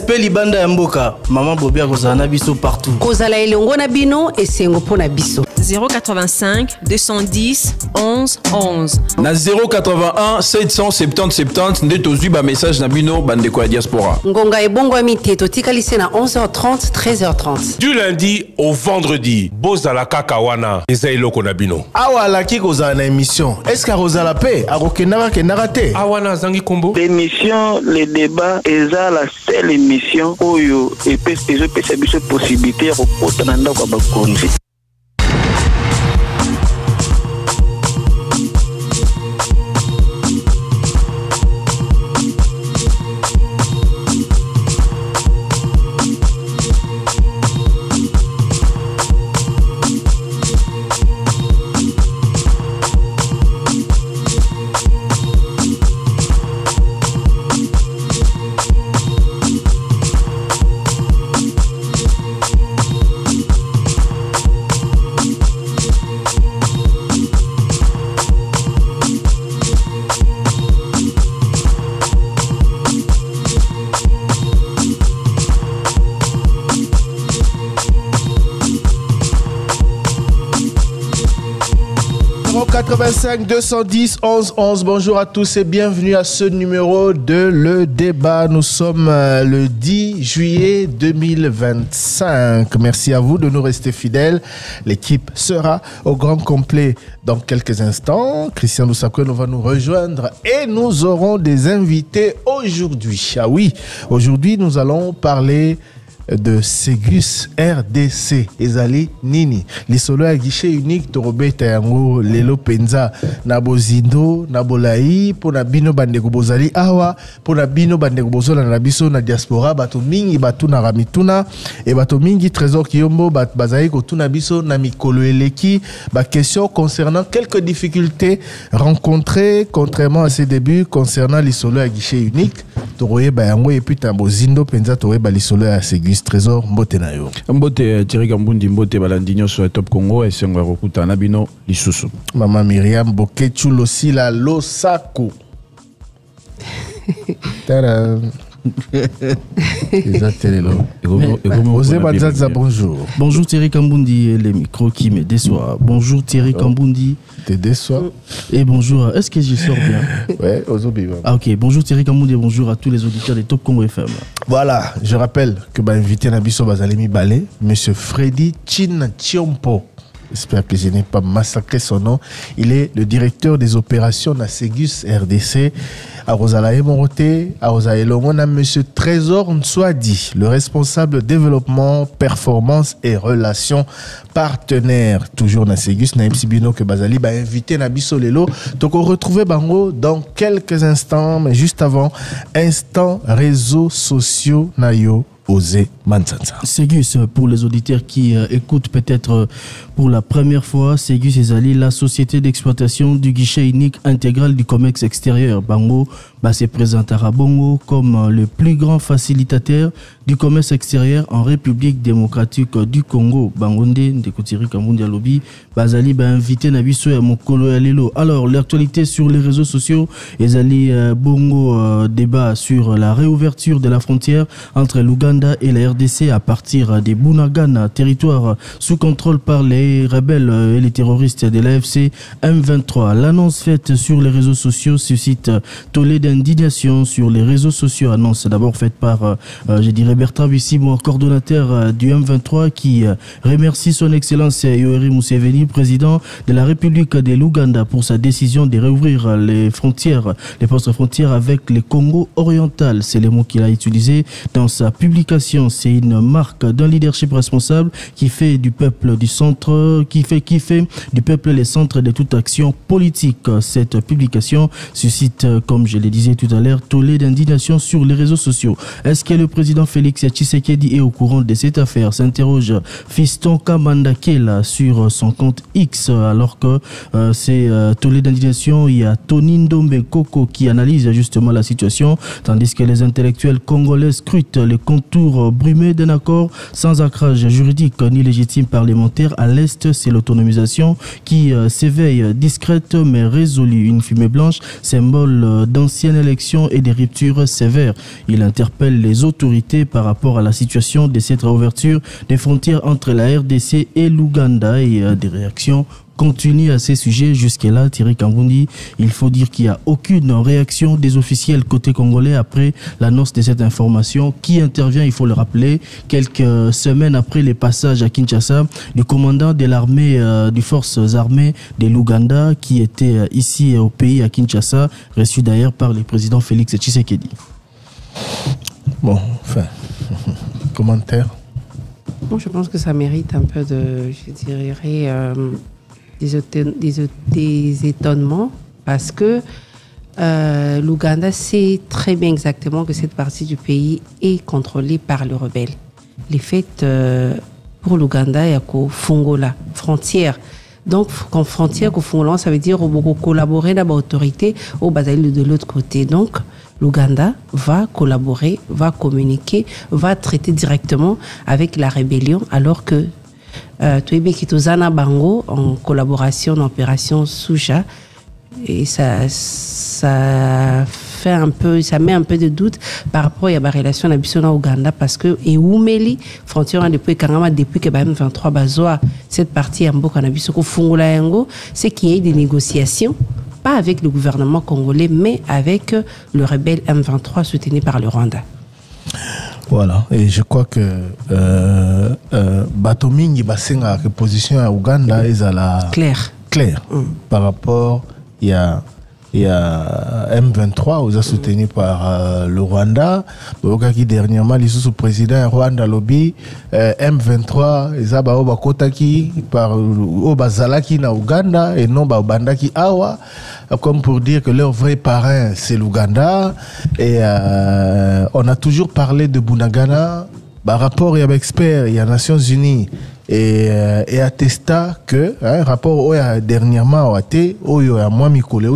Libanda ya mboka, maman Bobia kozana biso partout. Kozala elongo na bino esengo pona biso. 085 210 11 11. Na 081 770 70 nde tozwi ba message na bino bandeko ya diaspora. Ngonga ebongo amite totikalise na 11h30 13h30. Du lundi au vendredi, bozala kakawana eza eloko na bino. Awa laki kozala na émission. Est-ce que kozala pe akokendaka kendaka te? Awana zangi kombo. L'émission le débat eza la seule émission oyo epesa biso possibilité ya kokota na ndako ya bakonzi. « 85 210 11 11. Bonjour à tous et bienvenue à ce numéro de Le Débat. Nous sommes le 10 juillet 2025. Merci à vous de nous rester fidèles. L'équipe sera au grand complet dans quelques instants. Christian Loussakwe va nous rejoindre et nous aurons des invités aujourd'hui. Ah oui, aujourd'hui nous allons parler de Ségus RDC ezali nini lisolo ya guichet unique torobeta yango lelo penza na bozindo na bolai pona bino bandeko bozali awa pona bino bandeko bozola na biso na diaspora bato mingi batu na ramituna et bato mingi trésor kiyombo bazali kotuna biso na mikolo eleki ba question concernant quelques difficultés rencontrées contrairement à ses débuts concernant lisolo ya guichet unique toroye ba yango et puis ta bozindo penza toroye ba lisolo ya Ségus Trésor mbote na yo mbote Thierry Kambundi mbote balandinyo sur Top Congo et sengo rokuta na bino lisusu Maman Myriam Bokechu Losila Losako Tada bonjour. Bonjour Thierry Kambundi et les micros qui me déçoivent. Bonjour Thierry Kambundi. Te déçois. Et bonjour, est-ce que je sors bien? Ouais, ah ok, bonjour Thierry Kambundi et bonjour à tous les auditeurs de Top Congo FM. Voilà, je rappelle que invité Nabiso Bazalemi Balé, monsieur Freddy Chin Chiompo. J'espère que je n'ai pas massacré son nom. Il est le directeur des opérations de Ségus RDC. À Rosalae Morote, à Rosae Lomona, monsieur Trésor Nswadi, le responsable développement, performance et relations partenaires. Toujours na Ségus, na Bino que Bazali va inviter Nabiso Lelo. Donc on retrouve Bango dans quelques instants, mais juste avant, instant réseaux sociaux Nayo. Ségus, pour les auditeurs qui écoutent peut-être pour la première fois, Ségus Ezali, la société d'exploitation du guichet unique intégral du commerce extérieur. Bango se présentera Bongo comme le plus grand facilitateur du commerce extérieur en République démocratique du Congo. Bangonde, Ndekotiri Kambundi Alobi, Bazali invité Nabiso et Mokolo Alelo. Alors, l'actualité sur les réseaux sociaux, Ezali Bongo débat sur la réouverture de la frontière entre l'Ouganda et la RDC à partir des Bunagana, territoire sous contrôle par les rebelles et les terroristes de l'AFC M23. L'annonce faite sur les réseaux sociaux suscite tollé d'indignation sur les réseaux sociaux. Annonce d'abord faite par, je dirais, Bertrand Bissimo, coordonnateur du M23, qui remercie son excellence Yoweri Museveni, président de la République de l'Ouganda, pour sa décision de réouvrir les frontières, les postes frontières avec le Congo oriental. C'est les mots qu'il a utilisés dans sa publication. C'est une marque d'un leadership responsable qui fait du peuple du centre, qui fait du peuple les centres de toute action politique. Cette publication suscite, comme je le disais tout à l'heure, tollé d'indignation sur les réseaux sociaux. Est-ce que le président Félix Tshisekedi est au courant de cette affaire? S'interroge Fiston Kamanda Kela sur son compte X, alors que c'est tollé d'indignation. Il y a Tony Ndombe Koko qui analyse justement la situation, tandis que les intellectuels congolais scrutent les contours brillants comprimé d'un accord sans ancrage juridique ni légitime parlementaire à l'Est. C'est l'autonomisation qui s'éveille discrète mais résolue. Une fumée blanche, symbole d'anciennes élections et des ruptures sévères. Il interpelle les autorités par rapport à la situation de cette réouverture des frontières entre la RDC et l'Ouganda et des réactions continuent à ces sujets. Jusque-là, Thierry Kangundi, il faut dire qu'il n'y a aucune réaction des officiels côté congolais après l'annonce de cette information qui intervient, il faut le rappeler, quelques semaines après les passages à Kinshasa du commandant de l'armée, des forces armées de l'Ouganda qui était ici au pays à Kinshasa, reçu d'ailleurs par le président Félix Tshisekedi. Bon, enfin, commentaire. Bon, je pense que ça mérite un peu de, je dirais, des étonnements parce que l'Ouganda sait très bien exactement que cette partie du pays est contrôlée par les rebelles. Les faits pour l'Ouganda, il y a Fongola, frontière. Donc, quand frontière, Fongola, ça veut dire collaborer avec l'autorité au bataille de l'autre côté. Donc, l'Ouganda va collaborer, va communiquer, va traiter directement avec la rébellion, alors que Touébé Kitozana Bango, en collaboration en opération Souja, et ça met un peu de doute par rapport à la relation avec l'Ouganda, parce que et Oumeli, frontière depuis Kangama, depuis que M23 Bazoa, cette partie en Boka Nabisoko Fungola Yango, c'est qu'il y ait des négociations, pas avec le gouvernement congolais, mais avec le rebelle M23 soutenu par le Rwanda. Voilà, et je crois que Batomingi Basenga, la position à Ouganda est à la claire. Par rapport, il y a M23, vous a soutenu par le Rwanda. Qui dernièrement, les sous-président Rwanda lobby, M23, ils ont bakotaki par Obazalaki na Ouganda et non Bandaki Awa, comme pour dire que leur vrai parrain c'est l'Ouganda. Et on a toujours parlé de Bunagana. Par rapport à l'expert, il y a Nations Unies et attesta que rapport au dernièrement au à moi Mikole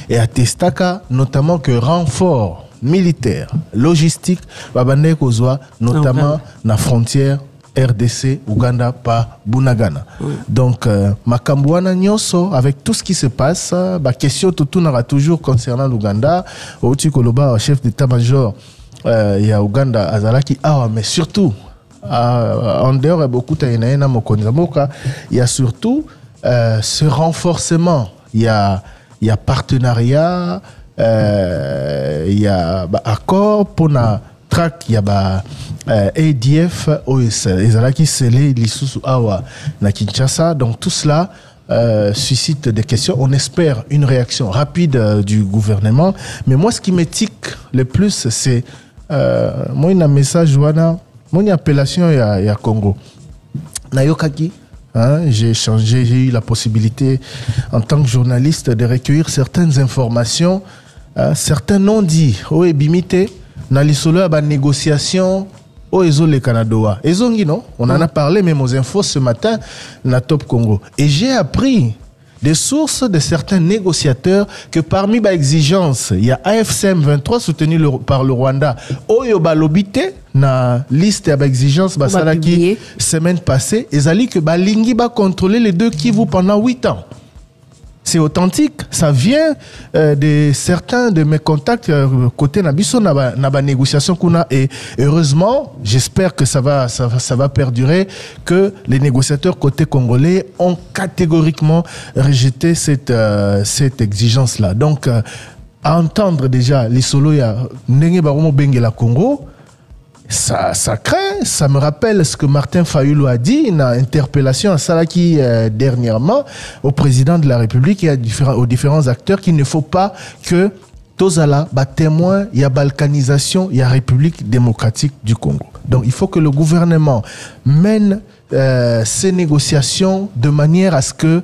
et attesta notamment que renfort militaire logistique babande kozwa notamment na frontière RDC Ouganda par Bunagana. Donc Makambouana Nyoso, avec tout ce qui se passe, question tout n'aura toujours concernant l'Ouganda. Oti Koloba, chef d'état-major, il y a Ouganda Azalaki mais surtout en dehors beaucoup il y a surtout ce renforcement, il y a partenariat, il y a accord pour la track, il y a ADF Azalaki Sele Lisusu Awa na Kinshasa. Donc tout cela suscite des questions. On espère une réaction rapide du gouvernement. Mais moi, ce qui m'étique le plus, c'est moi, un message, mon appellation il y a Congo. Nayokaki, j'ai échangé, j'ai eu la possibilité en tant que journaliste de recueillir certaines informations, certains non-dits. Oh, et bimité, na lisolo à négociation. Oh, les Canadois. Non? On en a parlé même aux infos ce matin, na Top Congo. Et j'ai appris des sources de certains négociateurs que parmi les exigences, il y a AFCM 23 soutenu par le Rwanda. Oyo balobité na liste d'exigences basalaki semaine passée, et zali que balingi ba contrôler les deux Kivu pendant 8 ans. C'est authentique, ça vient de certains de mes contacts côté Nabiso na négociation qu'on a, et heureusement, j'espère que ça va perdurer, que les négociateurs côté congolais ont catégoriquement rejeté cette exigence là. Donc à entendre déjà les solos ya ndenge baromo bengela Congo, ça craint, ça me rappelle ce que Martin Fayulu a dit, une interpellation à Salaki dernièrement au président de la République et aux différents acteurs qu'il ne faut pas que Tozala témoin, il y a balkanisation, il y a République démocratique du Congo. Donc il faut que le gouvernement mène ces négociations de manière à ce que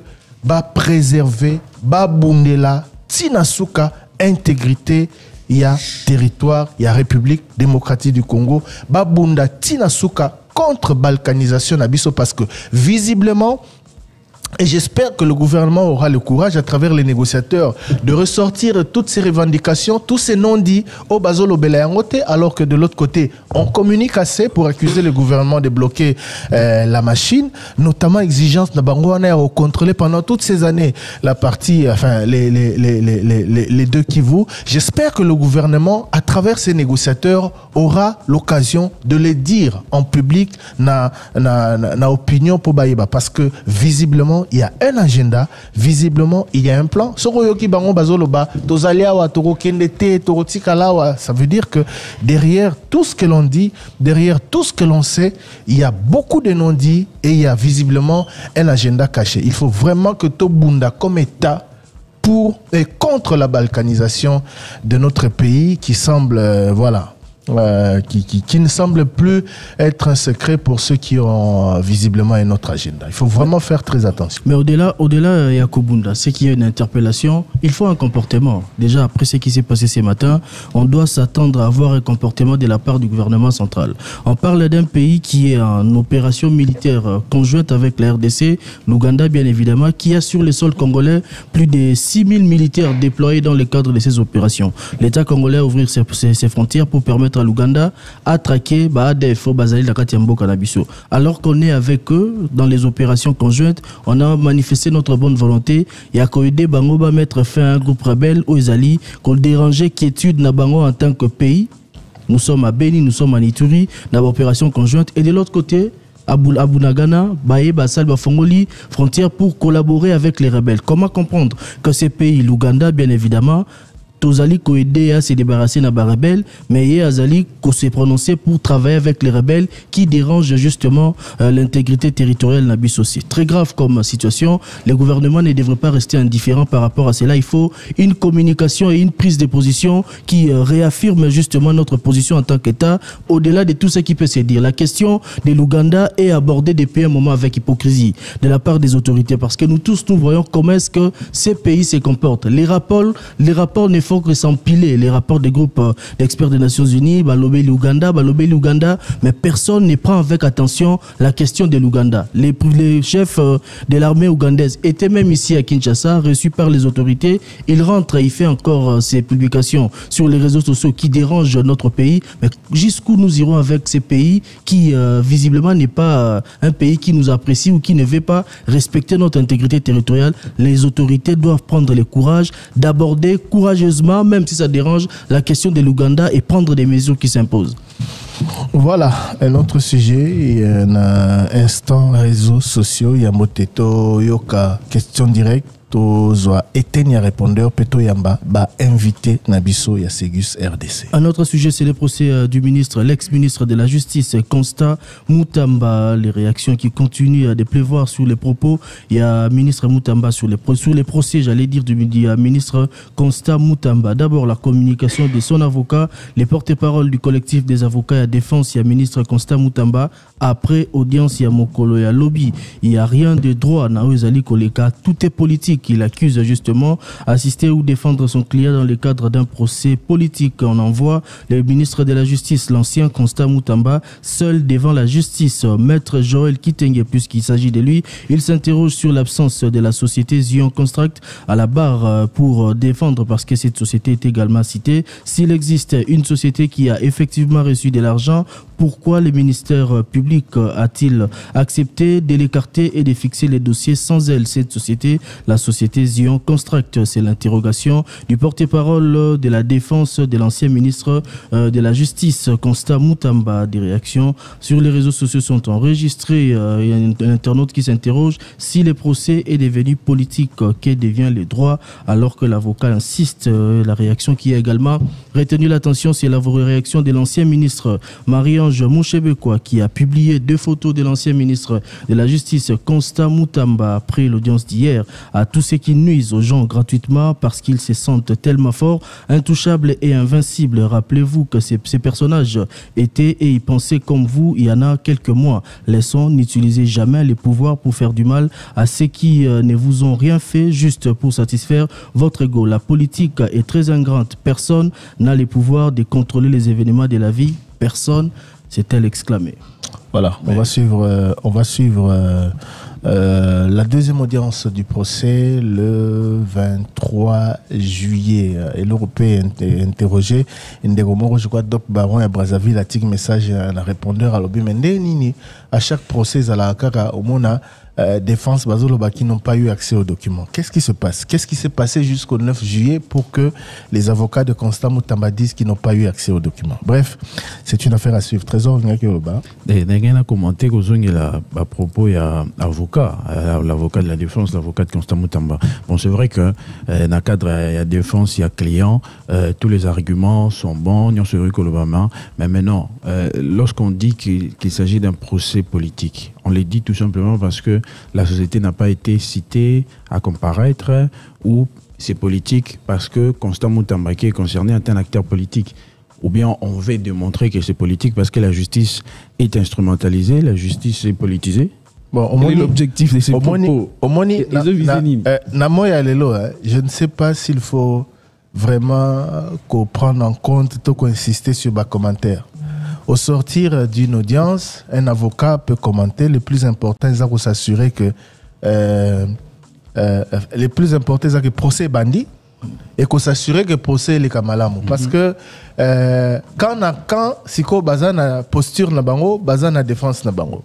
préserver, bundela, tinasuka, intégrité, il y a territoire, il y a République démocratique du Congo, babunda tinasuka contre balkanisation nabiso, parce que visiblement Et j'espère que le gouvernement aura le courage, à travers les négociateurs, de ressortir toutes ces revendications, tous ces non-dits au Bazolo Belayangote, alors que de l'autre côté, on communique assez pour accuser le gouvernement de bloquer la machine, notamment exigence de Bangouana au contrôler pendant toutes ces années la partie, enfin, les deux Kivu. J'espère que le gouvernement, à travers ces négociateurs, aura l'occasion de les dire en public, na opinion pour Baïba, parce que visiblement, il y a un agenda, visiblement, il y a un plan. Ça veut dire que derrière tout ce que l'on dit, derrière tout ce que l'on sait, il y a beaucoup de non-dits et il y a visiblement un agenda caché. Il faut vraiment que Tobunda, comme État, pour et contre la balkanisation de notre pays qui semble, qui ne semble plus être un secret pour ceux qui ont visiblement un autre agenda. Il faut vraiment faire très attention. Mais au-delà, Yakobunda, c'est qu'il y a une interpellation, il faut un comportement. Déjà, après ce qui s'est passé ce matin, on doit s'attendre à avoir un comportement de la part du gouvernement central. On parle d'un pays qui est en opération militaire conjointe avec la RDC, l'Ouganda bien évidemment, qui a sur le sol congolais plus de 6000 militaires déployés dans le cadre de ces opérations. L'État congolais a ouvert ses frontières pour permettre à l'Ouganda à traquer ADF Bazali Dakatiambo Kanabiso. Alors qu'on est avec eux dans les opérations conjointes, on a manifesté notre bonne volonté. Il y a Koïdé Bango va mettre fin à un groupe rebelle aux Izali qu'on dérangeait quiétude na Bango en tant que pays. Nous sommes à Beni, nous sommes à Ituri, dans l'opération conjointe. Et de l'autre côté, Abunagana, Baye, Bassal, Bafongoli, frontière pour collaborer avec les rebelles. Comment comprendre que ces pays, l'Ouganda bien évidemment, Tozali ko aidé à se débarrasser de rebelles, mais il Azali ko s'est prononcé pour travailler avec les rebelles qui dérangent justement l'intégrité territoriale Nabis aussi. Très grave comme situation. Le gouvernement ne devrait pas rester indifférent par rapport à cela. Il faut une communication et une prise de position qui réaffirme justement notre position en tant qu'État, au-delà de tout ce qui peut se dire. La question de l'Ouganda est abordée depuis un moment avec hypocrisie de la part des autorités, parce que nous tous nous voyons comment est-ce que ces pays se comportent. Les rapports ne font que s'empiler, les rapports des groupes d'experts des Nations Unies, Balobé l'Ouganda, mais personne ne prend avec attention la question de l'Ouganda. Les chefs de l'armée ougandaise étaient même ici à Kinshasa, reçus par les autorités. Il rentre, il fait encore ses publications sur les réseaux sociaux qui dérangent notre pays. Mais jusqu'où nous irons avec ces pays qui visiblement n'est pas un pays qui nous apprécie ou qui ne veut pas respecter notre intégrité territoriale? Les autorités doivent prendre le courage d'aborder courageusement, même si ça dérange, la question de l'Ouganda et prendre des mesures qui s'imposent. Voilà, un autre sujet, il y a un instant réseaux sociaux, il y a Moteto, Yoka, question directe. Éteigne répondeur Peto Yamba invité Nabiso Yasegus RDC. Un autre sujet, c'est le procès du ministre, l'ex-ministre de la Justice, Constant Moutamba. Les réactions qui continuent de pleuvoir sur les propos. Il y a ministre Moutamba sur les procès, j'allais dire, du ministre Constant Moutamba. D'abord, la communication de son avocat, les porte-parole du collectif des avocats à défense, il y a ministre Constant Moutamba. Après audience, il y a Mokolo, il y a lobby. Il n'y a rien de droit. Naouzali Koleka, tout est politique. Il accuse justement assister ou défendre son client dans le cadre d'un procès politique. On envoie le ministre de la Justice, l'ancien Constant Moutamba, seul devant la justice. Maître Joël Kitenge, puisqu'il s'agit de lui, il s'interroge sur l'absence de la société Zion Construct à la barre pour défendre, parce que cette société est également citée. S'il existe une société qui a effectivement reçu de l'argent, pourquoi le ministère public a-t-il accepté de l'écarter et de fixer les dossiers sans elle, cette société, la société Zion Construct? C'est l'interrogation du porte-parole de la défense de l'ancien ministre de la Justice, Constant Moutamba. Des réactions sur les réseaux sociaux sont enregistrées. Il y a un internaute qui s'interroge si le procès est devenu politique, que devient le droit, alors que l'avocat insiste. La réaction qui a également retenu l'attention, c'est la réaction de l'ancien ministre Marie-Ange Mouchebekwa, qui a publié 2 photos de l'ancien ministre de la Justice, Constant Moutamba, après l'audience d'hier, à tous ceux qui nuisent aux gens gratuitement parce qu'ils se sentent tellement forts, intouchables et invincibles. Rappelez-vous que ces personnages étaient et ils pensaient comme vous il y en a quelques mois. Laissons, n'utilisez jamais les pouvoirs pour faire du mal à ceux qui ne vous ont rien fait juste pour satisfaire votre ego. La politique est très ingrate. Personne n'a les pouvoirs de contrôler les événements de la vie. Personne, s'est-elle exclamé. Voilà, on va suivre La deuxième audience du procès, le 23 juillet. Et l'Européen interrogé, Ndegomoro, je crois, Doc Baron et Brazzaville, a tiré message à un répondeur à l'Obi Mende Nini. À chaque procès, à la Kaka, au Mona, défense Bazolo qui n'ont pas eu accès aux documents. Qu'est-ce qui se passe? Qu'est-ce qui s'est passé jusqu'au 9 juillet pour que les avocats de Constant Moutamba disent qu'ils n'ont pas eu accès aux documents? Bref, c'est une affaire à suivre. Trésor, il y a commenté à propos, il y a l'avocat de la défense, l'avocat de Constant Moutamba. Bon, c'est vrai que dans le cadre, il y a défense, il y a client, tous les arguments sont bons, mais maintenant, lorsqu'on dit qu'il s'agit d'un procès politique, on les dit tout simplement parce que la société n'a pas été citée à comparaître, ou c'est politique parce que Constant Moutamba qui est concerné est un acteur politique. Ou bien on veut démontrer que c'est politique parce que la justice est instrumentalisée, la justice est politisée. Bon, quel est l'objectif de ces propos? Je ne sais pas s'il faut vraiment prendre en compte, qu'on insister sur les commentaires. Au sortir d'une audience, un avocat peut commenter. Le plus important, c'est de s'assurer que le plus important, c'est que le procès est bandit et qu'on s'assure que le procès est kamalamou. Parce que quand siko bazana posture na bango, bazana défense na bango.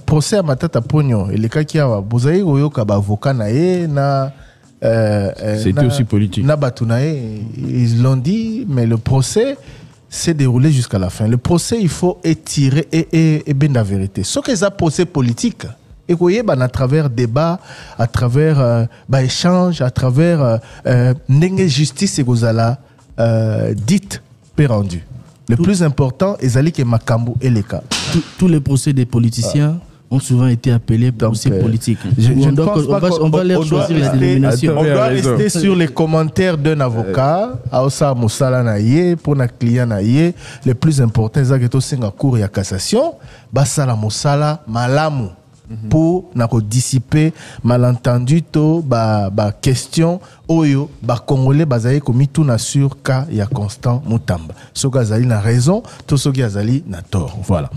Procès à matata pognon et les cas qui a bozaï oyo ka avocat na ye na c'était aussi politique. Na batunae, ils l'ont dit, mais le procès s'est déroulé jusqu'à la fin. Le procès, il faut étirer et bien la vérité. Ce que c'est un procès politique, et vous voyez, à travers débat, à travers échange, à travers justice et gozala dite rendu. Le plus important, c'est que Makambu et les cas. Tous les procès des politiciens ont souvent été appelés procès politiques. On va leur choisir la dénomination. On doit rester sur les commentaires d'un avocat. Aosa Moussala Naye, pour un client Naye. Le plus important, c'est que tu as un cours et cassation. Basala Moussala Malamu. Pour dissiper malentendu to question oyo congolais bazaye komi tout na sur cas ya Constant Moutamba. Soki azali na raison, to soki azali na tort. Voilà.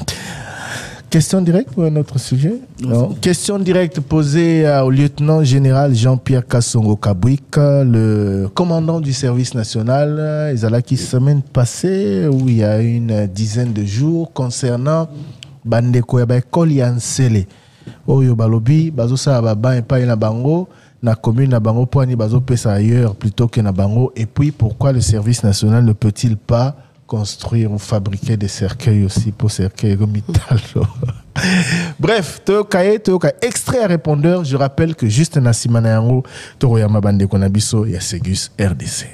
Question directe pour un autre sujet? Non. Question directe posée au lieutenant général Jean-Pierre Kassongo Kabouik, le commandant du service national. Ezalaki semaine passée, où il y a une dizaine de jours, concernant Bandeko ya école Yansele. Oyo balobi bazosa baba et pas na bango na commune na bango pour ni bazo pesa ailleurs plutôt que na bango. Et puis pourquoi le service national ne peut-il pas construire ou fabriquer des cercueils aussi pour cercueils Mitalo? Bref, toka extrait à répondeur. Je rappelle que juste Nassimana Yango Toroyama Bande Konabiso ya Segus RDC.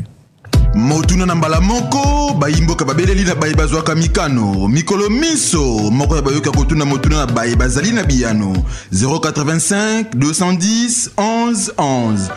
Motuna na mbala moko bayimboka babeleli na bayi bazwaka mikano mikolo miso moko ya bayoka kotuna motuna na bayi bazali na biyano 085 210 11 11.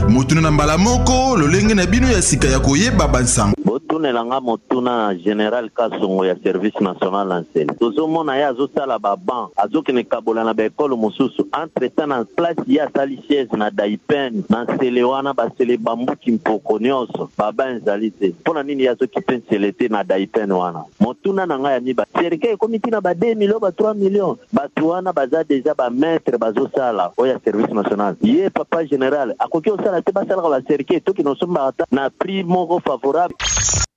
Motuna na mbala moko lolenge na bino ya sika ya koyeba bansango. Botunelanga motuna General Kassongo ya service national lancel. Tozomona ya azosala baban azokene kabola na bekolo mosusu entre temps na place ya sali chaise na daipen na selewana basele bambuki mpoko nyonso baba nzali te pona nini yazokipe nselete na daipen wana motuna na ngai ya miba serike komiti na ba 2 millions ba 3 millions batu wana baza deja ba maître bazosala oya service national ye papa general akoki osala te basala ba serike to kinosomba na prix moko favorable.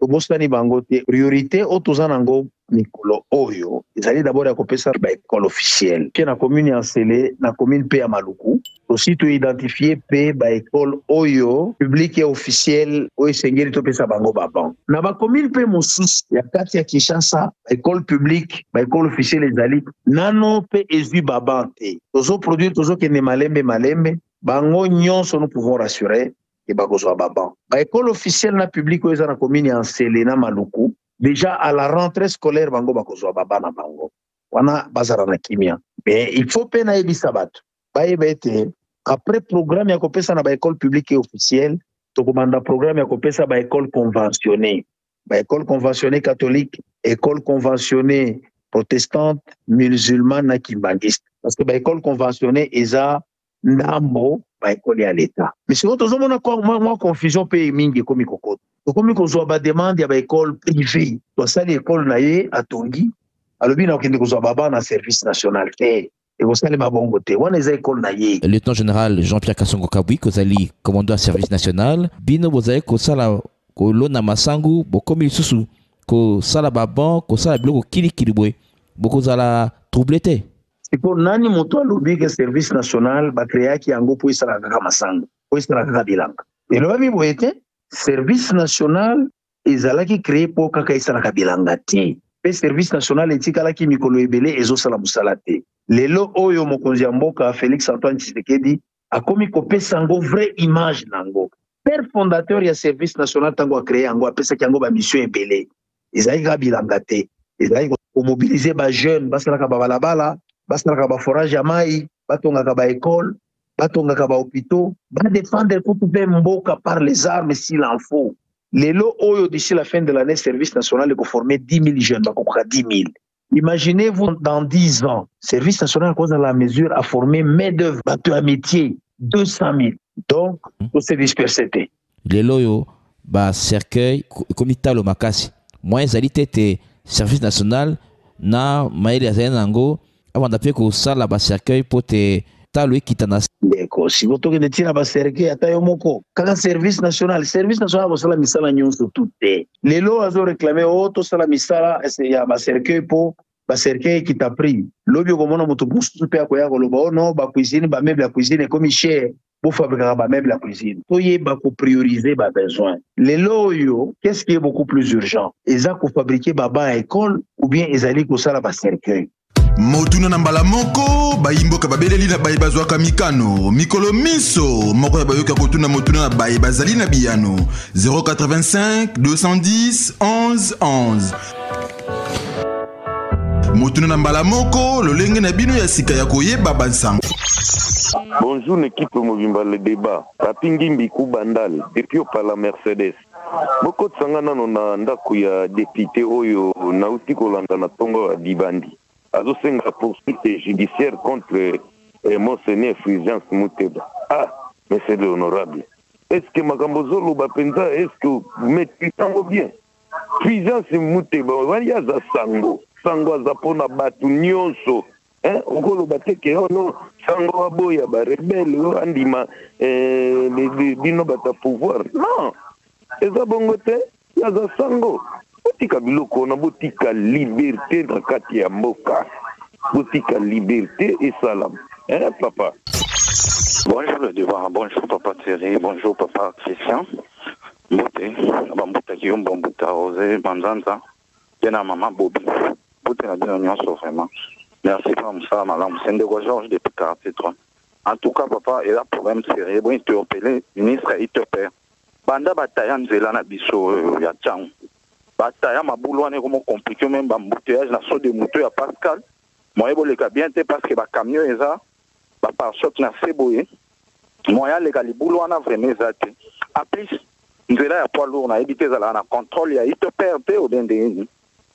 Tobosani bango te priorité otozanango mikolo oyo ezali d'abord ya kopesa ba école officielle ke na commune ya Nsele na commune pe ya Maluku aussi to identifier pe ba école oyo publique et officielle oyo sengeli to pesa bango baban na ba commune pe mosusu ya kati ya Kinshasa école publique ba école officielle ezali nano pe ezui baban te tozo produire tozo kene malembe bango nyonso nous pouvons rassurer et bakozwa baban ba école officielle na publique oyo na commune ya Nsele na Maluku déjà à la rentrée scolaire bango bakozwa baba na bango wana bazara na kimia mais il faut pe na yebisa bato bayebete après programme ya kopesa na ba école publique et officielle to komanda programme ya kopesa ba école conventionnée catholique école conventionnée protestante musulmane na kimbangiste parce que ba école conventionnée eza ndambo ba école ya l'état mais si on tozomona quoi moi confusion pe mingi komi kokoto komi kozwa ba demande ya ba école privée to sali école na ye atongi alobi na okende kozwa baba na service national te ekosalema bongo te wana eza ekole na ye. Lieutenant général Jean-Pierre Kassongo Kabwi kozali commandant à service national bino bozali kosala kolona masangu bokomi lisusu kosala baban kosala biloko kilikili boye bokozala troublé te. Siko nani moto alobi ke service national bakreaki yango po esala kaka masango po esala kaka bilanga elobi boye te service national ezalaki créé po kaka esalaka bilanga te pe service national etikalaki mikolo ebele ezosala mosala te. Lelo oyo mokonzi ya mboka Félix Antoine Tshisekedi akomi kopesa yango vraie image nango. Père fondateur ya service national tango a créé yango apesaki yango ba mission ebele ezalaki kaka bilanga te ezalaki komobiliser ba jeune basalaka babalabala basalaka ba forage ya mai batongaka ba école batongaka ba hôpitaux badéfendre pour tout mboka par les armes s'il en faut. Lelo oyo d'ici la fin de l'année service national pour former 10 000 jeunes bakoka 10 000. Imaginez-vous dans 10 ans, service national à cause de la mesure a formé main d'œuvre, bateau à métier, 200 000. Donc, tout s'est dispersé. Les loyaux, cercueil, comité lo makasi. Moi, ils été service national, na maïli azayanango, avant d'appeler que ça là cercueil pour te talo kitana. D'accord, si vous toquez de tirer cercueil, atayomoko. Kaka service national va la misala nyonso tout est. Les lois ont réclamé auto sala misala, c'est ya cercueil pour cercueil qui t'a pris. Lobby comme on a moto boost super quoi ya koloba non ba cuisine ba meuble la cuisine comme cher. Pour fabriquer ba meuble la cuisine. Toyé ba ko prioriser ba besoin. Les loyo, qu'est-ce qui est beaucoup plus urgent? Eza ko fabriquer baba école ou bien ezali ko sala ba cercueil. Motuna nambala moko bayimboka babeleli na bayi bazwaka mikano mikolo miso moko ya bayoka kotuna motuna na bayi bazali na biyano 085 210 11 11 motuna nambala moko lolenge na bino ya sika ya koyeba bansango. Bonjour l'équipe Mobimba le débat. Rapingi Mbiku Bandal depuis au Parlement Mercedes. Boko tsangana na ndako ya député oyo nauti kolanda na tongo ya Dibandi. Azosenga poursuite judiciaire contre Monseigneur Fulgence Muteba. Ah, mais c'est l'honorable. Est-ce que Makambozolo Bapenda, est-ce que vous mettez tango bien? Fulgence Muteba, wanya za sango. Sango za pona batu nyonso. Okolo bateke ono sango aboya ba rebelle andima bino bata pouvoir. Non. Eza bongo te, ya za sango. Botika biloko na botika liberté na kati ya mboka. Botika liberté et salam. Papa? Bonjour le devoir, bonjour papa Thierry, bonjour papa Christian. Mbote, bambuta kiyombo mbuta rosé, banzanza. Yena maman Bobby. Bote na bien nyonso vraiment. Merci pour ça, madame. C'est Ndego Georges depuis quartier 3. En tout cas, papa, il y a un problème sérieux. Bon, il te appelé, ministre, il te perd. Banda bataya nzela na biso ya tchang. Bataya mabulwane comme compliqué même embouteillage na so de moto ya Pascal. Moi bo leka bien te parce que ba camion eza ba par choc na seboye. Moi ya leka libulwana vraiment ezate. A plus nzela ya poids lourd na éviter za na contrôle ya il te perd au dende.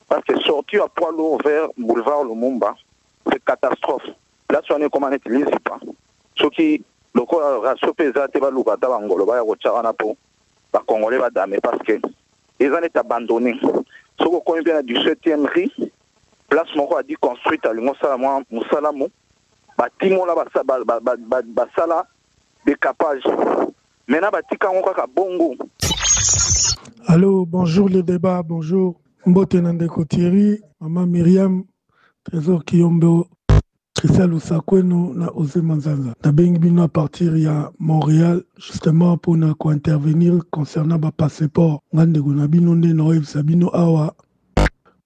Parce que sortir à poids lourd vers boulevard Lumumba, c'est catastrophe. Là, si on est comme on n'utilise pas. Ce qui, le corps rassure pesate, va l'ouvrir à l'angolo, va y avoir po, va congolais, va damer, parce que ils en est abandonnés. Ce qu'on connaît bien du 7e riz, place mon a dit construite à l'Imoussalamou, bâtiment là, basala, décapage. Maintenant, bâtiment, on a bongo. Allô, bonjour le débat, bonjour. Mbote Nandeko Thierry, Maman Myriam, Trésor Kiyombo, Christelle Ousakweno, na Ose Manzanza. Nabengi bino à partir à Montréal, justement pour intervenir concernant le passeport. Ngandeko nabino nde na oyebi sabino awa.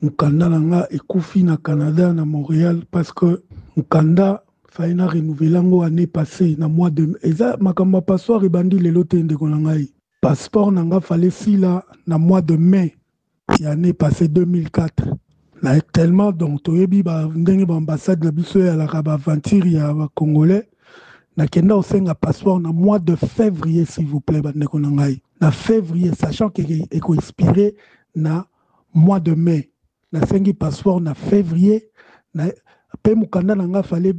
Mukanda nanga ekufi na Canada na Montréal parce que Mukanda faina renouveler ngo année passée na mois de eza makamba passeport ebandi lelo te ndeko nangai. Passeport nanga fallait si là na mois de mai. L'année passée 2004. Là, tellement donc toyebi ba ndenge ba ambassade na biso ya la aventure ya ba congolais na kenda osenga passeport na mois de février s'il vous plaît ba ndeko na ngai. Na février sachant que eko expiré na mois de mai. Na sengi passeport na février na pe mukanda nanga fallait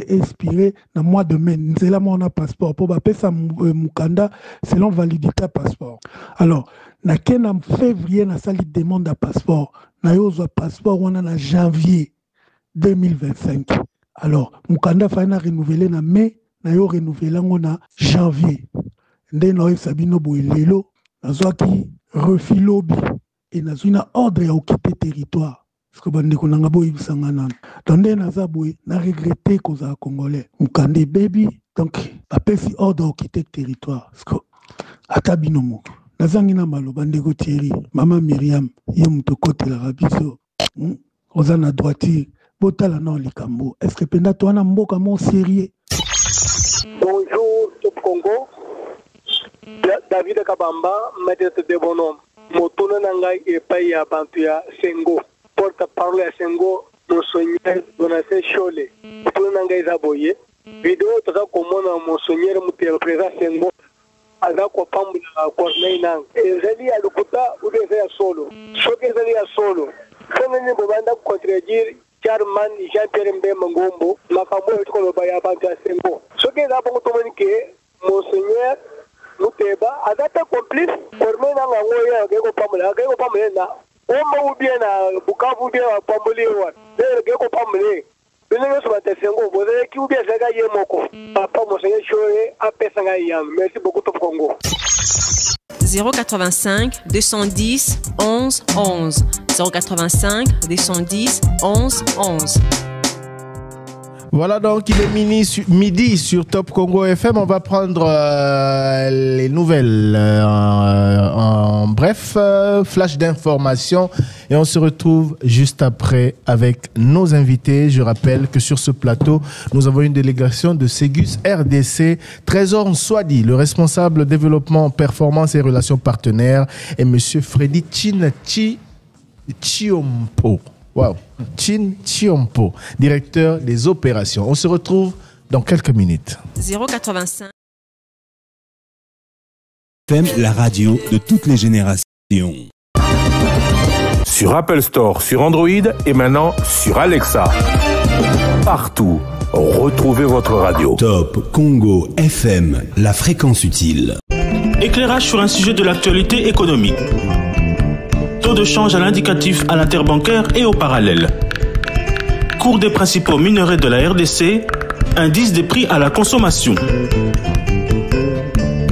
expirer na mois de mai. Nzela mona passeport pour ba pesa mukanda selon validité passeport. Alors na kena février na sali demande à passeport na yozo passeport wana na janvier 2025. Alors, Mukanda Fana renouvelé na mai, na yo renouvelé en janvier. Nde na Sabino Boelelo, na zoaki refilobi et na zuna ordre ya quitter territoire. Parce que bande ko nanga boy bisangana. Donc nde na zabwe na regretter koza congolais. Mukande baby, donc apesi ordre ya quitter territoire. Parce que atabino moko. Nazangi na maloba ndeko Thierry, Mama Myriam, ye muto kote la rabiso. Ozana droitier, botala na likambo. Est-ce que penda to na mboka mo sérieux? Bonjour Top Congo. David Kabamba, maître de bonhomme. Motono nangai et paya bantuya Sengo. Porte-parole à Sengo, Monseigneur Donatien Chole. Motono nangai zaboye. Vidéo toza komona Monseigneur Mutel présent Sengo. Aza ko pambula Corneille nang. Ezali alukuta ubeze ya solo. Soke ezali ya solo. Kama ni bobanda contredire Chairman Jean-Pierre Mbemba Ngombo, makambo yetu ko baya bantu ya Sengo. Soke za bongo tomonike Monseigneur Muteba adata complice Corneille nang ngoya ke ko pambula na. Omba ubie na Bukavu ubie wa pambuli wa. Ke ko pambule. Merci beaucoup Top Congo. 085 210 11 11 085 210 11 11. Voilà, donc il est midi sur Top Congo FM. On va prendre les nouvelles en bref, flash d'information, et on se retrouve juste après avec nos invités. Je rappelle que sur ce plateau, nous avons une délégation de Ségus RDC, Trésor Nswadi, le responsable développement, performance et relations partenaires, et monsieur Freddy Chiompo. Wow. Chin Chiompo, directeur des opérations. On se retrouve dans quelques minutes. 085 FM, la radio de toutes les générations. Sur Apple Store, sur Android et maintenant sur Alexa. Partout, retrouvez votre radio. Top Congo FM, la fréquence utile. Éclairage sur un sujet de l'actualité économique. Taux de change à l'indicatif à l'interbancaire et au parallèle. Cours des principaux minerais de la RDC, indice des prix à la consommation.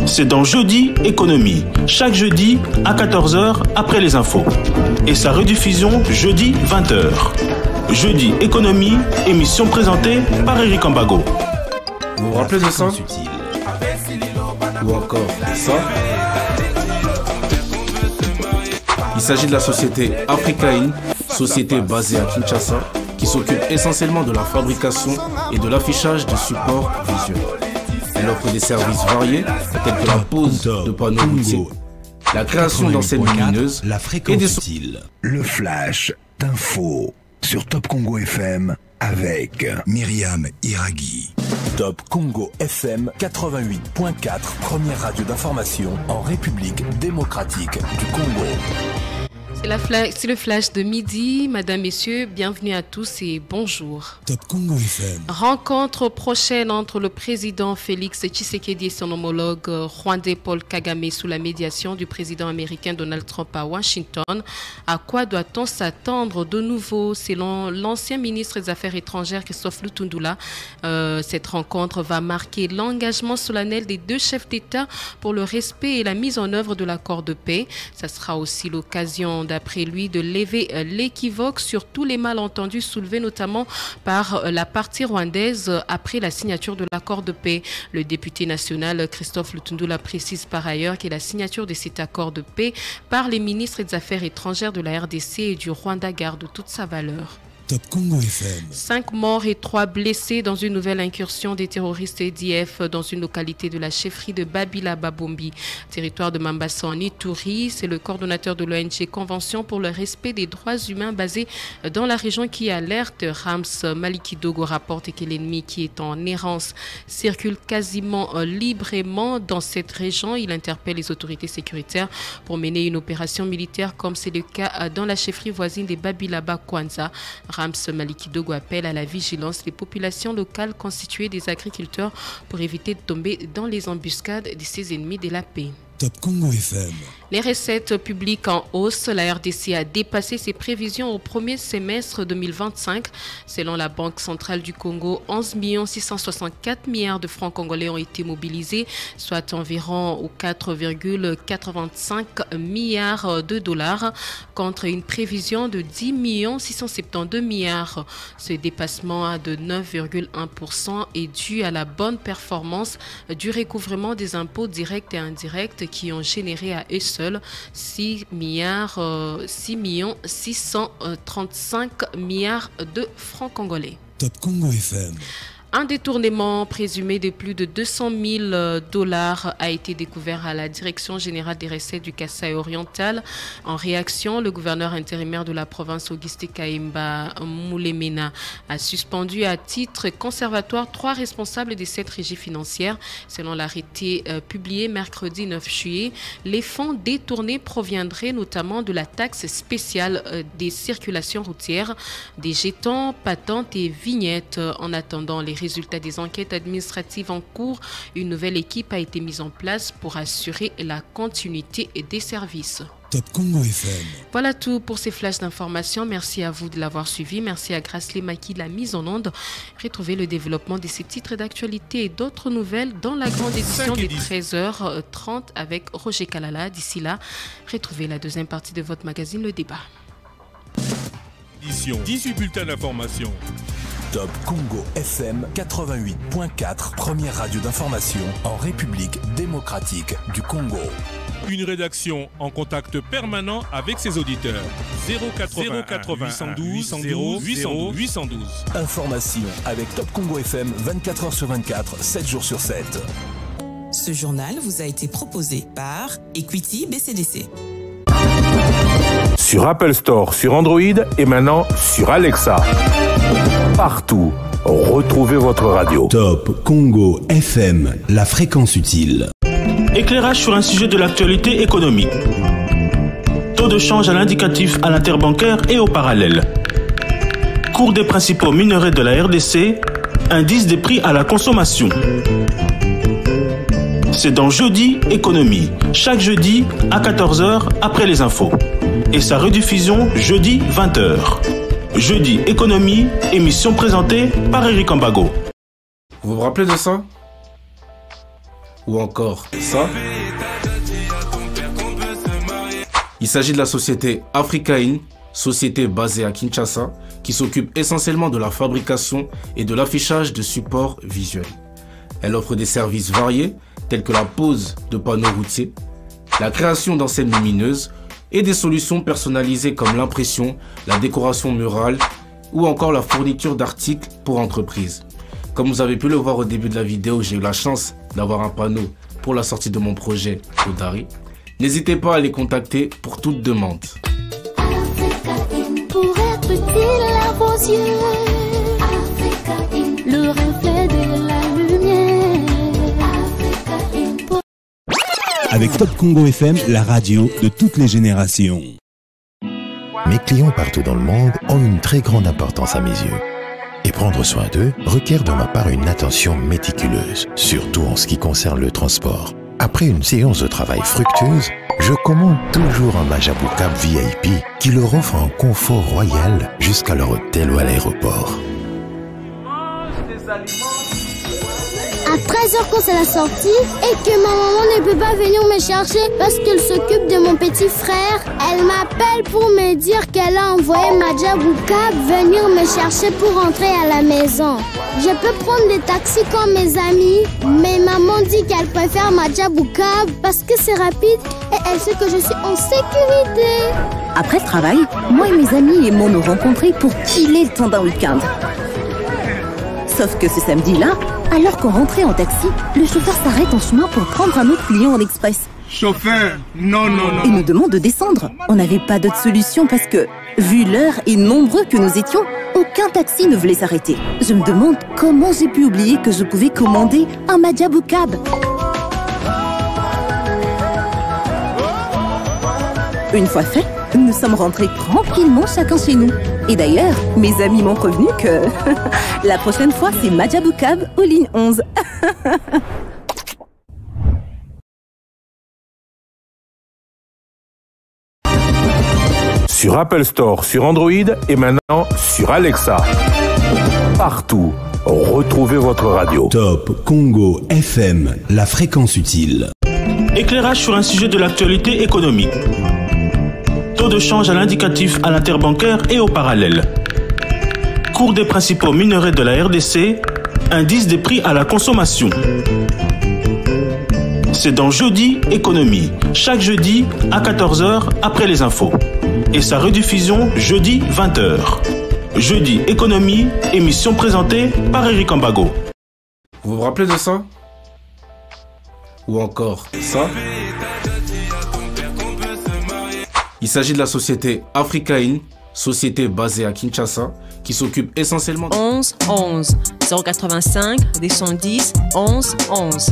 C'est dans Jeudi Économie, chaque jeudi à 14h après les infos. Et sa rediffusion jeudi 20h. Jeudi Économie, émission présentée par Eric Ambago. Vous vous rappelez de ça? Ou encore de ça? Il s'agit de la société Africaine, société basée à Kinshasa, qui s'occupe essentiellement de la fabrication et de l'affichage de supports visuels. Elle offre des services variés, tels que la pose de panneaux routiers, la création d'enseignes lumineuses et des utile. Le flash d'info sur Top Congo FM avec Myriam Iraghi. Top Congo FM 88.4, première radio d'information en République démocratique du Congo. C'est le flash de midi. Madame, messieurs, bienvenue à tous et bonjour. Top Congo FM. Rencontre prochaine entre le président Félix Tshisekedi et son homologue rwandais Paul Kagame sous la médiation du président américain Donald Trump à Washington. À quoi doit-on s'attendre de nouveau? Selon l'ancien ministre des Affaires étrangères Christophe Lutundula, cette rencontre va marquer l'engagement solennel des deux chefs d'État pour le respect et la mise en œuvre de l'accord de paix. Ça sera aussi l'occasion, d'après lui, de lever l'équivoque sur tous les malentendus soulevés notamment par la partie rwandaise après la signature de l'accord de paix. Le député national Christophe Lutundula précise par ailleurs que la signature de cet accord de paix par les ministres des Affaires étrangères de la RDC et du Rwanda garde toute sa valeur. Top Congo FM. 5 morts et 3 blessés dans une nouvelle incursion des terroristes EDF dans une localité de la chefferie de Babila Babombi, territoire de Mambasa en Ituri. C'est le coordonnateur de l'ONG Convention pour le respect des droits humains basé dans la région qui alerte. Rams Malikidogo rapporte que l'ennemi qui est en errance circule quasiment librement dans cette région. Il interpelle les autorités sécuritaires pour mener une opération militaire comme c'est le cas dans la chefferie voisine des Babilaba Kwanza. Rams Malikidogo appelle à la vigilance les populations locales constituées des agriculteurs pour éviter de tomber dans les embuscades de ces ennemis de la paix. Top Congo FM. Les recettes publiques en hausse. La RDC a dépassé ses prévisions au premier semestre 2025. Selon la Banque centrale du Congo, 11 664 milliards de francs congolais ont été mobilisés, soit environ 4,85 milliards de dollars, contre une prévision de 10 672 milliards. Ce dépassement de 9,1% est dû à la bonne performance du recouvrement des impôts directs et indirects qui ont généré à eux seuls 6 635 milliards de francs congolais. Top Congo FM. Un détournement présumé de plus de 200 000 dollars a été découvert à la Direction générale des recettes du Kasaï oriental. En réaction, le gouverneur intérimaire de la province, Auguste Kaimba Moulemena, a suspendu à titre conservatoire 3 responsables des 7 régies financières. Selon l'arrêté publié mercredi 9 juillet, les fonds détournés proviendraient notamment de la taxe spéciale des circulations routières, des jetons, patentes et vignettes. En attendant les résultats des enquêtes administratives en cours, une nouvelle équipe a été mise en place pour assurer la continuité des services. Top Congo FM. Voilà tout pour ces flashs d'informations. Merci à vous de l'avoir suivi. Merci à Grace Lemaki de la mise en onde. Retrouvez le développement de ces titres d'actualité et d'autres nouvelles dans la grande édition des 13h30 avec Roger Kalala. D'ici là, retrouvez la deuxième partie de votre magazine Le Débat. 18 bulletins d'information. Top Congo FM 88.4, première radio d'information en République démocratique du Congo. Une rédaction en contact permanent avec ses auditeurs. 080 812 812. Information avec Top Congo FM 24h sur 24, 7 jours sur 7. Ce journal vous a été proposé par Equity BCDC. Sur Apple Store, sur Android et maintenant sur Alexa. Partout, retrouvez votre radio. Top Congo FM, la fréquence utile. Éclairage sur un sujet de l'actualité économique. Taux de change à l'indicatif à l'interbancaire et au parallèle. Cours des principaux minerais de la RDC. Indice des prix à la consommation. C'est dans Jeudi Économie, chaque jeudi à 14h après les infos. Et sa rediffusion jeudi 20h. Jeudi Économie, émission présentée par Eric Ambago. Vous vous rappelez de ça? Ou encore ça? Il s'agit de la société Africain, société basée à Kinshasa, qui s'occupe essentiellement de la fabrication et de l'affichage de supports visuels. Elle offre des services variés, tels que la pose de panneaux routiers, la création d'enseignes lumineuses et des solutions personnalisées comme l'impression, la décoration murale ou encore la fourniture d'articles pour entreprises. Comme vous avez pu le voir au début de la vidéo, j'ai eu la chance d'avoir un panneau pour la sortie de mon projet Odari. N'hésitez pas à les contacter pour toute demande. Pour être utile à vos yeux, le reflet de la lumière. Avec Top Congo FM, la radio de toutes les générations. Mes clients partout dans le monde ont une très grande importance à mes yeux. Et prendre soin d'eux requiert de ma part une attention méticuleuse, surtout en ce qui concerne le transport. Après une séance de travail fructueuse, je commande toujours un Majabou Cab VIP qui leur offre un confort royal jusqu'à leur hôtel ou à l'aéroport. À 13h quand c'est la sortie et que ma maman ne peut pas venir me chercher parce qu'elle s'occupe de mon petit frère, elle m'appelle pour me dire qu'elle a envoyé Majabou Cab venir me chercher pour rentrer à la maison. Je peux prendre des taxis comme mes amis, mais maman dit qu'elle préfère Majabou Cab parce que c'est rapide et elle sait que je suis en sécurité. Après le travail, moi et mes amis aimons nous rencontrer pour killer le temps d'un week-end. Sauf que ce samedi-là, alors qu'on rentrait en taxi, le chauffeur s'arrête en chemin pour prendre un autre client en express. Chauffeur, non. Et nous demande de descendre. On n'avait pas d'autre solution parce que, vu l'heure et nombreux que nous étions, aucun taxi ne voulait s'arrêter. Je me demande comment j'ai pu oublier que je pouvais commander un Majabou Cab. Une fois fait, nous sommes rentrés tranquillement chacun chez nous. Et d'ailleurs, mes amis m'ont prévenu que la prochaine fois, c'est Majabou Cab aux lignes 11. sur Apple Store, sur Android et maintenant sur Alexa. Partout, retrouvez votre radio. Top Congo FM, la fréquence utile. Éclairage sur un sujet de l'actualité économique. Taux de change à l'indicatif à l'interbancaire et au parallèle. Cours des principaux minerais de la RDC, indice des prix à la consommation. C'est dans Jeudi Économie, chaque jeudi à 14h après les infos. Et sa rediffusion jeudi 20h. Jeudi Économie, émission présentée par Eric Ambago. Vous vous rappelez de ça? Ou encore ça? Il s'agit de la société Africaine, société basée à Kinshasa, qui s'occupe essentiellement... 11 11 085 210 11 11.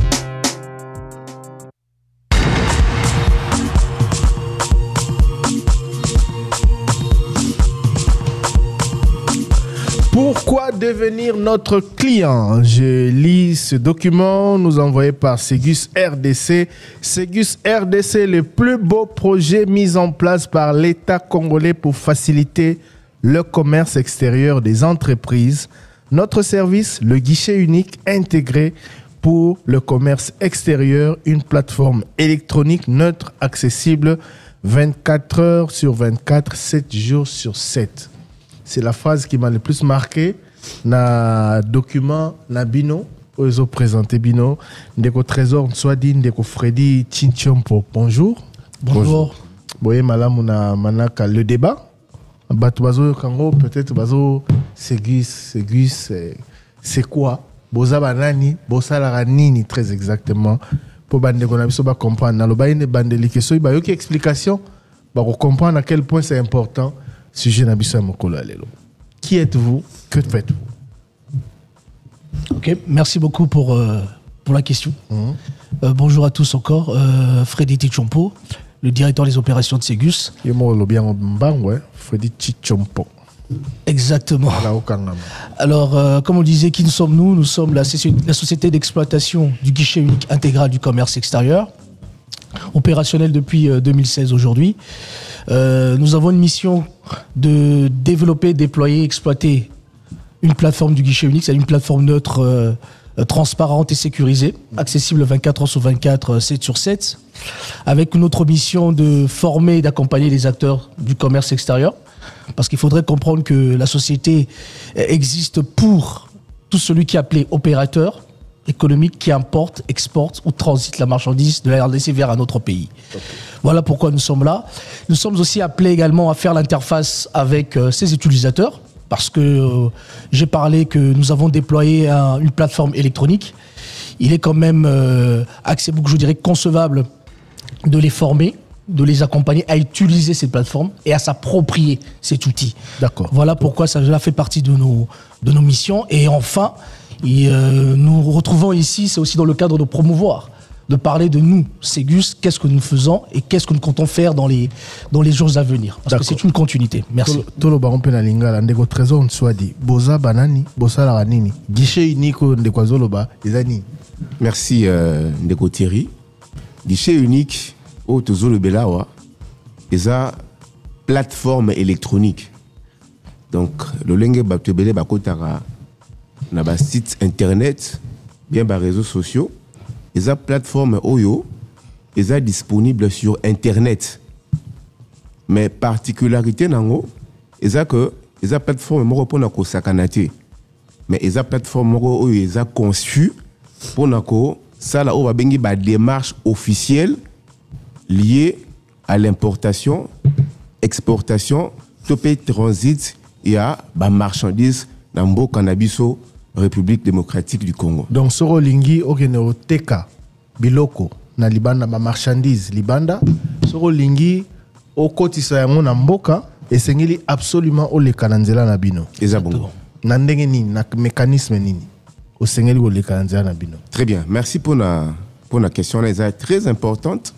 Pourquoi devenir notre client? Je lis ce document nous envoyé par Ségus RDC. Ségus RDC, le plus beau projet mis en place par l'État congolais pour faciliter le commerce extérieur des entreprises. Notre service, le guichet unique intégré pour le commerce extérieur, une plateforme électronique neutre, accessible 24 heures sur 24, 7 jours sur 7. C'est la phrase qui m'a le plus marqué na document na bino ils ont présenté bino ndeko Trésor Nswadi ndeko Freddy Chinchompo. Bonjour. Bonjour. Boye malamu na manaka le débat bato bazo kango peut-être bazo Ségus c'est quoi boza banani bosala nini très exactement pour bandeko na biso ba comprendre na loba ine bandeli que so ba yoki explication ba comprendre à quel point c'est important. Sujet Nabissa Mokolo Alelo. Qui êtes-vous? Que faites-vous? Ok, merci beaucoup pour la question. Bonjour à tous encore. Freddy Tichompo, le directeur des opérations de Ségus. Freddy Tichompo. Exactement. Alors, comme on disait, qui nous sommes nous? Nous sommes la société d'exploitation du guichet unique intégral du commerce extérieur, opérationnel depuis 2016 aujourd'hui. Nous avons une mission de développer, déployer, exploiter une plateforme du guichet unique, c'est une plateforme neutre, transparente et sécurisée, accessible 24 heures sur 24, 7 sur 7, avec une autre mission de former et d'accompagner les acteurs du commerce extérieur, parce qu'il faudrait comprendre que la société existe pour tout celui qui est appelé opérateur économique qui importe, exporte ou transite la marchandise de la RDC vers un autre pays. Okay. Voilà pourquoi nous sommes là. Nous sommes aussi appelés également à faire l'interface avec ces utilisateurs, parce que j'ai parlé que nous avons déployé une plateforme électronique. Il est quand même je dirais concevable de les former, de les accompagner à utiliser ces plateformes et à s'approprier cet outil. D'accord. Voilà pourquoi ça fait partie de nos missions. Et enfin, nous retrouvons ici, c'est aussi dans le cadre de promouvoir, de parler de nous, Ségus, qu'est-ce que nous faisons et qu'est-ce que nous comptons faire dans les jours à venir. Parce que c'est une continuité. Merci. Tolo baron pe na lingala ndeko Trésor Nswadi boza banani bosala ranini guichet unique ndeko Zoloba ezani. Merci ndeko Thierry. Guichet unique au tozolobela wa eza plateforme électronique. Donc le lenge batebele bakotara na ba site internet bien ba réseaux sociaux. Les plateformes Oyo est disponible sur internet. Mais particularité nango est que les plateformes mo pour nako sakanate. Mais les plateformes Oyo est conçu pour nako ça là on va bengi ba démarche officielle liée à l'importation, exportation, topé transit et à ba marchandises dans mbo cannabiso République démocratique du Congo. Donc soro lingi okene teka biloko na libanda ma marchandise libanda soro lingi okotisa yango na mboka esengeli absolument oleka na nzela na bino. Eza bongo. Na ndenge nini na mécanisme nini osengeli oleka na nzela na bino. Très bien, merci pour la question là, c'est très importante.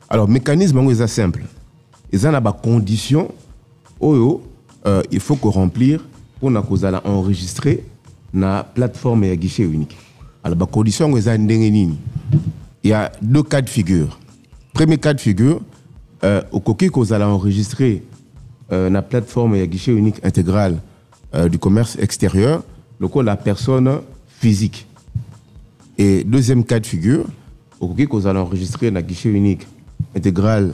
Alors mécanisme ngo est simple. Eza na ba condition oyo il faut que remplir pour na kozala enregistrer na plateforme et guichet unique. Alors, la condition il y a deux cas de figure. Premier cas de figure, au coquille que vous allez enregistrer la plateforme et guichet unique intégral du commerce extérieur, le quoi la personne physique. Et deuxième cas de figure, au cas que vous allez enregistrer la guichet unique intégral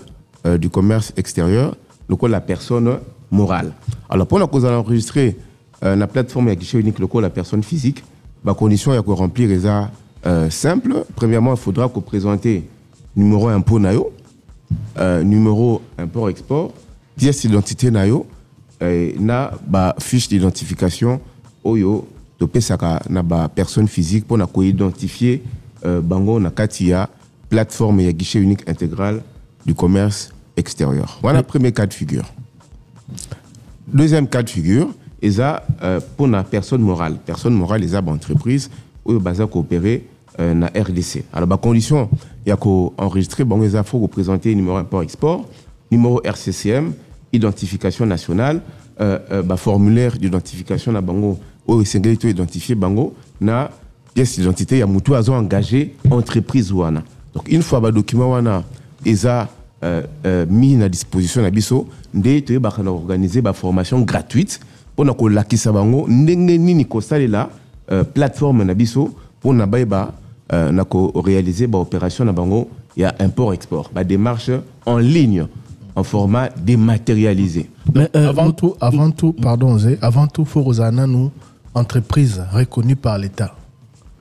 du commerce extérieur, le quoi la personne morale. Alors pour que vous allez enregistrer la plateforme et guichet unique, le quoi la personne physique, la condition est de remplir les simple. Premièrement, il faudra que vous présentez numéro impôt nayo, numéro import-export, pièce d'identité nayo, na ba fiche d'identification oyo to pesaka na ba personne physique pour na ko identifier bango na katia plateforme et guichet unique intégral du commerce extérieur. Voilà le premier cas de figure. Deuxième cas de figure, ils a pour la personne morale. Personne morale, ils a entreprise où ils ont coopéré na RDC. Alors, la condition, il y a qu'enregistrer, bon, il faut présenter numéro import-export, numéro RCCM, identification nationale, formulaire d'identification na bango, où ils ont identifié bango, na pièce d'identité, il y a moutou à engagé entreprise wana. Donc, une fois le document wana, ils ont mis à disposition na biso, ndé ba organiser ba formation gratuite pour na ko lakisa bango ndenge nini ko salela plateforme na biso pour na ba na ko réaliser ba opération na bango ya import export ba démarche en ligne en format dématérialisé. Mais avant tout pardon Zé, avant tout faut rozana nous entreprise reconnue par l'État.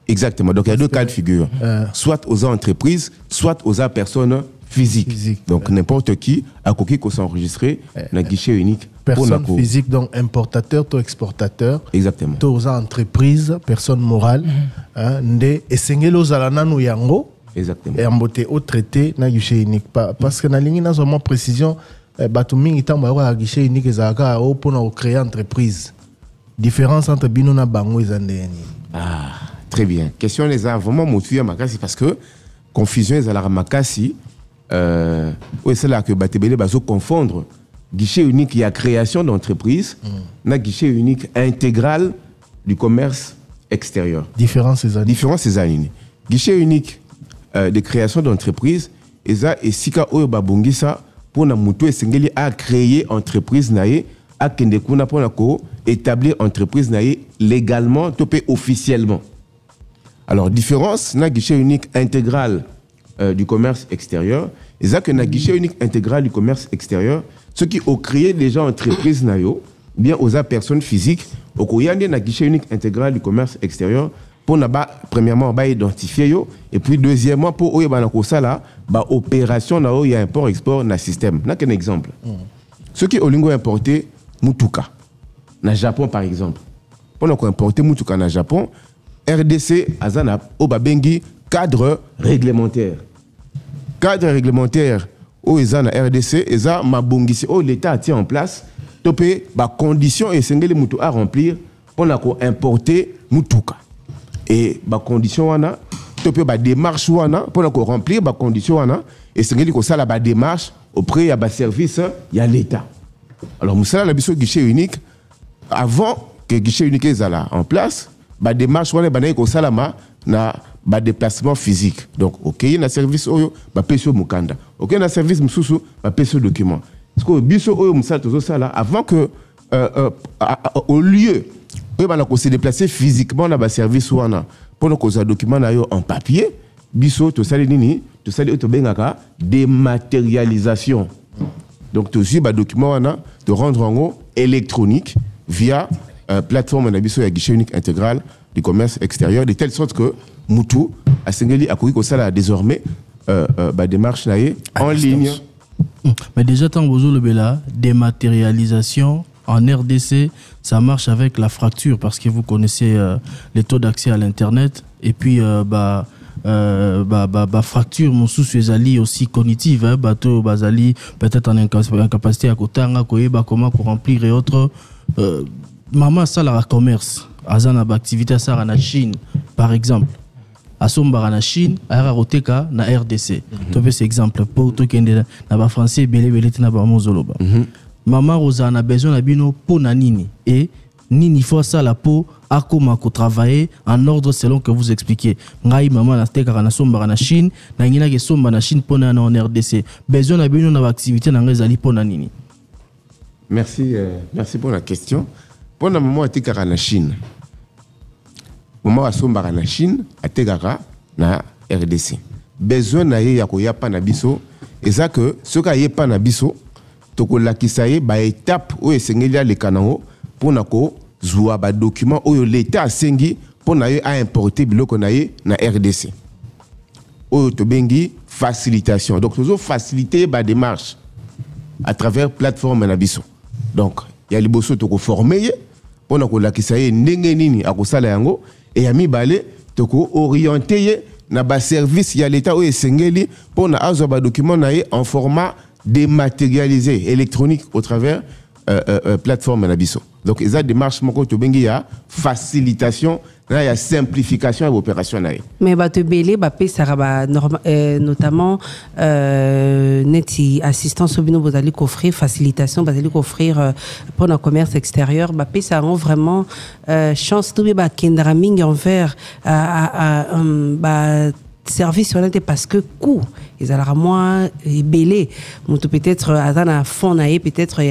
Exactement. Donc il y a deux cas de figure. Soit aux entreprises, soit aux personnes physiques. Donc n'importe qui a coquille qu'on s'enregistrer dans un guichet unique. Personne physique, donc importateur, toi exportateur. Exactement. Toi aux entreprises, personne morale. Et sengelo zalana nou yango. Exactement. Et emboté au traité na guichet unique. Parce que na ligne na seulement précision, batumingi tambo ya guichet unique ezaka au pour na créer entreprise. Différence entre bino na bango ezandeni. Ah, très bien. Question les a vraiment motivé makasi parce que confusion ezala makasi. Oui, c'est là que Batebele va se confondre. Guichet unique, il y a création d'entreprise, na guichet unique intégral du commerce extérieur. Différence ces années. Guichet unique de création d'entreprise, et ça, et sika oyo babongisa pour na mutu esengeli a créer entreprise naie, a kendekuna pour na ko établir entreprise naie légalement, topé officiellement. Alors différence, na guichet unique intégral du commerce extérieur, et ça que na guichet unique intégral du commerce extérieur, ceux qui ont créé déjà entreprise nayo, bien aux personnes physiques, au koyande na guichet unique intégral du commerce extérieur, pour na ba premièrement ba identifier yo, et puis deuxièmement pour oyo ba na ko sala ba opération na yo ya import export na système. Na qu'un exemple. Ceux qui ont lingo importé mutuka na Japon par exemple. Pour na ko importer mutuka na Japon, RDC azana obabengi cadre réglementaire. Cadre réglementaire où ils ont la RDC, ils ont mabongisi où l'État a tient en place, topé ba conditions et sengeli mutu à remplir pour na ko importer mutuka. Et ba condition wana topé ba démarche wana pour na ko remplir ba condition wana et sengeli ko sala ba démarche auprès ya ba service ya l'État. Alors musala la biso guichet unique avant que guichet unique ezala en place, ba démarche wana ba na ko salama na ba déplacement physique. Donc, ok, il y a un service oyo, ba peso mukanda. Ok, il y a un service msusu, ba peso document. Parce que biso oyo musala tozo sala avant que au lieu oyo ba na ko se déplacer physiquement na ba service wana pour na ko za document na yo en papier, biso to sali nini, to sali to bengaka dématérialisation. Donc to si ba document wana de rendre en haut électronique via plateforme na biso ya guichet unique intégral du commerce extérieur, de telle sorte que Moutou a Sengeli a couru ça désormais démarche en ligne. Mais déjà tant que le Bela, dématérialisation en RDC, ça marche avec la fracture parce que vous connaissez les taux d'accès à l'internet et puis fracture mon sous-suezali aussi cognitive hein, bateau bazali peut-être en incapacité à kotanga koyeba comment remplir et autres maman ça la commerce azana ba activité ça na Chine par exemple asombara na Chine ara roteka na RDC to c'est exemple pour to kende na ba français belé na ba mozoloba maman rosa na besoin na bino po na nini et nini faut ça la po akoma ko travailler en ordre selon que vous expliquez ngai maman na teka na sombara na Chine na ngina ke somba na Chine po na en RDC besoin na bino na ba activité na ngai zali po na nini. Merci pour la question. Pour le moment, tu es en Chine. Moment où tu es en Chine, tu es en RDC. Besoin de faire pas na biso. Et ça que ce qui est pas na biso, tu as une étape où tu as les canaux pour jouer des documents où l'État a pour importer na RDC. Où tu as facilitation. Donc, tu as facilité la démarche à travers plateforme na biso. Donc, il y a les bossos qui sont formés pour que ça y est nini à kosala yango et yami balé to ko orienter na ba service ya l'état ou esengeli pour na azoba document na en format dématérialisé électronique au travers plateforme na biso. Donc ils a démarche moko to bengi ya facilitation là il y a simplification de l'opération na. Mais ba te belé ba pe saraba notamment neti assistance au bino bozali offrir facilitation bazali offrir pour le commerce extérieur ba pe ça rend vraiment chance to ba kendra mingi envers ba service honnête parce que coût ils allaient moins belé peut-être à un fond naé peut-être il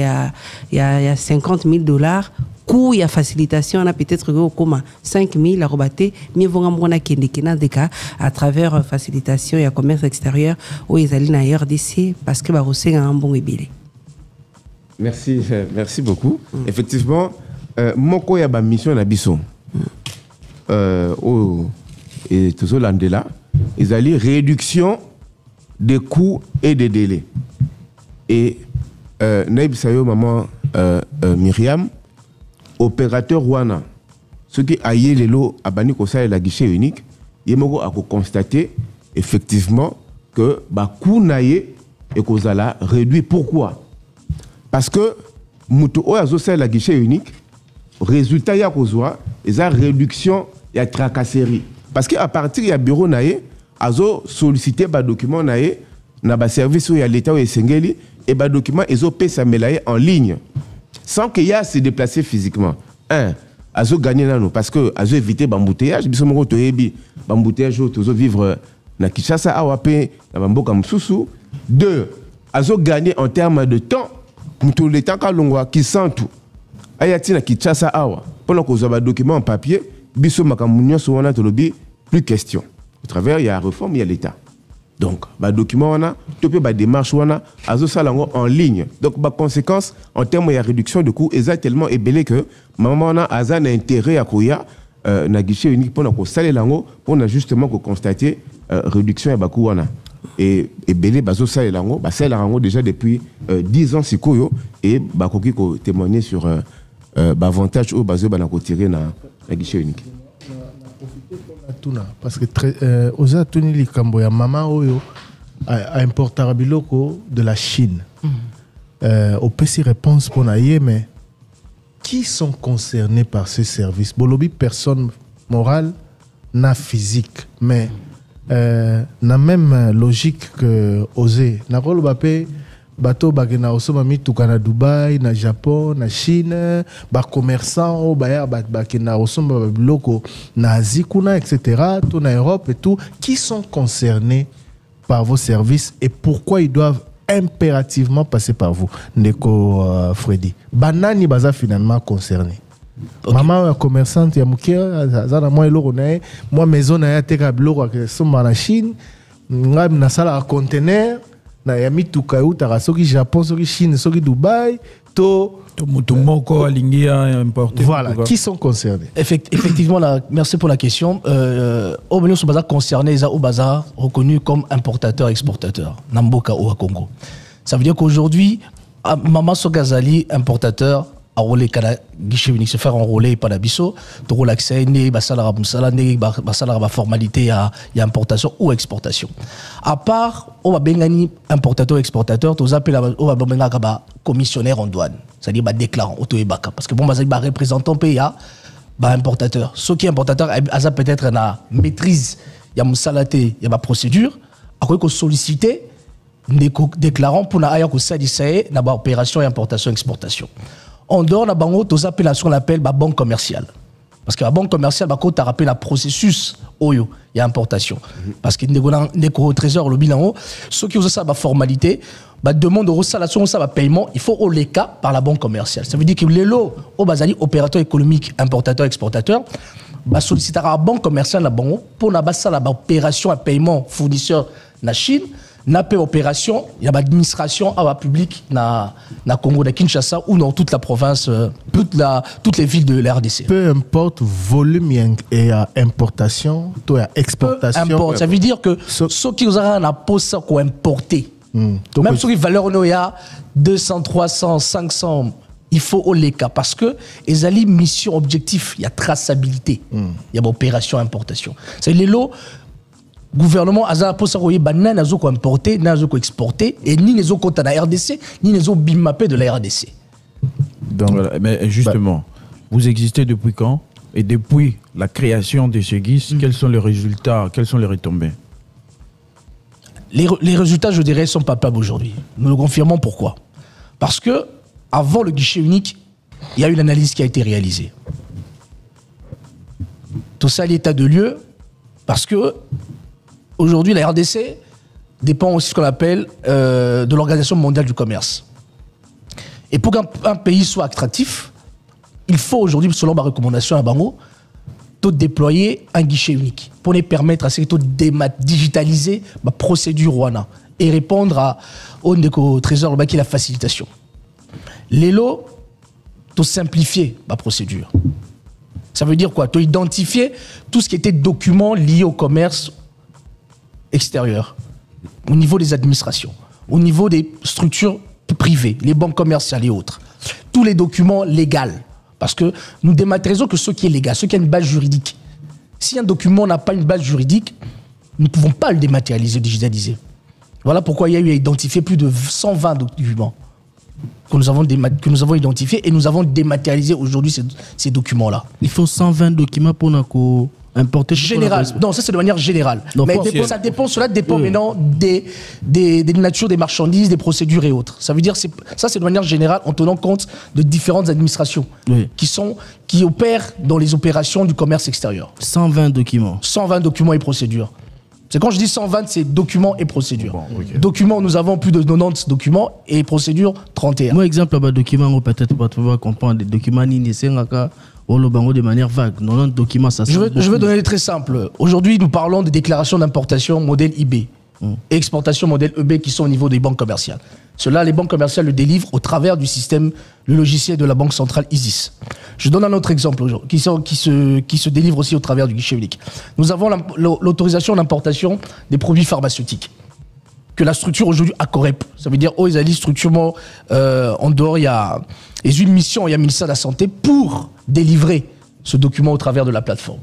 y a $50,000 coût il y a facilitation on a peut-être comme 5,000 à rebattre mais vont ngona kendekena deka à travers facilitation et commerce extérieur où ils allaient d'ailleurs d'ici parce que ba rosé un bon belé. Merci beaucoup. Effectivement moko ya ba mission na biso et tout ça là ils allaient réduction des coûts et des délais. Et Naïb Sayo, maman Myriam, opérateur Wana, ceux qui aillent les lots à Bani Kosa et la guichet unique, ils m'ont constaté effectivement que bah coût naïe et Kozala réduit. Pourquoi? Parce que Mouto Oazosa et la guichet unique, résultat ya Kozwa, ils ont réduction ya tracasserie. Parce qu'à partir du bureau naïe, azo sollicité ba document naïe na ba service où il y a l'état où il sengeli et ba document ils ont payé sa melaye en ligne sans qu'il y a se déplacer physiquement. Azo gagner là nous parce que azo éviter bambouteillage biso moko to yebi bambouteillage to vivre na Kinshasa awape na bamboka mususu. 2 azo gagner en termes de temps muto le temps ka longwa ki santu ayati na Kinshasa awa pendant que ba document en papier biso makamunyo so wana to lobi plus question. Au travers, il y a la réforme, il y a l'État. Donc, le document, on a, la démarche, on a, en ligne. Donc, par conséquence, en termes de réduction de coûts, ils sont tellement ébellés que, maman, on a un intérêt à courir, na guichet unique pour nous saler lango, pour nous justement constater réduction de coûts, on a. Et ébellé, bazo saler lango, saler lango déjà depuis 10 ans, c'est quoi, et bakoki ko témoigner sur l'avantage ou bazo banako tirer na guichet unique. Parce que aux États-Unis les Camboya maman oyo a importé biloko de la Chine. Au PC réponse pour naïe mais qui sont concernés par ce service? Bolobi personne morale na physique mais na même logique que osé. Na rôle bapé bateau bagena osoma mituka na Dubaï, na Japon, na Chine, ba commerçant o ba bakena osoma biloko na Asie kuna etc. tout na Europe et tout qui sont concernés par vos services et pourquoi ils doivent impérativement passer par vous Ndeko Freddy. Banani baza finalement concernés. Okay. Maman commerçante ya muke za moi eloko na moi maison na ya teka biloko ke soma na Chine ngam na sala conteneur na yami tukauta soki Japon soki Chine soki Dubaï to moko alingia importé. Voilà, qui sont concernés? Effectivement, merci pour la question. Au Bénin, sont concernés, ils sont reconnus comme importateurs exportateurs. Namboka au Congo. Ça veut dire qu'aujourd'hui, Maman Sogazali, importateur, a roulé kana guichet unique se faire enrôler par la biso to relaxer né basalara musala basalara formalité ya importation ou exportation. À part on va bengani importateur exportateur to appelle on va bengaka ba commissionnaire en douane, c'est-à-dire ba déclarant auto ebaka parce que bon ba représentant PA ba importateur. Ce qui est importateur a peut-être na maîtrise ya musalate ya ba procédure a quoi solliciter des déclarants pour na aya ko sadisae na ba opération importation exportation. On donne à Bango tous appels à ce qu'on appelle la banque commerciale. Parce que la banque commerciale, tu as rappelé le processus, il y a importation. Parce qu'il y a un trésor, le bilan, ceux qui ont ça, la formalité, demande de restauration, ça, paiement, il faut au cas par la banque commerciale. Ça veut dire que les lots, au basali, opérateur économique, importateur, exportateur, solliciter la banque commerciale pour l'opération à paiement fournisseur na Chine, n'a pas opération, il y a l'administration à la public na Congo, na Kinshasa ou dans toute la province, toutes les villes de la RDC. Peu importe volume et importation, ou exportation. Peu importe, ça veut dire que ceux qui ont un poste qu'on importer, même ceux qui valeur il y a 200, 300, 500, il faut au cas parce que les alliés mission objectif, il y a traçabilité, il y a opération importation. C'est les lots. Gouvernement a pour ça n'a pas importé, n'a pas exporté et ni les autres comptes de la RDC ni les autres BIMAP de la RDC. Donc, voilà, mais justement, vous existez depuis quand? Et depuis la création de ce GIS, quels sont les résultats, quelles sont les retombées? Les résultats, je dirais, sont palpables aujourd'hui. Nous le confirmons. Pourquoi? Parce que avant le guichet unique, il y a une analyse qui a été réalisée. Tout ça, l'état de lieu, parce que aujourd'hui, la RDC dépend aussi de ce qu'on appelle de l'Organisation mondiale du commerce. Et pour qu'un pays soit attractif, il faut aujourd'hui, selon ma recommandation à Bango, déployer un guichet unique pour les permettre à ces de digitaliser la procédure WANA et répondre au trésor qui est la facilitation. Les lots, de simplifier la procédure. Ça veut dire quoi? De identifier tout ce qui était documents liés au commerce extérieur, au niveau des administrations, au niveau des structures privées, les banques commerciales et autres. Tous les documents légaux. Parce que nous dématérialisons que ce qui est légal, ce qui a une base juridique. Si un document n'a pas une base juridique, nous ne pouvons pas le dématérialiser, digitaliser. Voilà pourquoi il y a eu à identifier plus de 120 documents que nous avons identifiés et nous avons dématérialisé aujourd'hui ces documents-là. Il faut 120 documents pour nous importer. Général. Non, ça c'est de manière générale. Donc, mais cela dépend maintenant des natures des marchandises, des procédures et autres. Ça veut dire ça c'est de manière générale en tenant compte de différentes administrations qui opèrent dans les opérations du commerce extérieur. 120 documents. 120 documents et procédures. C'est quand je dis 120, c'est documents et procédures. Bon, okay. Documents, nous avons plus de 90 documents et procédures 31. Moi, exemple, document, peut-être pas pouvoir comprendre des documents de manière vague. 90 documents, ça je veux donner très simple. Aujourd'hui, nous parlons des déclarations d'importation modèle IB et exportation modèle EB qui sont au niveau des banques commerciales. Cela, les banques commerciales le délivrent au travers du système, le logiciel de la banque centrale ISIS. Je donne un autre exemple qui se délivre aussi au travers du guichet unique. Nous avons l'autorisation d'importation des produits pharmaceutiques que la structure aujourd'hui ACOREP. Ça veut dire, ils allaient structurellement en dehors, il y a une mission, il y a le ministère de la Santé pour délivrer ce document au travers de la plateforme.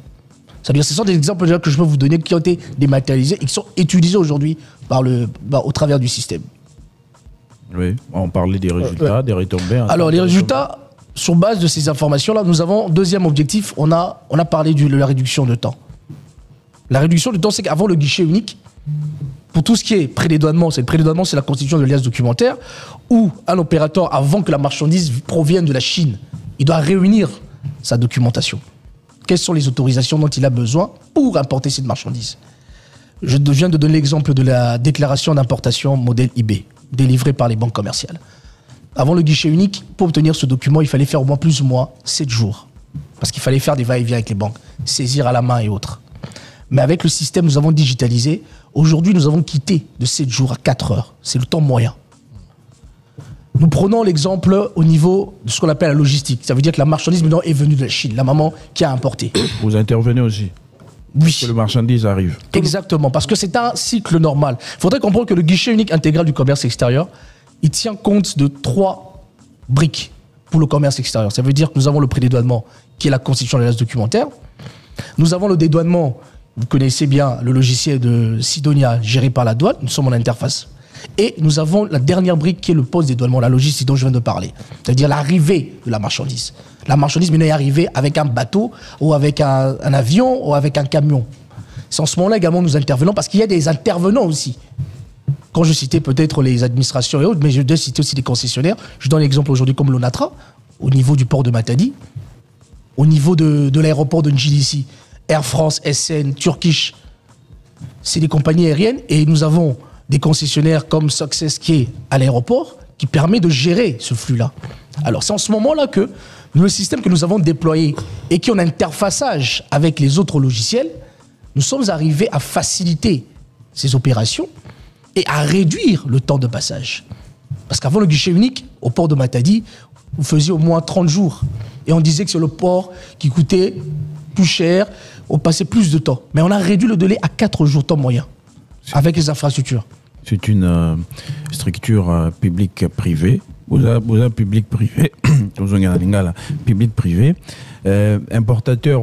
Ça veut dire, ce sont des exemples que je peux vous donner qui ont été dématérialisés et qui sont utilisés aujourd'hui au travers du système. Oui, on parlait des résultats, des retombées. Alors, les résultats, sur base de ces informations-là, nous avons, deuxième objectif, on a parlé de la réduction de temps. La réduction de temps, c'est qu'avant le guichet unique, pour tout ce qui est prédédouanement, c'est la constitution de liasses documentaires, où un opérateur, avant que la marchandise provienne de la Chine, il doit réunir sa documentation. Quelles sont les autorisations dont il a besoin pour importer cette marchandise? Je viens de donner l'exemple de la déclaration d'importation modèle IB, délivrée par les banques commerciales. Avant le guichet unique, pour obtenir ce document, il fallait faire au moins plus ou moins 7 jours. Parce qu'il fallait faire des va-et-vient avec les banques, saisir à la main et autres. Mais avec le système, nous avons digitalisé. Aujourd'hui, nous avons quitté de 7 jours à 4 heures. C'est le temps moyen. Nous prenons l'exemple au niveau de ce qu'on appelle la logistique. Ça veut dire que la marchandise maintenant est venue de la Chine, la maman qui a importé. Vous intervenez aussi? Oui. Que le marchandise arrive. Exactement, parce que c'est un cycle normal. Il faudrait comprendre que le guichet unique intégral du commerce extérieur, il tient compte de 3 briques pour le commerce extérieur. Ça veut dire que nous avons le prédédouanement, qui est la constitution de la liasse documentaire. Nous avons le dédouanement, vous connaissez bien le logiciel de Sidonia géré par la douane, nous sommes en interface. Et nous avons la dernière brique qui est le post-dédouanement, la logistique dont je viens de parler. C'est-à-dire l'arrivée de la marchandise. La marchandise maintenant est arrivée avec un bateau, ou avec un avion, ou avec un camion. C'est en ce moment-là également nous intervenons, parce qu'il y a des intervenants aussi. Quand je citais peut-être les administrations et autres, mais je dois citer aussi des concessionnaires. Je donne l'exemple aujourd'hui comme l'ONATRA, au niveau du port de Matadi, au niveau de l'aéroport de Ndjilisi, Air France, SN, Turkish, c'est des compagnies aériennes et nous avons des concessionnaires comme Success qui est à l'aéroport qui permet de gérer ce flux-là. Alors c'est en ce moment-là que le système que nous avons déployé et qui est en interfaçage avec les autres logiciels, nous sommes arrivés à faciliter ces opérations et à réduire le temps de passage. Parce qu'avant le guichet unique, au port de Matadi, vous faisiez au moins 30 jours. Et on disait que c'est le port qui coûtait plus cher, on passait plus de temps. Mais on a réduit le délai à 4 jours temps moyen, avec les infrastructures. C'est une structure publique-privée. Vous avez public-privé, public-privé. Importateur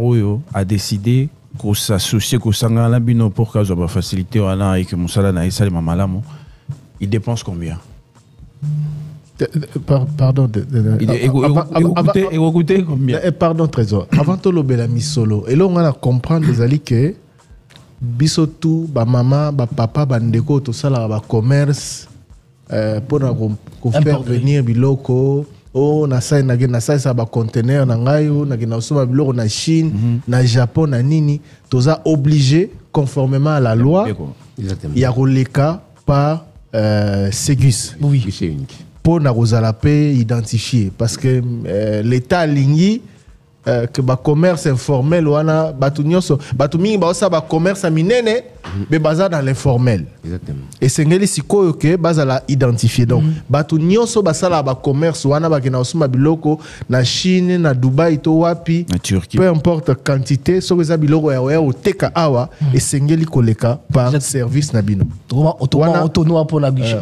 a décidé qu'on s'associe, qu'on s'engage pour que ça faciliter et que mon salaire n'a pas malamu. Il dépense combien? Pardon. Écoutez combien? Pardon, Trésor. Avant tout, le misolo. Et là, on a comprendre les alliés que bisotu, ba maman, ba papa, ba ndeko, tout ça, là, ba commerce, pour faire venir biloko. Oh, na sai ça ba conteneur na ngayo, na osoma biloko na Chine, na Japon, na nini. Tout ça obligé, conformément à la loi, il y a releka par Ségus. Oui. Pour na paix identifier parce que l'état aligné que ba commerce informel wana batu nyonso batu mingi ba osa ba commerce minene mais baza dans l'informel. Exactement. Et sengeli sikoyo ke baza la identifier donc batu nyonso basala ba commerce wana ba kina osuma biloko na Chine na Dubai to wapi na Turquie, peu importe quantité so za biloko ya oteka awa et sengeli koleka par service na bino autonome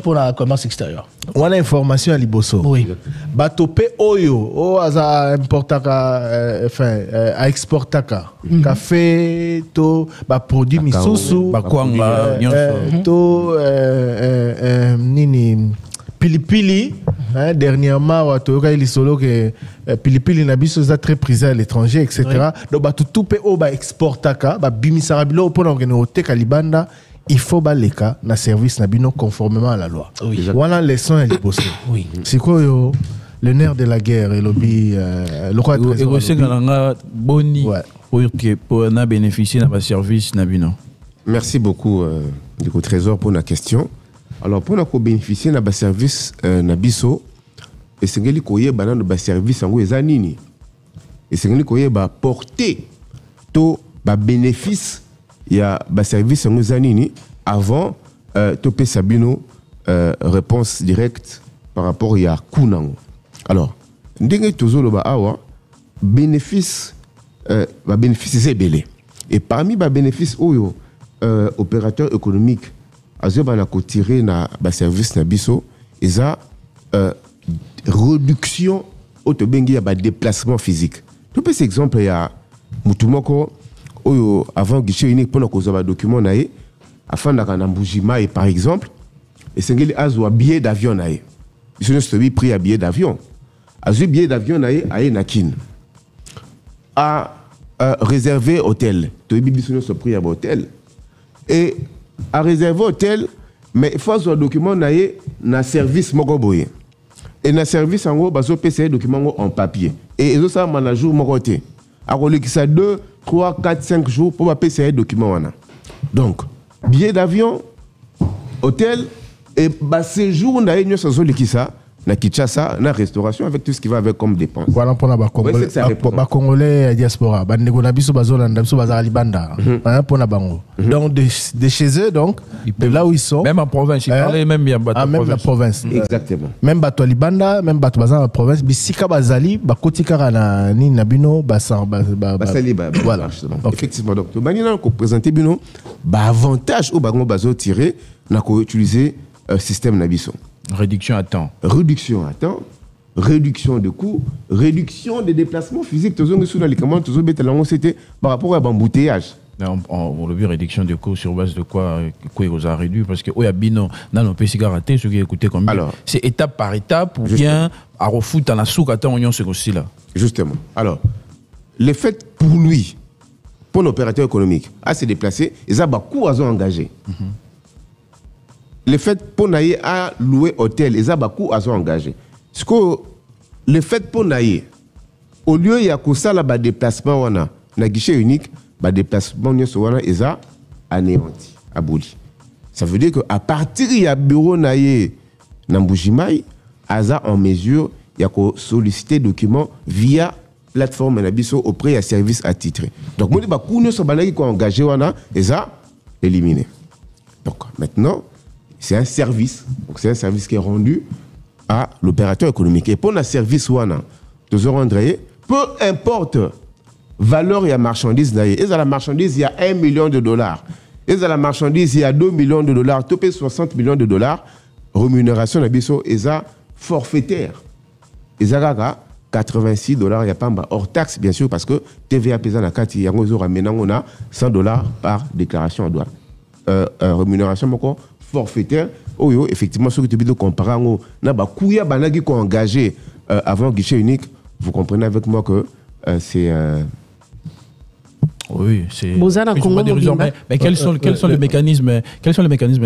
pour la commerce extérieur. On a information à Liboso. Oui. Batope oyo, o aza importaka, a exportaka. Café, to, ba produit misusu, ba kwanga, to, nini, pilipili. Dernièrement, watoka ili solo que pilipili na biso za très prisé à l'étranger, etc. Donc batutupe o ba exportaka, ba bimisarabilo pona ngene oteka libanda. Il faut baleka na service na bino conformément à la loi. Oui. Voilà les leçons et les bossés. Oui. C'est quoi le nerf de la guerre et lobby le roi de trésor. Boni pour na bénéficier na service na bino. Merci beaucoup du trésor pour la question. Alors pour na bénéficier na service na biso et sengeli koye bana na service ngo ezanini. Et sengeli koye ba porter to ba bénéfice il y a un service en Zanini avant Topé Sabino réponse directe par rapport à Kunang. Alors, ndenge toujours le awa bénéfice c'est belé. Et parmi les bénéfices oyo opérateur économique azoba na ko tirer na ba service na biso eza réduction auto bengi ya ba déplacement physique. Tout peu exemple il y a mutumoko oyo avant guichet unique pour nos documents naé afin d'akana mbujima et par exemple et sengeli azwa billet d'avion naé biso ne prix à billet d'avion azwa billet d'avion naé aé nakin a réservé hôtel to biso ne prix à hôtel et à réserver hôtel mais il faut azwa document naé na service moko boye et na service en gros bazo PC document en papier et eso ça na jour moko té a ça 2 3, 4, 5 jours pour payer ces documents. Donc, billet d'avion, hôtel, et séjour, on a une ça, na Kinshasa, na restauration avec tout ce qui va avec comme dépense. Voilà pour la Congolais diaspora. Donc de chez eux donc, de là où ils sont. Même en province, ils parlaient même bien même la province. Exactement. Même bato Libanda, même bato bazan la province, bisika bazali, bakotika na ni nabino basan basali voilà. Effectivement donc, banina ko présenter bino ba avantage au bagon bazo tirer na ko utiliser système nabiso. Réduction à temps. Réduction à temps, réduction de coûts, réduction des déplacements physiques. C'était par rapport à l'embouteillage. On l'a vu, réduction de coûts sur base de quoi vous a réduit? Parce que Oyabino, dans nos pays raté, ce qui écoutait comme c'est étape par étape ou bien à refoutre dans la soupe à temps, c'est aussi là. Justement. Alors, le fait pour lui, pour l'opérateur économique, à se déplacer, ils ont beaucoup engagé. Le fait pour naïe à louer hôtel, les abakous à engagé. Ce que le fait pour naïe au lieu il y a que ça là bas déplacement wana na guichet unique bas déplacement nyonso wana eza anéanti aboli. Ça veut dire que à partir il y a bureau naie na Mbujimai aza en mesure il y a que solliciter documents via plateforme na biso auprès de service attitré. Donc moi ba kuno so banaki ko engagé wana eza éliminé. Donc maintenant c'est un service. Donc c'est un service qui est rendu à l'opérateur économique. Et pour le service wana de rendre peu importe valeur et la marchandise et dans la marchandise il y a $1 million et dans la marchandise il y a $2 millions topé $60 millions rémunération na biso eza forfaitaire ezaka $86 il y a pas hors taxe bien sûr parce que TVA pesa na kati yango zo ramena ngona $100 par déclaration à douane rémunération moko forfaitaire oyo effectivement ce que tu veux comparer ngo na ba kuya banaki ko engagé avant guichet unique. Vous comprenez avec moi que c'est oui, c'est mais quels sont les mécanismes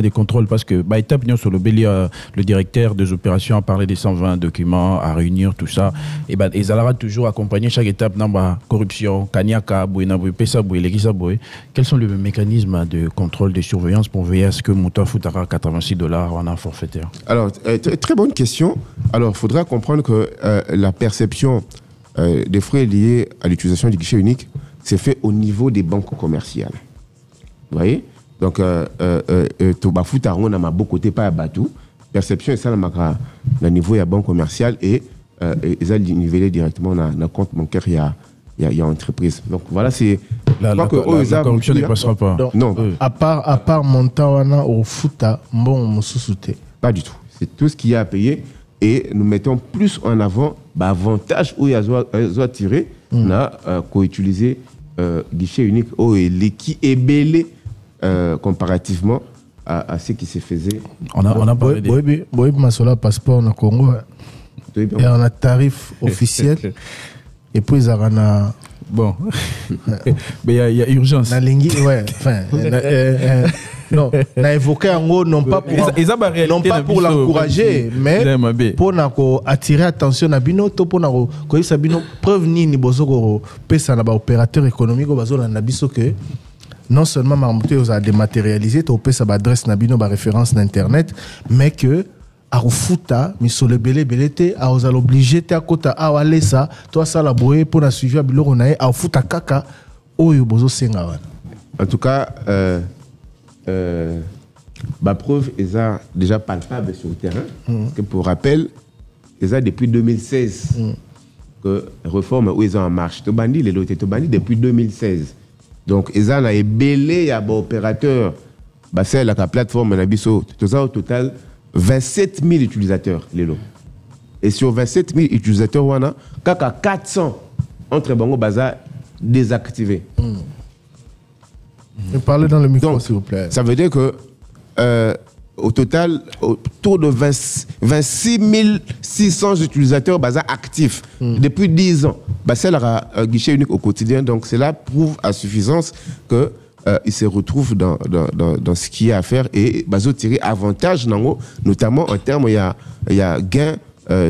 de contrôle parce que bah étape sur le bélier le directeur des opérations a parlé des 120 documents à réunir tout ça et bah ils allaient toujours accompagner chaque étape dans la corruption kanyaka bouina pesa bouilekisa boy. Quels sont les mécanismes de contrôle de surveillance pour veiller à ce que Mouta foutara $86 en un forfaitaire? Alors très bonne question. Alors faudra comprendre que la perception des frais liés à l'utilisation du guichet unique c'est fait au niveau des banques commerciales. Vous voyez? Donc, Tobafuta, on a beaucoup côté pas à Batou. Perception est ça, le niveau de la banque commerciale et ils ont nivelé directement dans le compte bancaire, il y a entreprise. Donc, voilà, c'est. La corruption ne passera pas. Donc, non. À part Montawana au Futa, bon, Moussouté. Pas du tout. C'est tout ce qu'il y a à payer et nous mettons plus en avant l'avantage où il y a tiré, on a co-utilisé guichet unique qui est belé comparativement à ce qui se faisait. On a parlé de Masola passeport au Congo et on a tarif officiel et puis il y a bon mais il y a urgence. Ouais, enfin non, on a évoqué en gros non pas pour l'encourager, mais pour attirer attention à Bino, pour Sabino preuve ni bozoko pesa na ba opérateur économique bazola na biso que non seulement Marmouté a dématérialisé to pesa ba adresse na Bino ba référence d'internet, mais que Arufuta misole belete a osal obligé te akota awale ça toi ça la boye pour la suivre biloko na Arufuta kaka oyo bozo senga wana. En tout cas ma preuve est déjà palpable sur le terrain. Que pour rappel, c'est depuis 2016 que réforme où ils ont en marche. Tobandi les lotés Tobandi depuis 2016. Donc ils ont belé à opérateur. Bah c'est la plateforme na biso. Tout ça au total 27 000 utilisateurs les lots. Et sur 27 000 utilisateurs wana kaka 400 entre bango baza désactivés. Parlez dans le micro, s'il vous plaît. Ça veut dire que, au total, autour de 26 600 utilisateurs actifs depuis 10 ans. C'est le guichet unique au quotidien. Donc, cela prouve à suffisance qu'ils se retrouvent dans ce qu'il y a à faire et tirer avantage, notamment en termes, il y a gain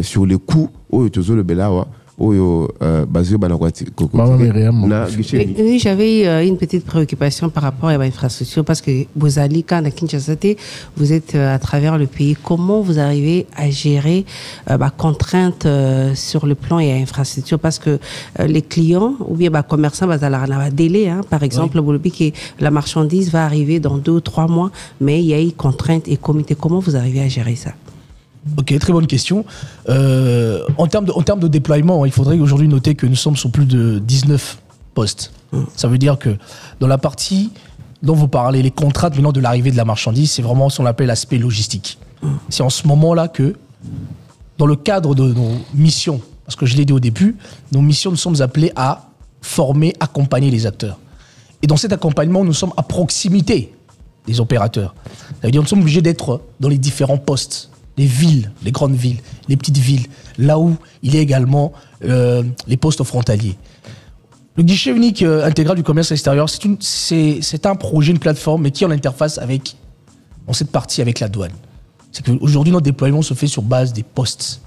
sur les coûts au le Belawa. Oui, j'avais une petite préoccupation par rapport à l'infrastructure parce que vous allez quand à Kinshasa, vous êtes à travers le pays. Comment vous arrivez à gérer contraintes sur le plan et infrastructure parce que les clients ou bien commerçants ont un délai. Par exemple, vous que la marchandise va arriver dans 2 ou 3 mois, mais il y a une contrainte et comité. Comment vous arrivez à gérer ça? Ok, très bonne question. En termes de déploiement, il faudrait aujourd'hui noter que nous sommes sur plus de 19 postes. Ça veut dire que dans la partie dont vous parlez, les contraintes venant de l'arrivée de la marchandise, c'est vraiment ce qu'on appelle l'aspect logistique. C'est en ce moment-là que, dans le cadre de nos missions, parce que je l'ai dit au début, nos missions, nous sommes appelés à former, accompagner les acteurs. Et dans cet accompagnement, nous sommes à proximité des opérateurs. Ça veut dire que nous sommes obligés d'être dans les différents postes. Les villes, les grandes villes, les petites villes, là où il y a également les postes frontaliers. Le guichet unique intégral du commerce extérieur, c'est un projet, une plateforme, mais qui est en interface avec, en cette partie, avec la douane. C'est qu'aujourd'hui, notre déploiement se fait sur base des postes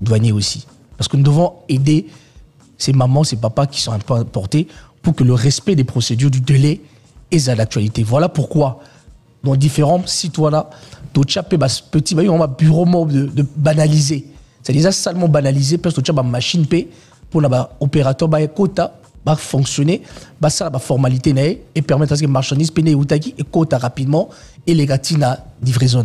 douaniers aussi. Parce que nous devons aider ces mamans, ces papas qui sont un peu importés pour que le respect des procédures du délai est à l'actualité. Voilà pourquoi, dans différents sites, voilà, petit bureau de banaliser. C'est déjà salement banalisé, parce que tu as une machine pour l'opérateur, quota, fonctionner, ça la formalité et permettre à ce que les marchandises et quota rapidement et les gatina livraison.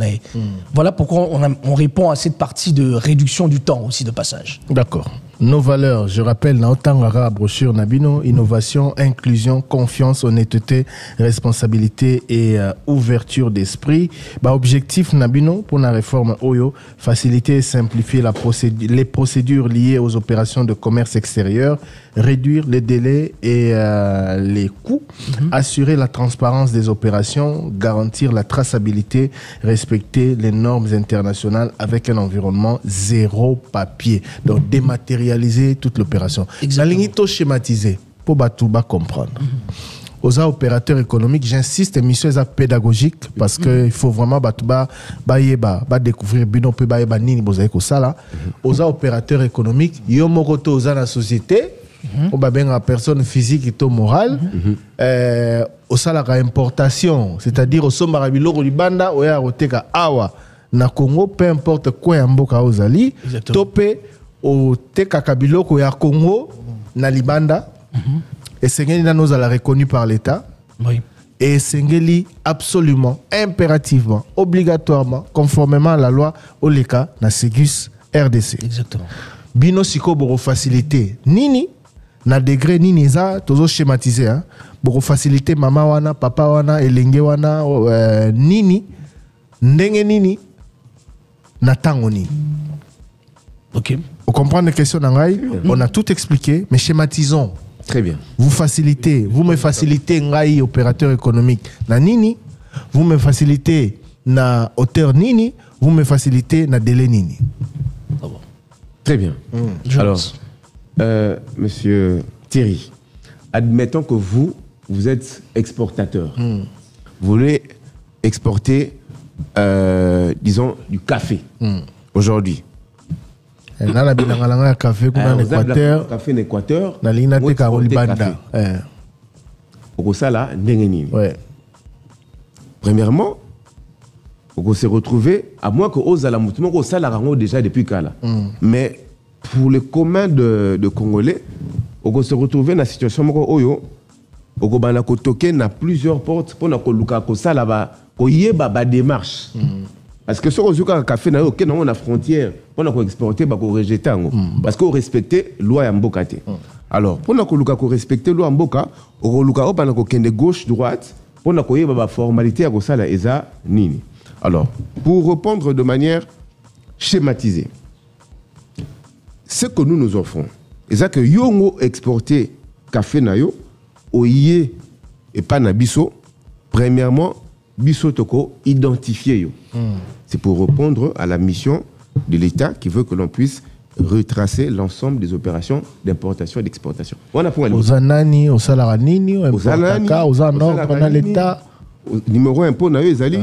Voilà pourquoi on répond à cette partie de réduction du temps aussi de passage. D'accord. Nos valeurs, je rappelle, na otangara brochure Nabino, innovation, inclusion, confiance, honnêteté, responsabilité et ouverture d'esprit. Objectif Nabino pour la réforme Oyo, faciliter et simplifier les procédures liées aux opérations de commerce extérieur, réduire les délais et les coûts, assurer la transparence des opérations, garantir la traçabilité, respecter les normes internationales avec un environnement zéro papier. Donc dématérialiser toute l'opération. La ligne est schématisée pour Batouba comprendre. Aux opérateurs économiques, j'insiste, mission est pédagogique parce qu'il faut vraiment Batouba découvrir bino pe ba nini bozaï ko sala. Aux opérateurs économiques, yomokoto aux la société, on va bien la personne physique et morale. Au salaire importation, c'est-à-dire au sommet biloko libanda ou ya oteka awa na Congo, peu importe quoi mboka ozali, topé au teka kabiloko ya Congo na libanda et Sengeli na nous a reconnu par l'État. Et Sengeli absolument, impérativement, obligatoirement, conformément à la loi Oleka na Ségus RDC. Exactement. Bino siko boro facilité nini na degré nini za tozo schématiser hein. Boro facilité mama wana, papa wana, elenge wana nini ndenge nini na tango nini. OK. Vous comprenez les questions d'Angaï? On a tout expliqué, mais schématisons. Très bien. Vous facilitez, vous me facilitez Ngaï, opérateur économique, na nini, vous me facilitez na auteur nini, vous me facilitez na délai nini. Très bien. Alors, monsieur Thierry, admettons que vous êtes exportateur. Vous voulez exporter, disons, du café aujourd'hui. Dans la bilanga café en Équateur, café en Équateur, na lina te ka olibanda. Au sala ndengeni. Premièrement, on se retrouver à moins que osala mutumo ko sala rango déjà depuis kala. Mais pour le commun de Congolais, on se retrouver dans la situation moko oyo oko bana ko token na plusieurs portes pour na ko luka ko sala ba ko yeba ba démarche. Parce que ce qu'on a café na yo ke na frontière pour na ko exporter ba ko rejeter ngo parce que respecter loi ya mboka te. Alors pour na ko luka ko respecter loi mboka o luka o bana ko kende gauche droite pour na ko yeba ba formalité ya ko sala eza nini. Alors pour répondre de manière schématisée, ce que nous offrons, c'est que yo exporter café na yo oye et pas na biso. Premièrement, biso toko identifier yo. C'est pour répondre à la mission de l'État qui veut que l'on puisse retracer l'ensemble des opérations d'importation et d'exportation. On a pour Ozanani, Osalanini, Ozanaka, Ozanor, l'État. Numéro impôt na yo ezali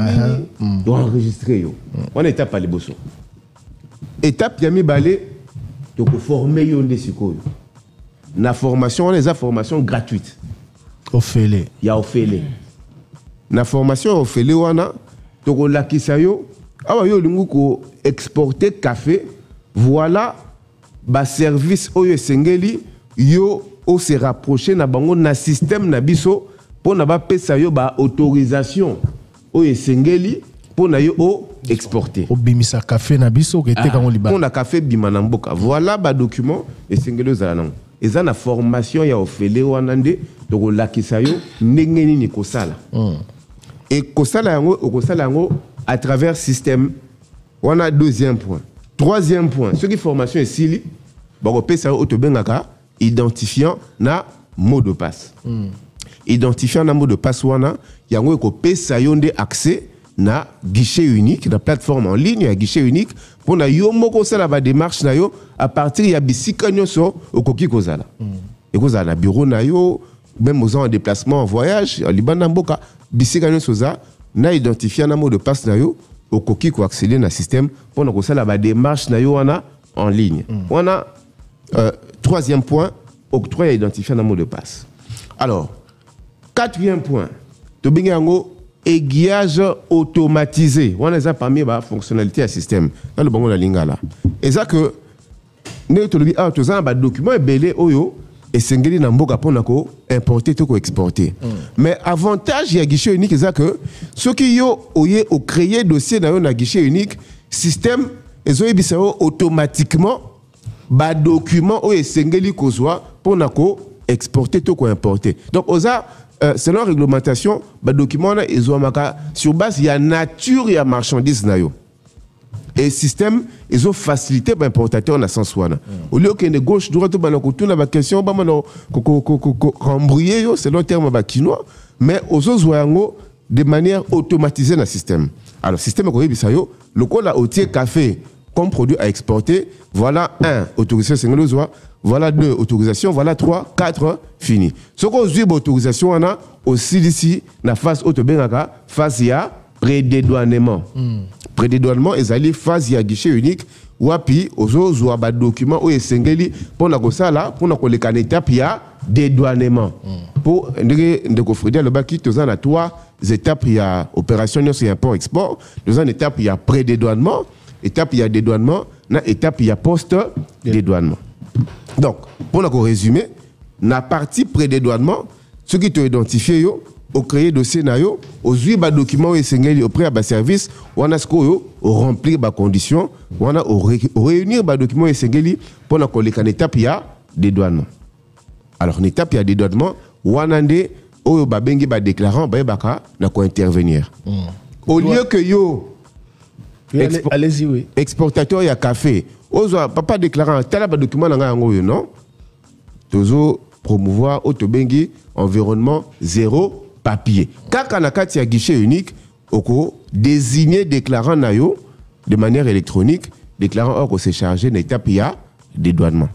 doit enregistrer yo. On étape à les bosso. Étape yami balé donc former yo nde sikoyo. Na formation, on les a formation gratuite. Ofele. Ya ofele. Na formation ofele wana donc la kisayo awa yo lingu ko exporter café, voilà ba service oyo sengeli yo o se rapprocher na bango na système na biso pour na ba pesa yo ba autorisation oyo sengeli pour na yo o exporter. Obimisa café na biso ke te kango liba. On a café bima na mboka. Voilà ba document et sengeli za nango. Eza na formation ya ofele wana nde donc la kisayo ndenge nini ko sala. Et kosala yango à travers système. On a deuxième point. Troisième point, ce qui formation est sili, ça autobengaka identifiant na mot de passe. Identifiant na mot de passe wana, yango ko pesa yonde accès na guichet unique, na plateforme en ligne, ya guichet unique pour na yo moko sala ba démarche na yo à partir ya bisika nyoso okoki kozala. Et kozala na bureau na yo, même aux en déplacement en voyage, en Liban na mboka, bisika nyoso za na identifiant na mot de passe na yo au coquille pour accéder à un système pour nous faire la démarche en ligne. On a troisième point, octroie et identifier un mot de passe. Alors, 4e point, Tobingango, aiguillage automatisé. On a parmi les fonctionnalités à système. Dans le bon de la lingala. Et ça que, nous avons un document belé oyo et sengeli na mboka pona ko importer to ko exporter. Mais avantage il y a guichet unique c'est que ceux qui yo oye au créer dossier na yo na guichet unique système ezo ebisao automatiquement ba document oye sengeli ko zwa pona ko exporter to ko importer. Donc oza selon réglementation ba document na ezo maka sur base il y a nature et marchandise na yo. Et système, ils ont facilité les importateurs dans le sens où au lieu qu'il y ait gauche, droite, tout la question, rembrouiller, c'est le terme quinois, mais aux autres, de manière automatisée dans le système. Alors, le système, le col à otier café comme produit à exporter, voilà 1, autorisation, voilà 2, autorisation, voilà 3, 4, fini. Ce qu'on dit, autorisation, on a aussi ici, dans la phase autobénaga, phase ya prédédouanement. Prédédouanement, ils allaient phase ya guichet unique, ou puis, aux autres, documents, ou essengeli, pour la gossa là, pour la collecter étape, il y a dédouanement. Pour le baki, tu as 3 étapes, il y a opération, c'est import-export, 2 étapes, il y a prédédouanement, étape, il y a dédouanement, étape, il y a post-dédouanement. Donc, pour la résumer, la partie prédédouanement, ce qui te identifié, au créer dossier nayo aux 8 documents essentiels auprès de service on a ce qu'on remplir les conditions on a réunir les documents essentiels pour la collecte en étape il y a dédouanement. Alors en étape il y a dédouanement on a des au babengi ba déclarant ba baka na ko intervenir au lieu que yo allez-y oui exportateur il y a café ozo papa déclarant tel ba document na ngo yo non tozo promouvoir autobengi environnement zéro papier. Quand on a un guichet unique, on désigner déclarant nayo de manière électronique, déclarant que c'est chargé d'une étape il y a dédouanement.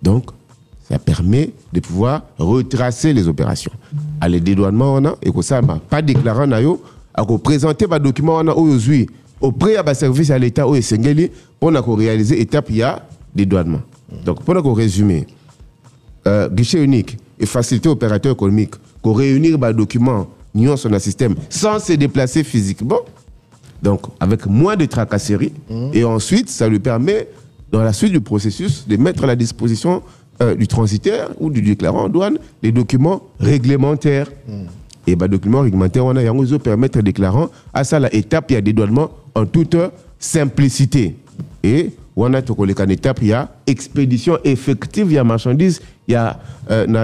Donc, ça permet de pouvoir retracer les opérations. À les dédouanements, on a, et que ça, pas déclarant nayo, à présenter le document on a aujourd'hui auprès de service à l'État ou Sengeli pour réaliser l'étape il y a dédouanement. Donc, pour résumer, guichet unique et faciliter opérateur économique pour réunir les documents sur un système sans se déplacer physiquement, donc avec moins de tracasseries, et ensuite ça lui permet, dans la suite du processus, de mettre à la disposition du transitaire ou du déclarant en douane les documents réglementaires. Et les documents réglementaires, on a permettre au déclarant à ça l'étape, il y a dédouanement en toute simplicité. Et on a tout les étapes, il y a expédition effective, il y a marchandise, il y a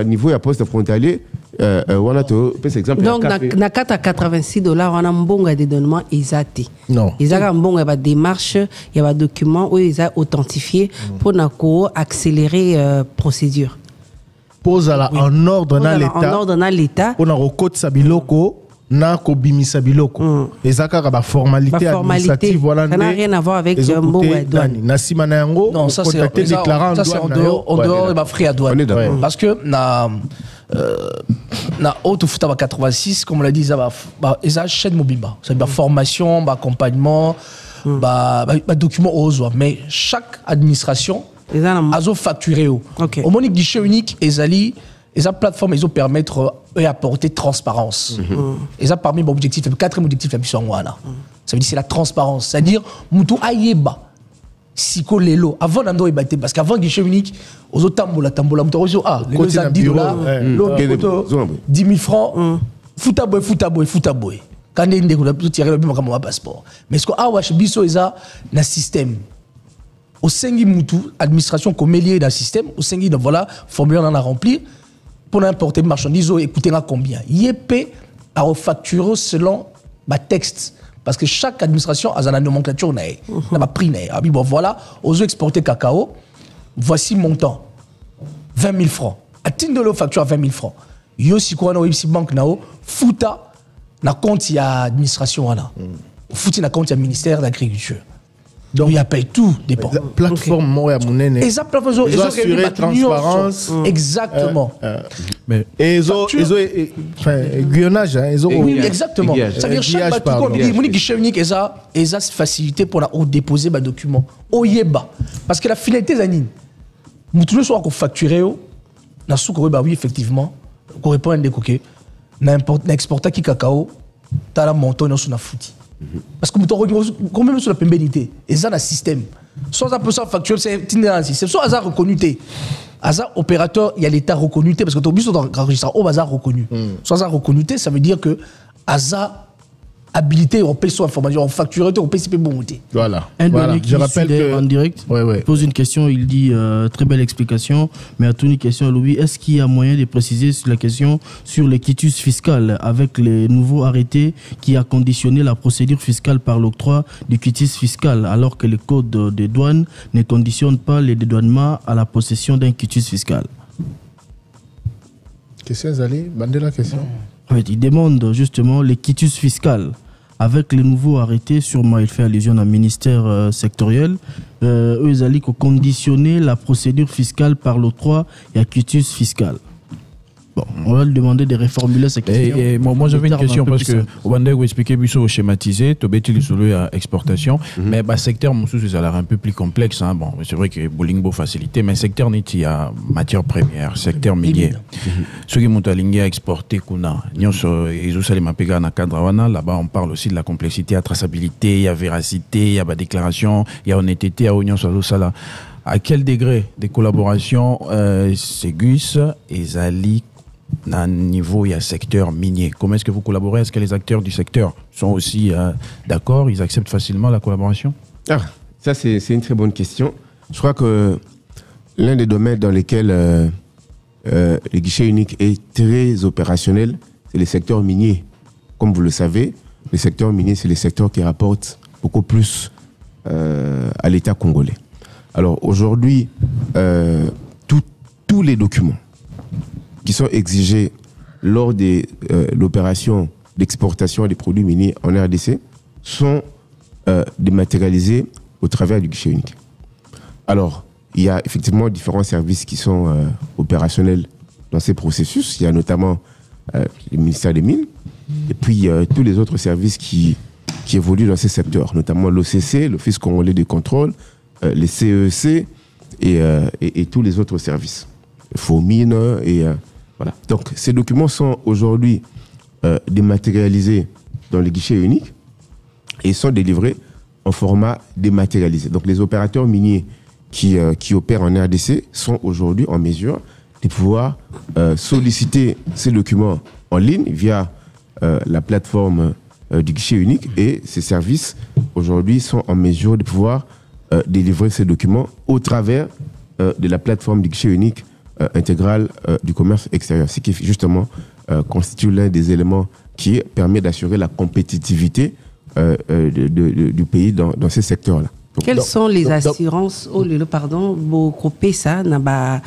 niveau il y a poste frontalier. On a tout exemple. Donc na 86 $, on a un bon dédouanement exact. Non. Ils ont un bon démarche, il y a un document où ils ont authentifié pour accélérer procédure. Pose en ordre dans l'État. En ordre dans l'État. On a recode sabiloko. Na ko bimisa biloko ezaka ba formalité administrative voilà ça n'a rien à voir avec un bon douane na simana yango non ça c'est déclarant ça c'est en dehors de ma frais à douane parce que na auto futa 86 comme on l'a dit ça va chaîne mobimba ça va formation ba accompagnement ba document aux mais chaque administration azo facturé au monique guichet unique ezali et sa plateforme, ils ont permettre d'apporter transparence. Et ça, parmi les objectifs, le 4e objectif, ça veut dire c'est la transparence. C'est-à-dire, Moutou Ayeba, Siko Lelo, avant d'ando ébatté, parce qu'avant guichet unique, aux autres tambola, Moutou les 10 $, 10 000 francs, foutaboy. Quand on a tiré le passeport. Mais ce qu'on a, c'est un système. Au Sengi Moutou, administration comme lié dans le système, au Sengi, voilà, formulaire on a rempli. Pour importer marchandises, écoutez là combien. YP a refacturé selon ma texte. Parce que chaque administration a une nomenclature, n'a pas prix. Bon, voilà, aux exporter cacao, voici montant. 20 000 francs. À titre de l'eau facture à 20 000 francs. Yo si quoi na websi banque nao, fouta na compte ya administration là. Fouti na compte ya ministère de l'agriculture. Donc il y a payé tout dépend. Plateforme Moya Mounene. Et ça plateforme ils ont assuré transparence. Exactement. Mais ils ont guionnage ils ont oui exactement. Ça veut dire chaque bateau dit moni guichet unique et ça facilité pour la déposer ba document. Oyeba parce que la finalité zanine. Nous toujours soit qu'on facturer na soukore bah oui effectivement ko répondre de koké n'importe exporter qui cacao tala monto na sous na fouti parce que quand même sur la pénibilité et ça le système sans un peu ça factuel c'est un système soit hasard reconnu hasard opérateur il y a l'état reconnu parce que ton but dans enregistrement au hasard reconnu sans hasard reconnu ça veut dire que hasard habilité on paye son information on facture on paye CP bon. Voilà. Je rappelle que en direct pose une question, il dit très belle explication, mais à toute une question Louis, est-ce qu'il y a moyen de préciser sur la question sur le quitus fiscal avec les nouveaux arrêtés qui a conditionné la procédure fiscale par l'octroi du quitus fiscal alors que le code des douanes ne conditionne pas les dédouanements à la possession d'un quitus fiscal. Question Zali, bandez la question. Il demande justement le quitus fiscal avec les nouveaux arrêtés, sûrement il fait allusion à un ministère sectoriel, eux ils allaient conditionner la procédure fiscale par l'octroi et un quitus fiscal. Bon, on va lui demander de réformuler cette question. Et moi j'avais une question parce que au Bandé vous expliquez plutôt schématisé, tu as sur exportation, mais bah secteur mon sous ça a l'air un peu plus complexe hein. Bon, c'est vrai que Bolingo facilité, mais secteur n'est il y a matière première, secteur minier. Ceux qui montent à ligne exporter kuna, nyonso ils usali mapega na cadre wana, là-bas on parle aussi de la complexité, la traçabilité, il y a véracité, il y a déclaration, il y a honnêteté, il y a nyonso ça là. À quel degré de collaboration Ségus et Zali à un niveau, il y a secteur minier. Comment est-ce que vous collaborez? Est-ce que les acteurs du secteur sont aussi d'accord? Ils acceptent facilement la collaboration? Ça, c'est une très bonne question. Je crois que l'un des domaines dans lesquels le guichet unique est très opérationnel, c'est le secteur minier. Comme vous le savez, le secteur minier, c'est le secteur qui rapporte beaucoup plus à l'État congolais. Alors aujourd'hui, tous les documents qui sont exigés lors de l'opération d'exportation des produits miniers en RDC sont dématérialisés au travers du guichet unique. Alors, il y a effectivement différents services qui sont opérationnels dans ces processus. Il y a notamment le ministère des Mines et puis tous les autres services qui évoluent dans ces secteurs, notamment l'OCC, l'Office congolais de contrôle, les CEC et tous les autres services. FOMINE et voilà. Donc ces documents sont aujourd'hui dématérialisés dans le guichet unique et sont délivrés en format dématérialisé. Donc les opérateurs miniers qui opèrent en RDC sont aujourd'hui en mesure de pouvoir solliciter ces documents en ligne via la plateforme du guichet unique et ces services aujourd'hui sont en mesure de pouvoir délivrer ces documents au travers de la plateforme du guichet unique intégrale du commerce extérieur, ce qui justement constitue l'un des éléments qui permet d'assurer la compétitivité du pays dans ces secteurs-là. Quelles sont les assurances pardon beaucoup ça na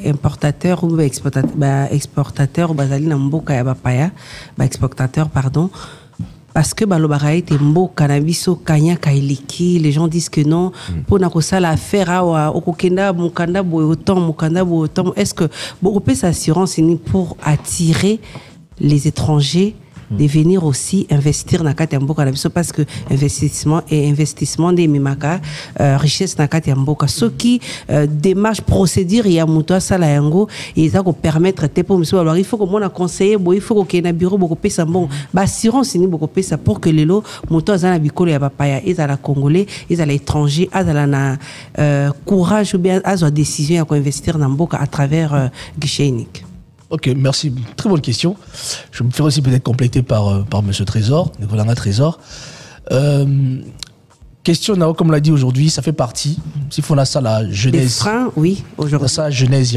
importateur ou exportateur bazali na mboka ya bapaya exportateur pardon parce que balobara était mboka na biso kanya kailiki, les gens disent que non pour na kosala affaire awa okokenda mukanda boy autant est-ce que beaucoup cette assurance ni pour attirer les étrangers de venir aussi investir na kati ya mboka na biso parce que investissement des mimaka richesse na kati ya mboka soki démarche procédure ya muto sala yango et ça ko permettre te pour monsieur alors il faut que mon conseiller bo il faut que na bureau boko pesa bon ba assurance ni boko pesa pour que lelo muto azana bikolo ya bapaya ezala congolais ezala étranger azala na courage ou bien azwa décision ya ko investir na mboka à travers guichet unique. Ok, merci. Très bonne question. Je me ferai aussi peut-être compléter par Monsieur Trésor, Nicolas Trésor. Question, comme l'a dit aujourd'hui, ça fait partie. S'il faut ça la genèse. Des freins, oui, aujourd'hui. Ça, genèse, il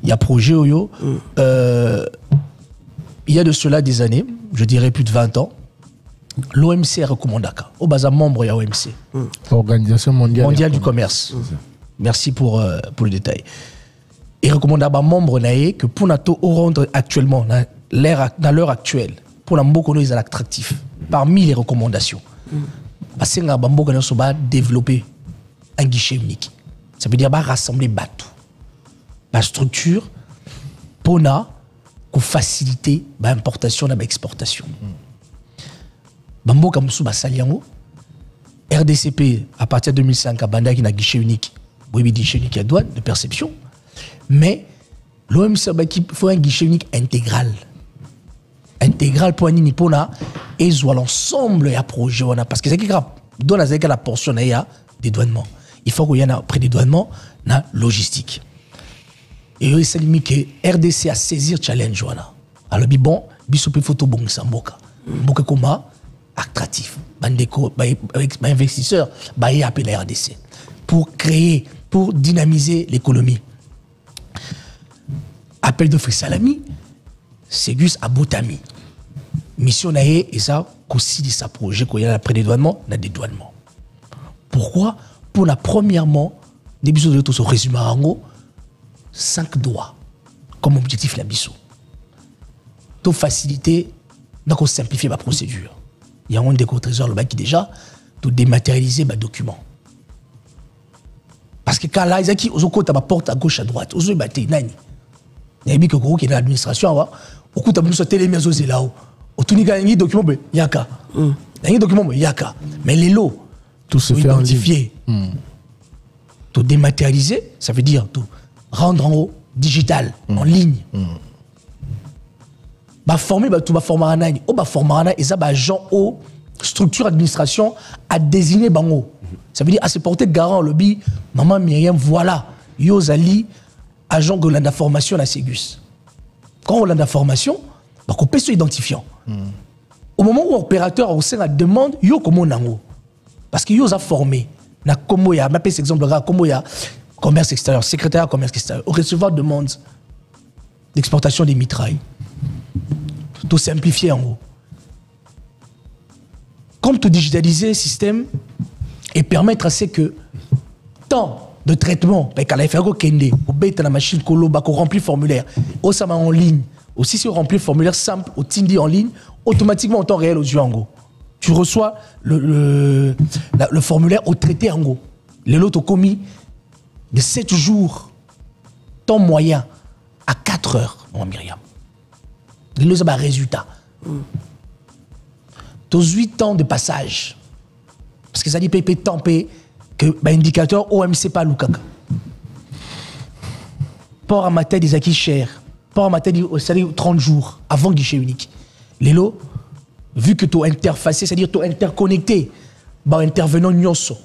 y a projet Oyo. Il y a de cela des années, je dirais plus de 20 ans, l'OMC a recommandé au bas membre il y a OMC. Organisation mondiale du commerce. Merci pour le détail. Il recommande à membre que pour notre rendre actuellement dans l'heure actuelle pour la mboko ils sont attractifs parmi les recommandations parce que mboko nous va développer un guichet unique ça veut dire rassembler bateau la structure pour faciliter l'importation et l'exportation mboko musu basaliango RDCP à partir de 2005 a banda qui a guichet unique guichet unique à douane de perception. Mais l'OMC il faut un guichet unique intégral. Intégral pour un Nipona et soit l'ensemble et projet parce que c'est grave. Donne la portion des dédouanements. Il faut qu'il y ait un pré-dédouanement na logistique. Et il s'est limité que RDC a saisir challenge alors bon biso pe photo bon samboka. Mboka koma attractif. Bandeko avec investisseurs ba y appeler RDC pour créer, pour dynamiser l'économie. Appel d'offres Salami, Ségus à Botami. Mission nae et ça aussi de sa projet qu'il y a après dédouanement, na dédouanement. Pourquoi? Pour la premièrement, des bisous de tout ce résumé en gros 5 doigts comme objectif la bisou. Tout faciliter, donc on simplifier ma procédure. Il y a un déco trésor le bac qui déjà tout dématérialiser ma document. Parce que quand là ils a qui aux côtés ma porte à gauche à droite, aux batté nani. Il y a bien que gros qui est dans l'administration wa, au coup tu as besoin de télé mais aux là-haut. Au tout niveau un document ben yaka. Un document ben yaka. Mais les lots tout se fait identifier. Tout dématérialiser, ça veut dire tout rendre en haut digital en ligne. Bah former bah tout bah former un an, bah former un an et ça bah agent au structure administration à désigner bango. Ça veut dire à se porter garant lobby maman Myriam voilà Yozali agent de la formation à Ségus. Quand on a la formation, bah qu'on peut se identifiant. Au moment où l'opérateur au sein la demande yo comment nango parce que yo a formé na comment ya m'a cet exemple là comment ya commerce extérieur secrétaire commerce extérieur au recevoir demande d'exportation des mitrailles. Tout simplifier en haut. Comme tout digitaliser le système et permettre à ce que tant de traitement, quand la FRO kende, au bête la machine colo, qu'on remplit formulaire, au sama en ligne, aussi si on remplit formulaire simple, au Tindi en ligne, automatiquement en temps réel aux yeux en gros. Tu reçois le formulaire au traité en gros. Les lots commis de 7 jours, temps moyen, à 4 heures, mon Myriam. Les autres résultats. Tous 8 ans de passage. Parce que ça dit PP tempé que indicateur OMC pas Lukaka. Port à matin des acquis chers. Port à matin ça dit 30 jours avant guichet unique. Les lots, vu que tu interfacé, c'est-à-dire tu interconnecté, bah intervenant nyonso.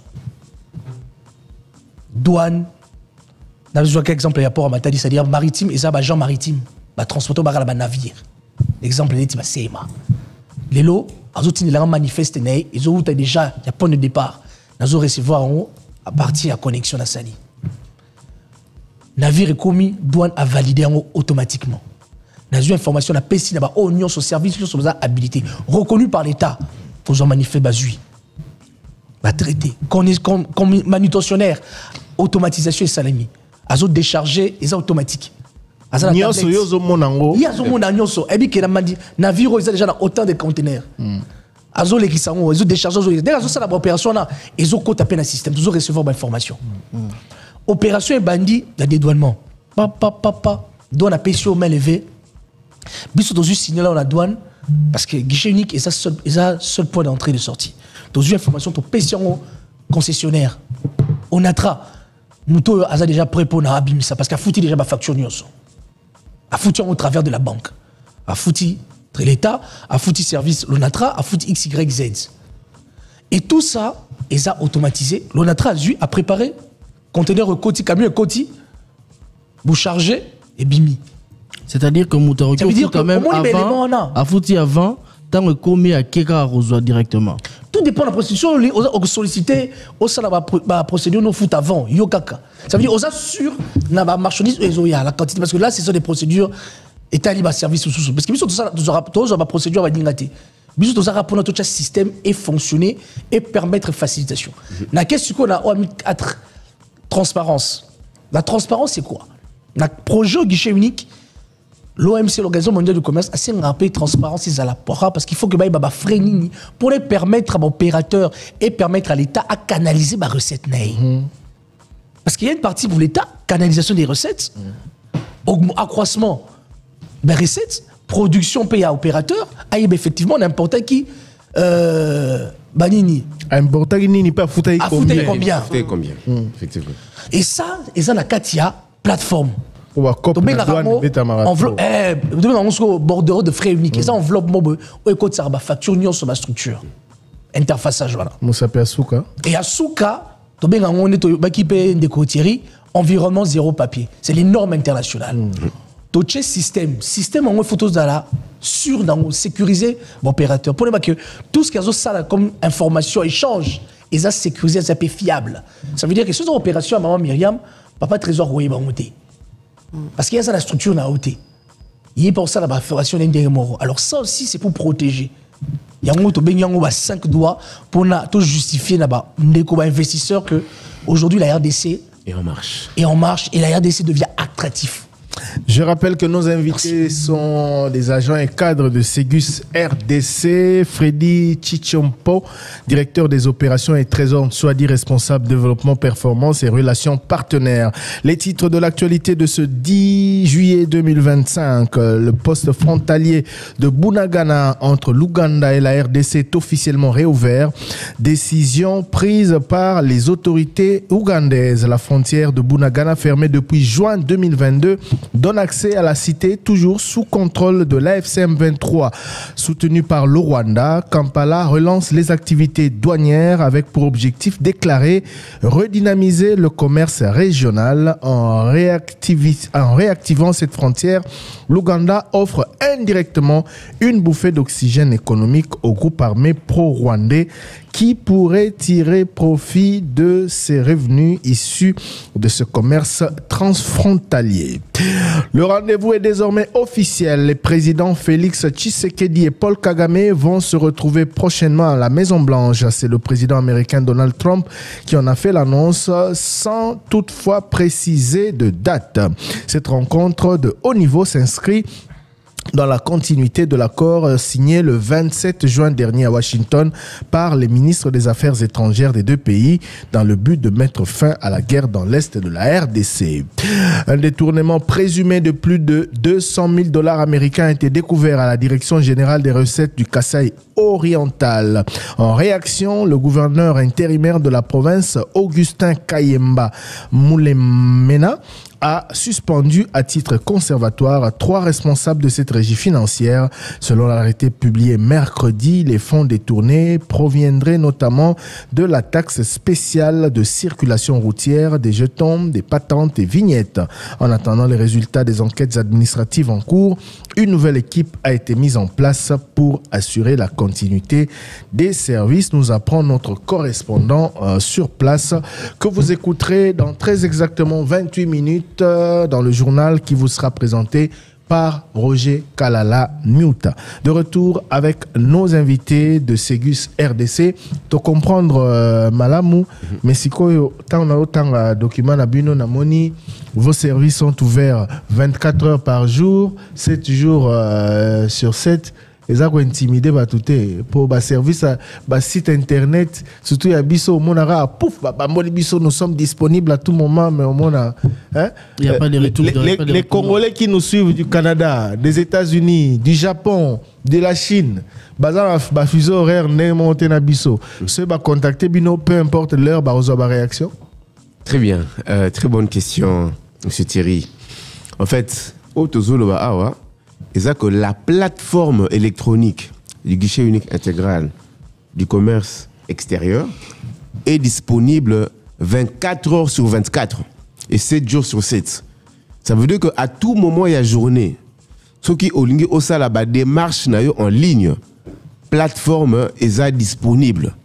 Douane. On a besoin d'exemple il y a port à matin, c'est-à-dire maritime et ça bah gens maritime, bah transporter bah navire. L'exemple est bah CMA. Les lots, ils ont manifesté, ils ont déjà, il y a point de départ. Ils ont recevoir en haut à partir de la connexion à Sali. Navire est commis, douane a validé en haut automatiquement. Nous avons une information, la PSI, oh, union sur service, union sur habilité, reconnu par l'État. Pour ont manifesté, bazui. Traité. Comme manutentionnaire, automatisation et salami. Ils ont déchargé, ils ont automatique. Nyonso yozo monango. Yazo monango. Et bien que navire ils ont déjà autant de conteneurs. Azo les qui sont ils ont déchargé dès qu'ils ont la opération là ils ont contapé le système ils ont recevoir l'information. Opération et bandit de dédouanement. Papa douane a payé au main levée. Biso dans une signal dans la douane parce que guichet unique et ça seul point d'entrée et de sortie. Dans une information ton payé au concessionnaire. On atra Mouto a déjà prêt pour abîmer ça parce qu'a foutu déjà ma facture nyonso. A foutu au travers de la banque. A foutu l'État, a foutu service l'ONATRA, a foutu XYZ. Et tout ça, ils ont automatisé. L'ONATRA a préparé conteneur côté, camion côté, vous chargez et bimi. C'est-à-dire que Moutaroko a quand même avant, a foutu avant, tant que commis à Keka reçoit directement. Tout dépend de la procédure. On sollicite, on a la procédure, on fout avant. Yokaka. Ça veut dire, on assure la marchandise, la quantité. Parce que là, ce sont des procédures, État libre service sous. Parce que tout ça, la procédure va dignater. Tout ça, pour notre système et fonctionner et permettre facilitation. La question qu'on a transparence. La transparence, c'est quoi? Le projet au guichet unique, l'OMC, l'Organisation mondiale du commerce, a assez rappelé transparence à la porra parce qu'il faut que les freiner pour les permettre à l'opérateur et permettre à l'État à canaliser ma recette. Parce qu'il y a une partie pour l'État, canalisation des recettes, accroissement des recettes, production payée à l'opérateur, effectivement n'importe qui banini. N'importe qui n'y pas combien. Effectivement. Et ça, la Katia plateforme. enveloppe bordereau de frais uniques. Et ça enveloppe écoute ça facture union sur ma structure. Interfaçage voilà. Moussape Asuka. Et Asuka, to benga ngone to bakipe ndeko Thierry, environnement zéro papier. C'est les normes internationales. To che système en photos dala sur dans sécuriser l'opérateur. Pour que tout ce qu'il y a ça comme information échange et ça sécurisé, ça peut fiable. Ça veut dire que sur une opération à maman Myriam, papa trésor oui ba monter. Parce qu'il y a ça la structure na hauteur. Il y a pour ça la facturation d'un mort. Alors ça aussi c'est pour protéger. Il y a un 5 doigts pour justifier les investisseurs que aujourd'hui la RDC est en marche. Et la RDC devient attractif. Je rappelle que nos invités sont des agents et cadres de Ségus RDC. Freddy Chichompo, directeur des opérations et Trésor Nsouadi, responsable développement, performance et relations partenaires. Les titres de l'actualité de ce 10 juillet 2025. Le poste frontalier de Bunagana entre l'Ouganda et la RDC est officiellement réouvert. Décision prise par les autorités ougandaises. La frontière de Bunagana, fermée depuis juin 2022, donne accès à la cité toujours sous contrôle de l'AFCM 23. Soutenu par le Rwanda, Kampala relance les activités douanières avec pour objectif déclaré redynamiser le commerce régional en réactivant cette frontière. L'Ouganda offre indirectement une bouffée d'oxygène économique au groupe armé pro-rwandais qui pourrait tirer profit de ces revenus issus de ce commerce transfrontalier. Le rendez-vous est désormais officiel. Les présidents Félix Tshisekedi et Paul Kagame vont se retrouver prochainement à la Maison-Blanche. C'est le président américain Donald Trump qui en a fait l'annonce sans toutefois préciser de date. Cette rencontre de haut niveau s'inscrit dans la continuité de l'accord signé le 27 juin dernier à Washington par les ministres des Affaires étrangères des deux pays dans le but de mettre fin à la guerre dans l'Est de la RDC. Un détournement présumé de plus de 200 000 $ américains a été découvert à la Direction générale des recettes du Kasaï oriental. En réaction, le gouverneur intérimaire de la province, Augustin Kayemba Moulemena, a suspendu à titre conservatoire 3 responsables de cette régie financière. Selon l'arrêté publié mercredi, les fonds détournés proviendraient notamment de la taxe spéciale de circulation routière, des jetons, des patentes et vignettes. En attendant les résultats des enquêtes administratives en cours, une nouvelle équipe a été mise en place pour assurer la continuité des services. Nous apprend notre correspondant sur place que vous écouterez dans très exactement 28 minutes dans le journal qui vous sera présenté par Roger Kalala Miuta. De retour avec nos invités de Ségus RDC. Pour comprendre Malamu, mais si tant document na bino na moni, vos services sont ouverts 24 heures par jour, 7 jours sur 7. Et ça, intimider pour le service, le site internet, surtout il y a biso, nous sommes disponibles à tout moment, mais au moins, il n'y a pas de retour. Les Congolais qui nous suivent du Canada, des États-Unis, du Japon, de la Chine, fuseau horaire, ceux qui contacter bino, peu importe l'heure, réaction. Très bien, très bonne question, M. Thierry. En fait, c'est que la plateforme électronique du guichet unique intégral du commerce extérieur est disponible 24 heures sur 24 et 7 jours sur 7. Ça veut dire qu'à tout moment, il y a journée. Ceux qui ont la démarche en ligne, plateforme est disponible.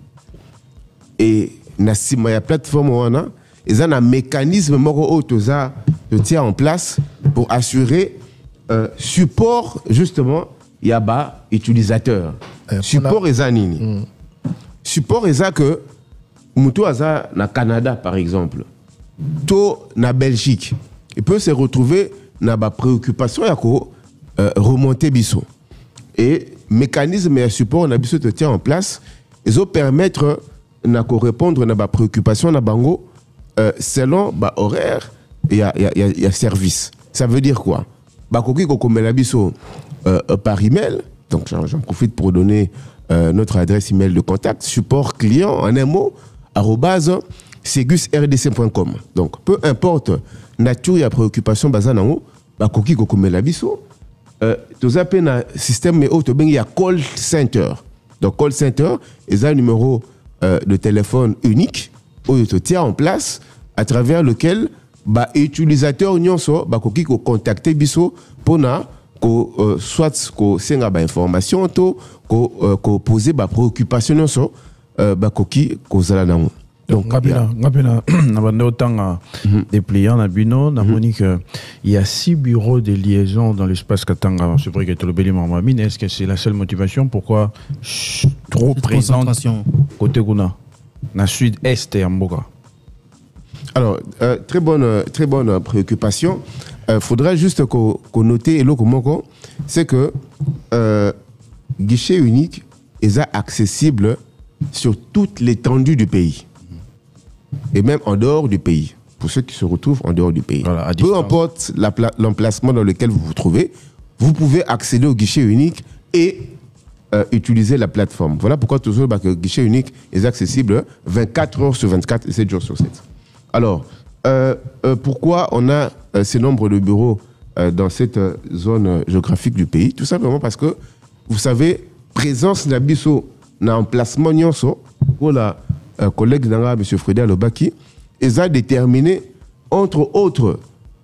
Et la plateforme, il y a un mécanisme qui tient en place pour assurer support justement yaba utilisateur support eza nini support eza que mutu aza na Canada par exemple to na Belgique il peut se retrouver na ba préoccupation ya ko remonter biso et mécanisme et support na biso te tient en place ils ont permettre na ko répondre na ba préoccupation na bango selon ba horaire y a service. Ça veut dire quoi? Bakoki kokomela biso par email, donc j'en profite pour donner notre adresse email de contact, support client en un mot, segusrdc.com. Donc, peu importe nature et préoccupation bazanango, bakoki kokomela biso. Tous appels un système mais autre ben il y a call center. Donc call center est un numéro de téléphone unique où il te tient en place à travers lequel ba utilisateur nyonso bakoki ko contacter biso pona ko soit ko senga ba information to ko poser ba préoccupation nyonso bakoki ko zala nango. Donc, des pliants, il y a 6 bureaux de liaison dans l'espace Katanga. C'est vrai que tu le béli Mamamine. Est-ce que c'est la seule motivation? Pourquoi trop présente côté Guna, dans le sud-est et en Mboka? Alors, très bonne préoccupation. Faudrait juste qu'on note, et c'est que guichet unique est accessible sur toute l'étendue du pays. Et même en dehors du pays, pour ceux qui se retrouvent en dehors du pays. Voilà, peu importe l'emplacement dans lequel vous vous trouvez, vous pouvez accéder au guichet unique et utiliser la plateforme. Voilà pourquoi toujours le guichet unique est accessible 24 heures sur 24 et 7 jours sur 7. Alors, pourquoi on a ces nombres de bureaux dans cette zone géographique du pays? Tout simplement parce que, vous savez, présence d'Abisso dans l'emplacement nyonso, pour la collègue d'Anga, M. Frédéric Lobaki, ils ont déterminé, entre autres,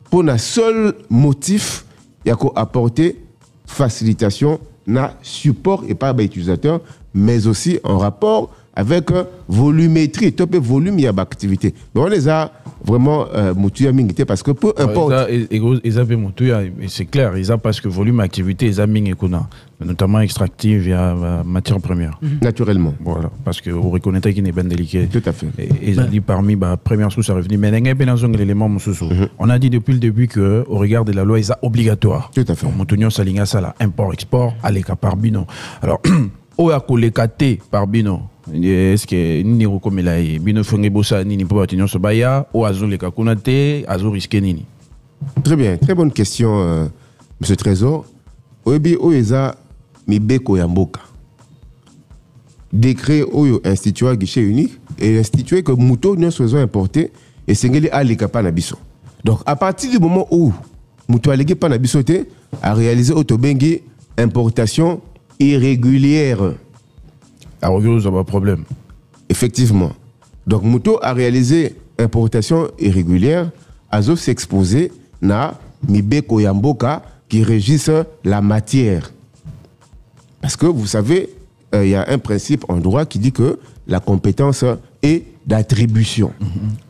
pour un seul motif, il y a apporter facilitation, na support et pas utilisateur, mais aussi en rapport avec volumétrie, top volume, il y a d'activité. Mais on les a vraiment motivés parce que peu importe. Ils avaient motivé, c'est clair, ils ont parce que volume activité, ils ont mis notamment extractive et matière première. Naturellement. Voilà, parce que vous reconnaissez qu'il est bien délicat. Tout à fait. Et ils ont dit parmi les premières sources à revenir, mais il y a l'élément on a dit depuis le début qu'au regard de la loi, ils sont obligatoires. Tout à fait. Moutonio Salinga Sala, import-export, Aleka par bino. Alors, au a collecté par bino. Est-ce que ni rekomela bino fonge bossa ni pour attention so baya ou azo le kakunate azo risque nini? Très bien, très bonne question monsieur Trésor. Oyebi oyeza mibeko ya mboka. Décret oyo institué guichet unique et institué que muto nyonso zo importé et sengeli aleka pa na biso. Donc à partir du moment où muto aleki pa na biso te a réalisé autobengi importation irrégulière. Alors, il y a un problème. Effectivement. Donc, Mouto a réalisé importation irrégulière, a s'exposé na Mibeko Yamboka qui régisse la matière. Parce que vous savez, il y a un principe en droit qui dit que la compétence est d'attribution.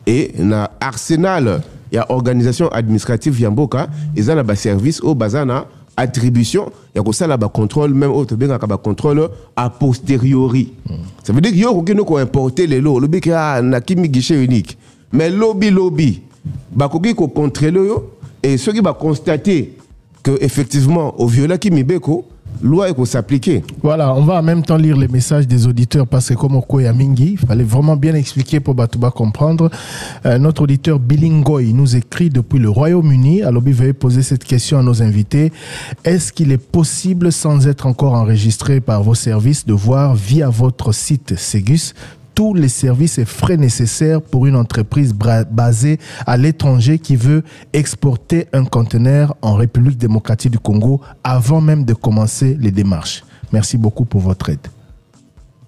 Et dans l'arsenal, il y a organisation administrative Yamboka, ils ont un service au bazana. Attribution, il y a ça là contrôle même autre bien contrôle a posteriori. Ça veut dire que yo ko importer les lots, le bec na kimi guichet unique. Mais lobby ba ko contrôler yo et ceux qui va constater que effectivement au viola kimi beko loi est s'appliquer. Voilà, on va en même temps lire les messages des auditeurs parce que comme Okoya Mingi, il fallait vraiment bien expliquer pour Batouba comprendre. Notre auditeur Bilingoy nous écrit depuis le Royaume-Uni. Alors, veuillez poser cette question à nos invités. Est-ce qu'il est possible, sans être encore enregistré par vos services, de voir via votre site Segus tous les services et frais nécessaires pour une entreprise basée à l'étranger qui veut exporter un conteneur en République démocratique du Congo avant même de commencer les démarches? Merci beaucoup pour votre aide.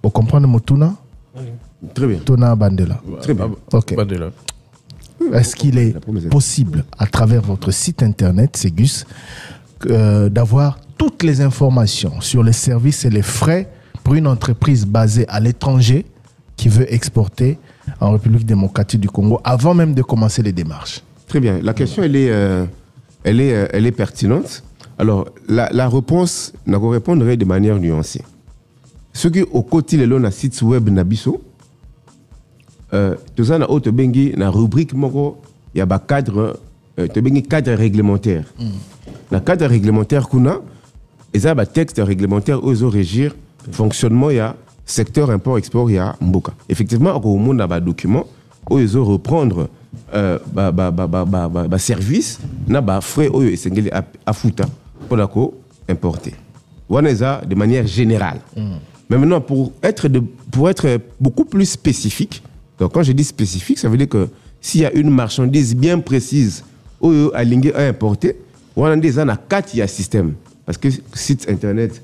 Vous comprenez Motuna? Très bien. Tona Bandela. Très bien. Ok. Bandela. Est-ce qu'il est possible, à travers votre site internet, Segus, d'avoir toutes les informations sur les services et les frais pour une entreprise basée à l'étranger qui veut exporter en République démocratique du Congo avant même de commencer les démarches? Très bien. La question, elle est pertinente. Alors, la réponse, n'a pas répondre de manière nuancée. Ce qui au quotidien le site web Nabiso, tout ça na autre bengi na rubrique moko il y a ba cadre cadre réglementaire. La cadre réglementaire kuna et ça ba texte réglementaire aux régir fonctionnement il y a secteur import-export, il y a Mboka. Effectivement, au monde a un document où ils ont reprendre service, na ba frais où ils sont à fouta pour importer. Voilà de manière générale. Mais maintenant, pour être beaucoup plus spécifique, Donc quand je dis spécifique, ça veut dire que s'il y a une marchandise bien précise où aligné à importer, on a des 4 systèmes. Parce que site internet,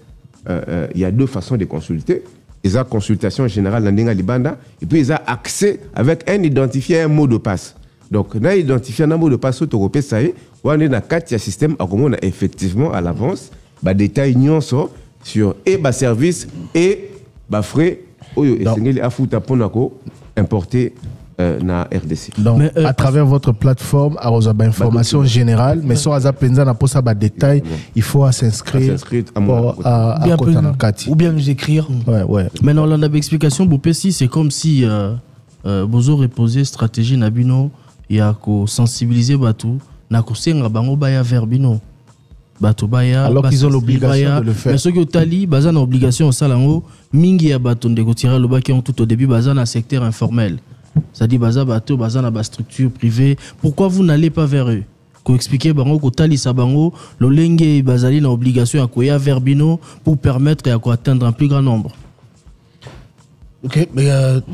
il y a 2 façons de consulter. Ils ont consultation générale dans Libanda et puis ils ont accès avec un identifié, un mot de passe. Donc, on a identifié un mot de passe européen, ça y est, on est dans 4 systèmes, on a effectivement à l'avance des détails sur et service et frais et à foutre pour importer na RDC. Donc, à travers votre plateforme, à vos informations générales, mais sur les penza na posa ba détails, il faut s'inscrire ou bien nous écrire. Ouais. Maintenant, on a une explication. C'est comme si vous aurez posé stratégie nabino, il y a que sensibiliser batou, na ko senga bango baya verbino. Alors qu'ils ont l'obligation de le faire. Mais ceux qui tali, bazan obligation au salango, mingi ya bato ndeko tira le baki tout au début bazan un secteur informel. Ça dit baza bato bazan na structure privée. Pourquoi vous n'allez pas vers eux? Ko expliquer bango ko tali sabango, lo lenge bazali na obligation à koya verbino pour permettre à atteindre un plus grand nombre. Ok, mais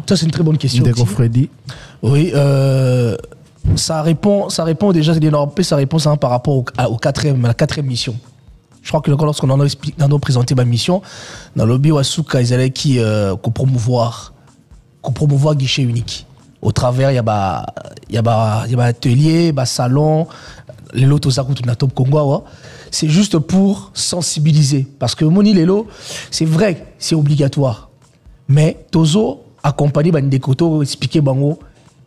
ça c'est une très bonne question. Freddy. Oui, ça répond déjà, ça répond par rapport à la 4e mission. Je crois que lorsqu'on en a présenté ma mission, dans le lobby Wasuka, ils allaient promouvoir guichet unique. Au travers, il y a atelier, salon, les lots na Top Congo. C'est juste pour sensibiliser. Parce que Moni Lelo, c'est vrai, c'est obligatoire. Mais Tozo accompagné des koto expliquer bango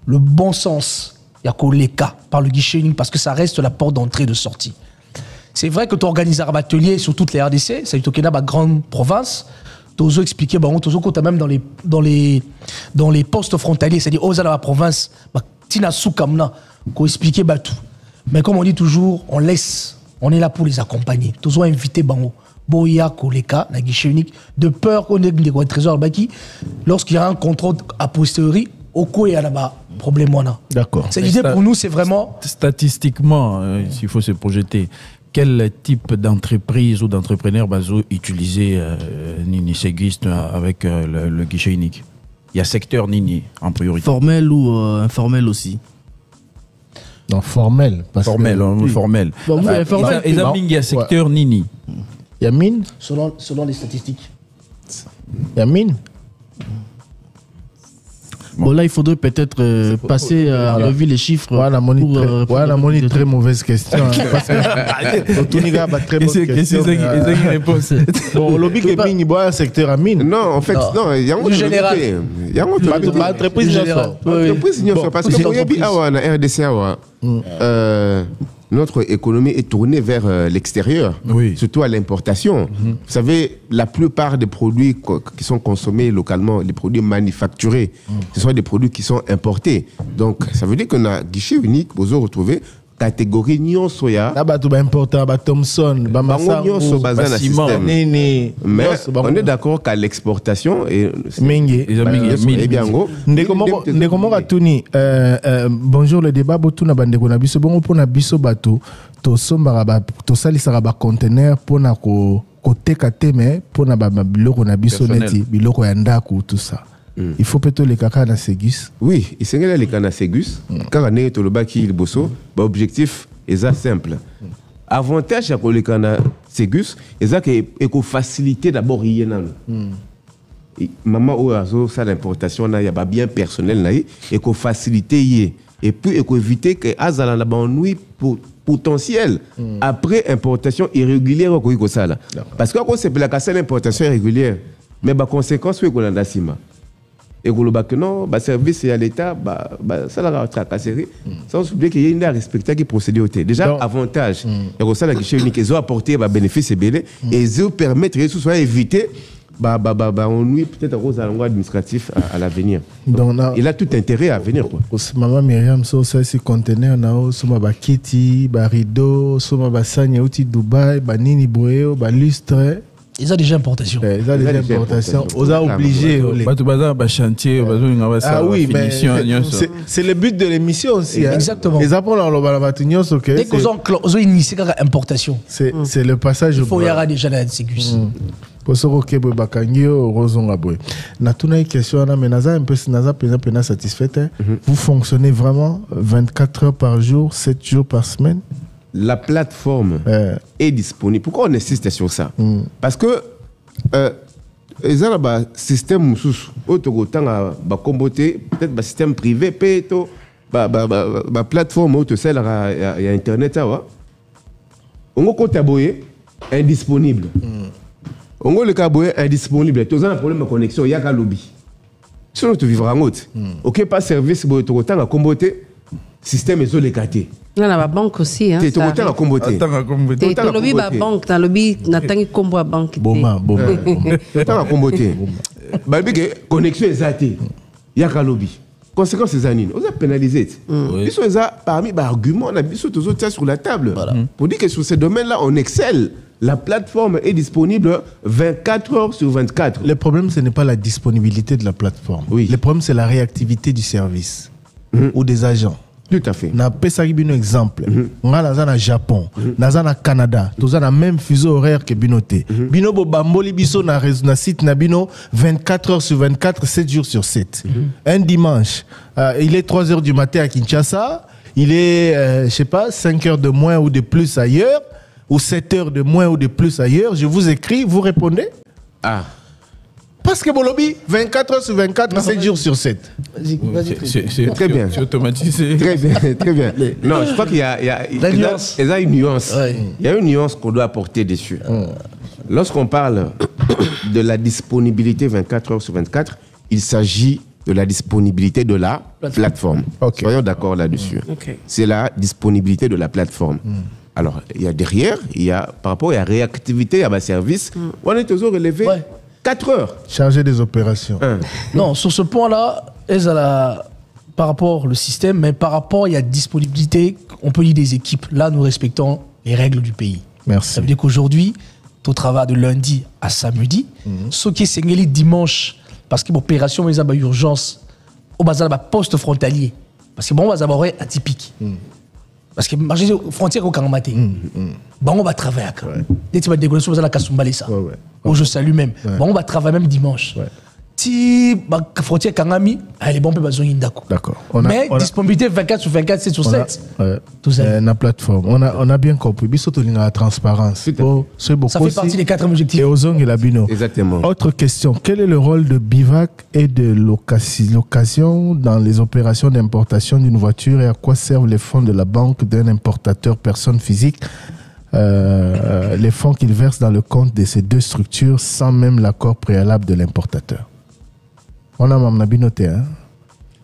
le bon sens. Il y a les cas par le guichet unique parce que ça reste la porte d'entrée et de sortie. C'est vrai que tu organises un atelier sur toutes les RDC, ça y est dans grande province. Tu as expliqué, tu as même dans les postes frontaliers, c'est-à-dire aux dans la province, tu as expliqué tout. Mais comme on dit toujours, on est là pour les accompagner. Tu as invité Boya les cas, la guichet unique, de peur qu'on ait des trésors lorsqu'il y a un contrôle a posteriori. Au coup, il y a là-bas problème. D'accord. Cette idée pour nous, c'est vraiment. Statistiquement, s'il faut se projeter, quel type d'entreprise ou d'entrepreneur bazo utiliser Nini Séguiste avec le guichet unique? Il y a secteur Nini en priorité. Formel ou informel aussi? Non, formel. Formel. Il y a secteur Nini. Il y a mine? Selon les statistiques. Il y a mine? Bon, là, il faudrait peut-être passer à revue les chiffres. Voilà, une très mauvaise question. Parce que Tuniga a très bonne question. Bon, le lobby est mine, il boit un secteur à mine. Non, en fait, non, il y a un général. Il y a une entreprise générale. Parce que en RDC, notre économie est tournée vers l'extérieur, surtout à l'importation. Vous savez, la plupart des produits qui sont consommés localement, les produits manufacturés, ce sont des produits qui sont importés. Donc, ça veut dire qu'on a guichet unique, vous retrouvez catégorie Nyon Soya. Important, Thomson, mais on est d'accord qu'à l'exportation bonjour le débat botuna bandeko na biso bongo pona biso bato to sombara to salisaka ba conteneur pona ko teka teme pona ba biloko na biso neti biloko ya ndako tout ça. Il faut plutôt les caca na Ségus. Oui, il s'engage les caca Ségus. Quand on est tout le bas qui le bosso, l'objectif est simple. Avantage à les caca Ségus, c'est que faciliter d'abord rien. Maman ou azo ça l'importation là, il y a bien personnel là et qu'on faciliter et puis éviter que azala na ennui potentiel après importation irrégulière ko ça là. Parce que quand c'est la casse l'importation irrégulière, mais ba conséquence c'est qu'on a d'asima. Et que non, service à l'État, ça la tracasserie, sans oublier qu'il y a une respecter qui procédé au thé. Déjà, avantage, et ça la guichet unique, ils ont apporté bénéfice et belé, et ils ont permettre de soit éviter, on nuit peut-être aux endroits administratifs à l'avenir. Il a tout intérêt à venir. Maman Myriam, ça c'est conteneur, soma bakiti, rideau, soma basanye outil Dubaï, nini boeo, lustre. Ils ont déjà importation. Ils ont déjà importation. On a obligé. Chantier, ah oui, mais c'est le but de l'émission aussi. Exactement. Les apports dans le dès qu'on a initié importation. C'est le passage. Il faut y avoir déjà la Ségus. Posoro Kebo Bakangio, Rosonga Boy. Natuna une question, mais Naza un peu satisfaite. Vous fonctionnez vraiment 24 heures par jour, 7 jours par semaine? La plateforme est disponible. Pourquoi on insiste sur ça? Parce que ils ont un système peut-être un système privé, plateforme où il y a Internet. On a compte indisponible. On a le caboye indisponible. Tu as un problème de connexion, il y a un lobby. Si on te vivra en haute, ok, pas service, tu as un comboté, système est écarté. Non, la banque aussi. Tu as un comboté. Tu as un lobby à banque, tu as un lobby, tu as un combo à banque. Tu as un comboté. Connexion exatée. Il y a un lobby. Conséquence, c'est Zanine. On a pénalisé. Ils sont parmi les arguments, on a mis tous autres sur la table. Pour dire que sur ces domaines-là, on excelle. La plateforme est disponible 24 heures sur 24. Le problème, ce n'est pas la disponibilité de la plateforme. Le problème, c'est la réactivité du service ou des agents. Tout à fait. Na pesa un exemple. On a dans le Japon, dans le Canada, tous ont même fuseau horaire que binoté. Bino bo bamboli biso na site na bino 24 heures sur 24, 7 jours sur 7. Un dimanche, il est 3 heures du matin à Kinshasa, il est je sais pas 5 heures de moins ou de plus ailleurs ou 7 heures de moins ou de plus ailleurs, je vous écris, vous répondez? Ah. Parce que mon lobby, 24 heures sur 24, 7 jours sur 7. C'est très bien. C'est automatisé. Très bien, très bien. Non, je crois qu'il y a une nuance. Il y a une nuance qu'on doit apporter dessus. Lorsqu'on parle de la disponibilité 24 heures sur 24, il s'agit de la disponibilité de la plateforme. Soyons d'accord là-dessus. C'est la disponibilité de la plateforme. Alors, il y a derrière, par rapport à la réactivité à ma service, on est toujours relevé 4 heures. Chargé des opérations. Non, sur ce point-là, par rapport au système, mais par rapport à la disponibilité, on peut dire des équipes. Là, nous respectons les règles du pays. Merci. Ça veut dire qu'aujourd'hui, tu travailles de lundi à samedi. Ce qui est dimanche, parce que l'opération, il y a une urgence, au bazar, poste frontalier. Parce que bon, on va avoir atypique. Parce que marché frontière au Kangamate. Bon, on va travailler. Dès que tu vas dégoler, on va aller ça. Je salue même. Bon, on va travailler même dimanche. Si la frontière Kangami, elle est bonne pour besoin d'Indako. D'accord. Mais disponibilité 24 sur 24, 7 sur 7. La plateforme. On a bien compris. Surtout la transparence. Ça fait partie des 4 objectifs. Et Ozong et Labino. Exactement. Autre question. Quel est le rôle de Bivac et de location dans les opérations d'importation d'une voiture et à quoi servent les fonds de la banque d'un importateur personne physique, les fonds qu'il verse dans le compte de ces deux structures sans même l'accord préalable de l'importateur? On a même noté, hein?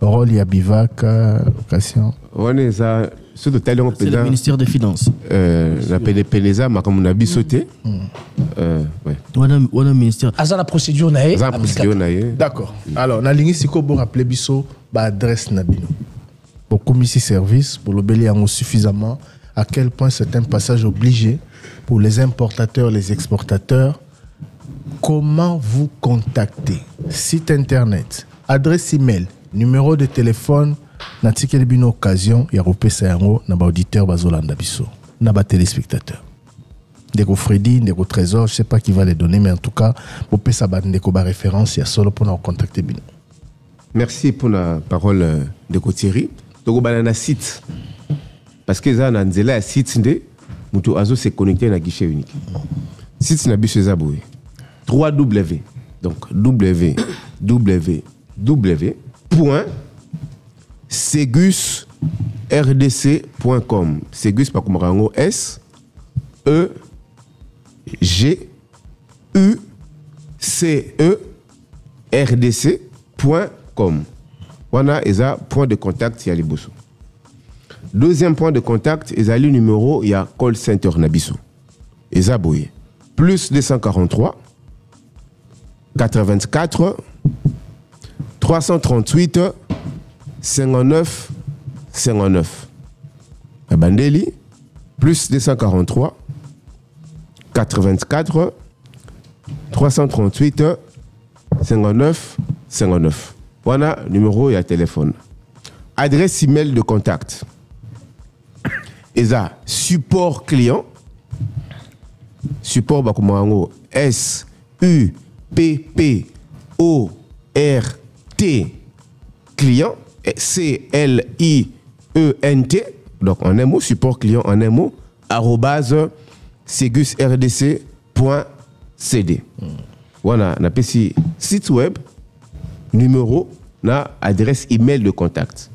Rôle, il y a Bivac, location. On est ça. C'est le ministère des Finances. La PDPLESA, comme on a sauté. On a ministère. La procédure D'accord. Alors, on a ligne si vous rappelez biso, adresse Nabino. Pour commissaire service, pour le bélier suffisamment, à quel point c'est un passage obligé pour les importateurs, les exportateurs. Comment vous contacter? Site internet, adresse email, numéro de téléphone, natikeli bino occasion, ya repesa yango na ba auditeur bazolanda biso, na ba téléspectateur. Ndeko Freddy, Ndeko Trésor, je sais pas qui va les donner, mais en tout cas, pour pesa ba ndeko ba référence, ya solo pour nous contacter bino. Merci pour la parole de Thierry. Togo banana site. Parce que ça, on a un site ndé, mutu azo se connecter na guichet unique. Site na biso zaboué. 3W. Donc www.segusrdc.com. Segus par comme S E G U C E RDC.com. Voilà, il y a point de contact, il y a les boussos. Deuxième point de contact, il y a le numéro, il y a call center Nabiso. Il y a boye. Plus 243 84 338 59 59. Bandeli, plus 243 84 338 59 59. Voilà numéro et téléphone. Adresse email de contact. Et ça, support client. Support bakumango client, CLIENT, donc en un mot, support client en un mot, @segusrdc.cd. Voilà, on a ici site web, numéro, na adresse email de contact.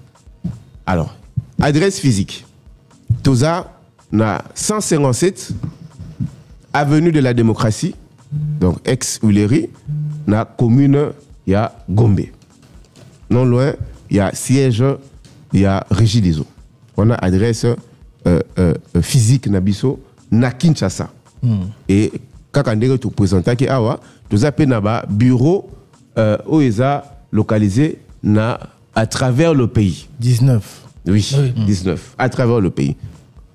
Alors, adresse physique. Toza, na 157 avenue de la démocratie, donc ex-Huilery, na commune, il y a Gombe. Non loin, il y a siège, il y a Régie des eaux. On a adresse physique Nabiso, na Kinshasa. Et quand on est présenté qui awa, nous avons bureau OESA localisé à travers le pays. 19. Oui, 19. À travers le pays.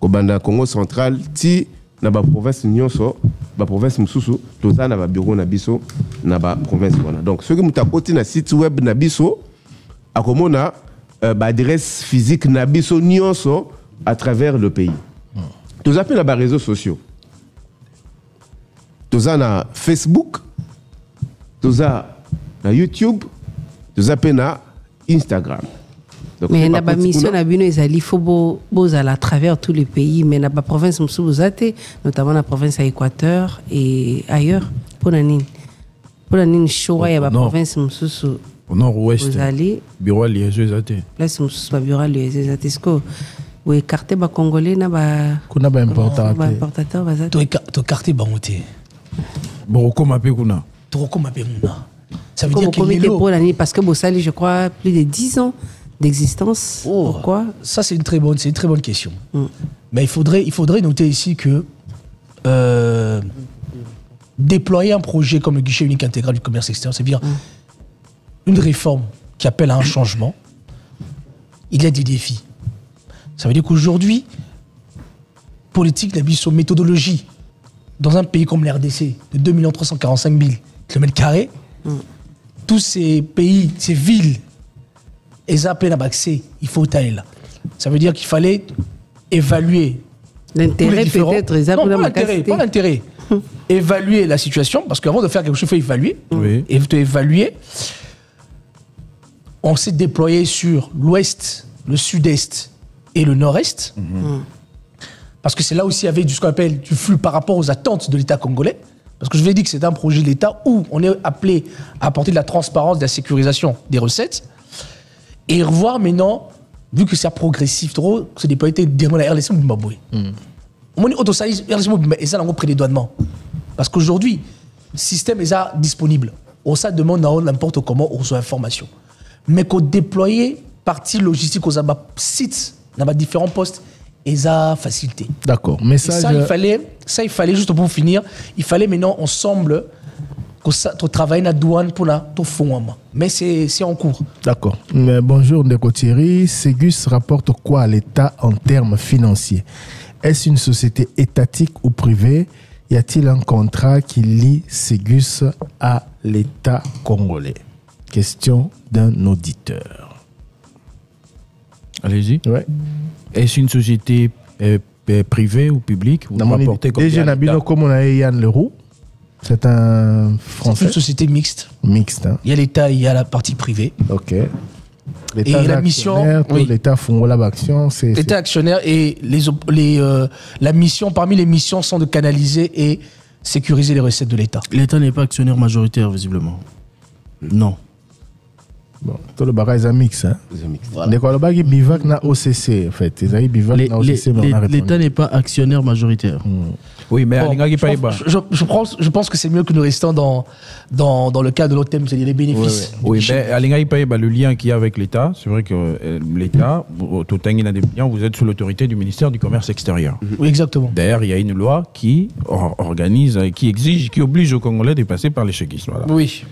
Kobanda Congo central, ti na ba province nyonso, ba province mususu, toza na ba bureau na biso na ba province wana. Donc ceux qui mutakoti na site web na biso akomona ba adresse physique na biso nyonso à travers le pays. Toza pe na ba réseaux sociaux. Toza na Facebook, toza na YouTube, toza pe na Instagram. Donc, mais na ba mission na bino ezali faut bozala à travers tous les pays, mais na ba province musu bozate, notamment la province à Équateur et ailleurs pour la nini choix ya ba province musu au nord-ouest. Bozali bureau à liaison ezate. Là c'est musu ba bureau à liaison ezate sko ou écarter ba congolais na ba kuna ba importateur bazate to écarter ba monter. Boroko mape kuna. Boroko mape kuna. Ça veut dire que parce que Bossali, je crois, plus de 10 ans d'existence. Pourquoi? Ça, c'est une très bonne question. Mais il faudrait noter ici que déployer un projet comme le guichet unique intégral du commerce extérieur, c'est-à-dire une réforme qui appelle à un changement, il y a des défis. Ça veut dire qu'aujourd'hui, politique d'habitation, méthodologie, dans un pays comme l'RDC, de 2 345 000 km², tous ces pays, ces villes, ils ont peine à accès, il faut tailler là. Ça veut dire qu'il fallait évaluer l'intérêt peut-être. Non, pas l'intérêt. Évaluer la situation, parce qu'avant de faire quelque chose, il faut évaluer. Et évaluer, on s'est déployé sur l'ouest, le sud-est et le nord-est. Parce que c'est là aussi il y avait ce qu'on appelle du flux par rapport aux attentes de l'État congolais. Parce que je vous ai dit que c'est un projet de l'État où on est appelé à apporter de la transparence, de la sécurisation des recettes. Et revoir maintenant, vu que c'est progressif trop, c'est déployé dans la RDC Zimbabwe. On est autosalis, RDC Zimbabwe, et ça, on a pris des douanements. Parce qu'aujourd'hui, le système est disponible. On ça demande n'importe comment, on reçoit l'information. Mais qu'on déploie partie logistique aux sites, dans différents postes, et ça facilité. D'accord. Mais ça, il fallait, juste pour finir, il fallait maintenant ensemble travailler dans la douane pour la fond. Mais c'est en cours. D'accord. Mais bonjour Ndeko Thierry. Ségus rapporte quoi à l'État en termes financiers? Est-ce une société étatique ou privée? Y a-t-il un contrat qui lie Ségus à l'État congolais? Question d'un auditeur. Allez-y. Ouais. Est-ce une société privée ou publique ou rapportée comme déjà Nabino comme on a Yann Leroux, c'est un français. C'est une société mixte. Mixte. Hein. Il y a l'État, il y a la partie privée. Ok. L'État et la mission, l'État font l'action, c'est l'État actionnaire et la mission parmi les missions sont de canaliser et sécuriser les recettes de l'État. L'État n'est pas actionnaire majoritaire visiblement. Non. Bon, tout le bagage est mix. Hein? Le bagage bivac na OCC en fait. L'État n'est pas actionnaire majoritaire. Oui, mais je pense que c'est mieux que nous restions dans le cas de l'autre thème, c'est-à-dire les bénéfices. Oui, mais à le lien qu'il y a avec l'État, c'est vrai que l'État, vous êtes sous l'autorité du ministère du Commerce extérieur. Oui, exactement. D'ailleurs, il y a une loi qui organise, qui exige, qui oblige aux Congolais de passer par les chéquistes. Voilà. Oui.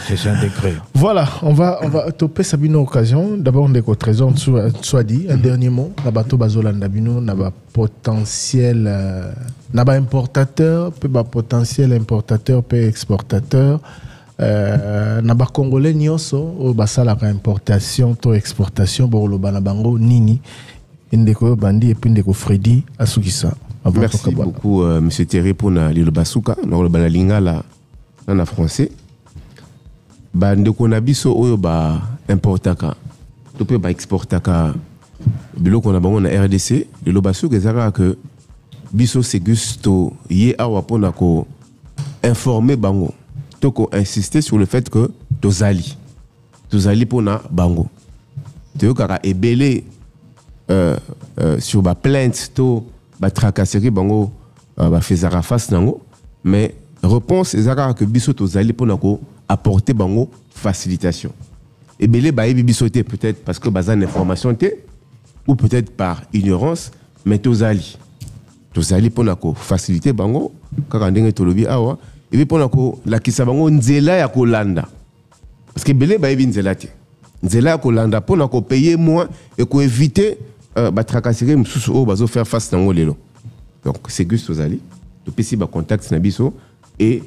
C'est un décret. Voilà, on va topper Sabine occasion. D'abord, on est trésor, soit dit, un dernier mot. Nabato Bazola Ndabino, naba potentiel, naba importateur, peu potentiel importateur, peu exportateur. Naba Congolais nyonso, au basala importation, to exportation, borolo banabango, nini, indeko bandi et puis indeko Freddy Asukisa. Merci beaucoup, M. Thierry, pour l'île Basuka, le Banalinga, la en français. Ndeko na biso oyo ba importaka. To pe ba exportaka. Biloko na bango na RDC, le lobaso kezaka que biso Ségus ye awa pona ko informer bango. To ko insister sur le fait que tozali pona bango. To kaka ebele sur ba plainte to ba tracasserie bango ba fezara face nango, mais réponse ezaka que biso tozali pona ko apporter bango facilitation. Ebele ba yebi biso te peut-être parce que bazan information te ou peut-être par ignorance, mais tozali pona ko faciliter bango kaka ndenge tolobi awa et puis pona ko la kisa bango nzela ya kolanda parce que ebele ba yebi nzela te. Nzela ya kolanda pona ko payer moins et ko éviter ba tracasserie mususu o bazo faire face nango lelo. Donc c'est Gus tozali to pesi ba contact na biso et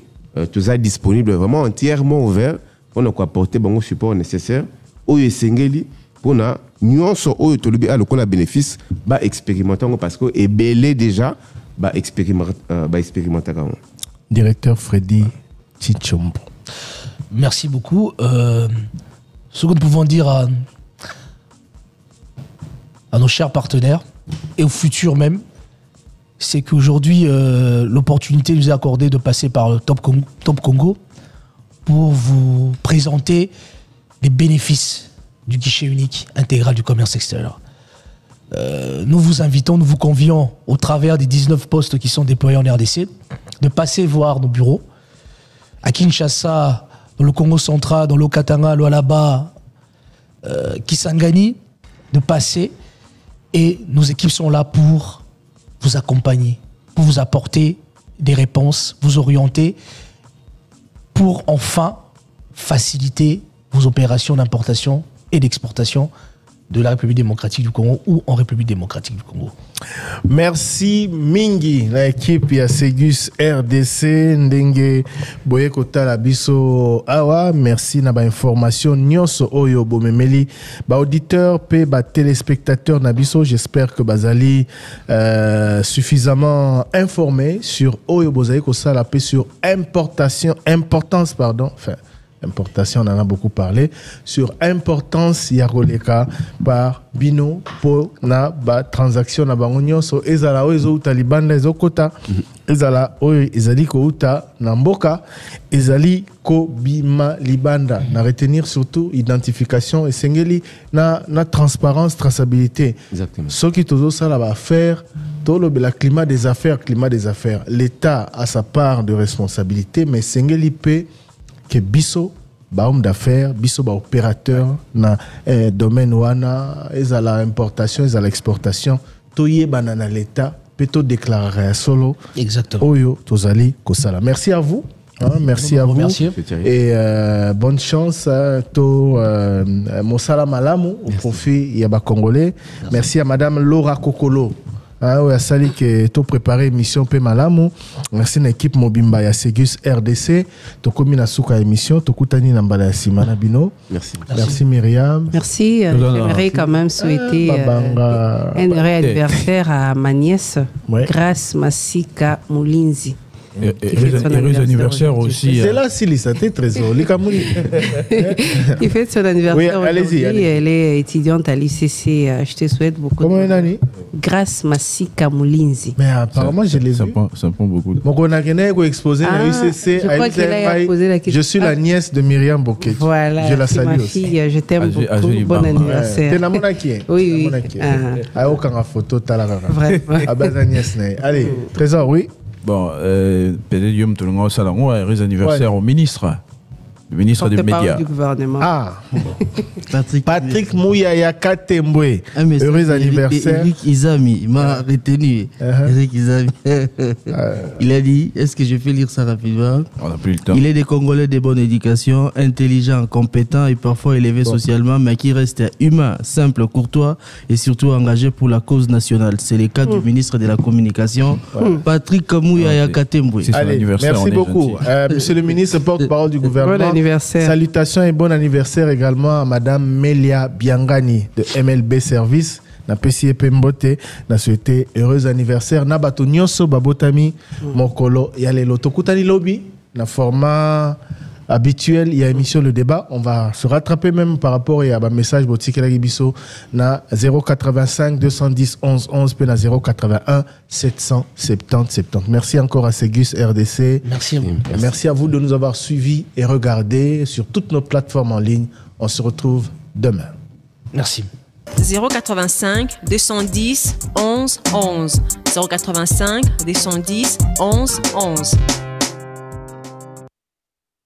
tozali disponible vraiment entièrement ouvert pour nous apporter le support nécessaire au Sengeli pour na nyonso oyo tolobi a lokola bénéfice ba expérimenter parce que est belé déjà ba expérimenter Directeur Freddy Chichombo. Merci beaucoup. Ce que nous pouvons dire à nos chers partenaires et au futur même, c'est qu'aujourd'hui l'opportunité nous est accordée de passer par le Top Congo pour vous présenter les bénéfices du guichet unique intégral du commerce extérieur. Nous vous invitons, nous vous convions au travers des 19 postes qui sont déployés en RDC de passer voir nos bureaux à Kinshasa, dans le Congo central, dans l'Okatanga, l'Oualaba, Kisangani, de passer et nos équipes sont là pour vous accompagner, pour vous apporter des réponses, vous orienter pour enfin faciliter vos opérations d'importation et d'exportation de la République démocratique du Congo ou en République démocratique du Congo. Merci Mingi, l'équipe ya Ségus RDC ndenge boye kotala biso awa. Merci na ba information nyonso oyo bomemeli ba auditeur pe ba téléspectateur na biso. J'espère que bazali suffisamment informé sur oyo bozali kosala pe sur importance importation, on en a beaucoup parlé, sur importance Yaroleka par Bino pour na ba transaction na bangonyo so ezala oyo talibanda ezokota ezala oyo ezali ko uta na mboka ezali ko bima libanda na retenir surtout identification et sengeli na transparence traçabilité. Exactement. Ce qui tozo sala ba faire tout le climat des affaires, l'État a sa part de responsabilité, mais sengeli pe que biso ba homme d'affaires biso ba opérateur na domaine wana ezala importation ezala exportation toye banana l'État peut déclarer solo exactement oyo tozali kosala. Merci à vous. Merci à vous. Merci. Et bonne chance to Mosala Malamu au profit Yaba Congolais. Merci à Madame Laura Kokolo. Oui, sali que tu préparé émission P Malamu. Merci à l'équipe Mobimba ya Ségus RDC. Tu commis na souka émission. Tu koutani na mbala simana bino. Merci. Merci Myriam. Merci. J'aimerais quand même souhaiter un heureux anniversaire à ma nièce, Grâce Masika Moulinzi. Heureux anniversaire aussi. C'est là, Sili, ça t'est trésor. Il fête son anniversaire aujourd'hui. Elle est étudiante à l'ICC. Je te souhaite beaucoup. Comment est Nani? Grâce Masika Moulinzi. Mais apparemment, je l'ai vu. Ça prend beaucoup de temps. Mon collègue exposé à l'ICC. Je suis la nièce de Myriam Bokeh. Voilà. Je la salue ma fille, je t'aime beaucoup. Bon anniversaire. T'es la monarchie. Oui. Ah, aucun photo, t'as la Vraiment. Ah, bah, nièce. Allez, trésor, oui. Bon, peut-être que nous avons un heureux anniversaire au ministre. Le ministre des Médias. Du gouvernement. Ah, Patrick Mouyaya Katembwe. Heureux anniversaire. Eric Izami m'a retenu. Eric Izami. Il a dit, est-ce que je fais lire ça rapidement? On n'a plus le temps. Il est des Congolais de bonne éducation, intelligent, compétent et parfois élevé socialement, mais qui reste humain, simple, courtois et surtout engagé pour la cause nationale. C'est le cas du ministre de la Communication, Patrick Mouyaya Katembwe. Allez, merci beaucoup. Monsieur le ministre, porte-parole du gouvernement. Salutations et bon anniversaire également à Madame Melia Biangani de MLB Service. Na PCE Pembote, na souhaité heureux anniversaire. Na bato nyonso babotami mokolo ya lelo. Tokutani lobi dans le format habituel, il y a émission Le Débat. On va se rattraper même par rapport à un message botique la Gibiso na 085 210 11 11 puis na 081 770 70. Merci encore à Ségus RDC. Merci à vous. Merci à vous de nous avoir suivis et regardés sur toutes nos plateformes en ligne. On se retrouve demain. Merci. 085 210 11 11. 085 210 11 11.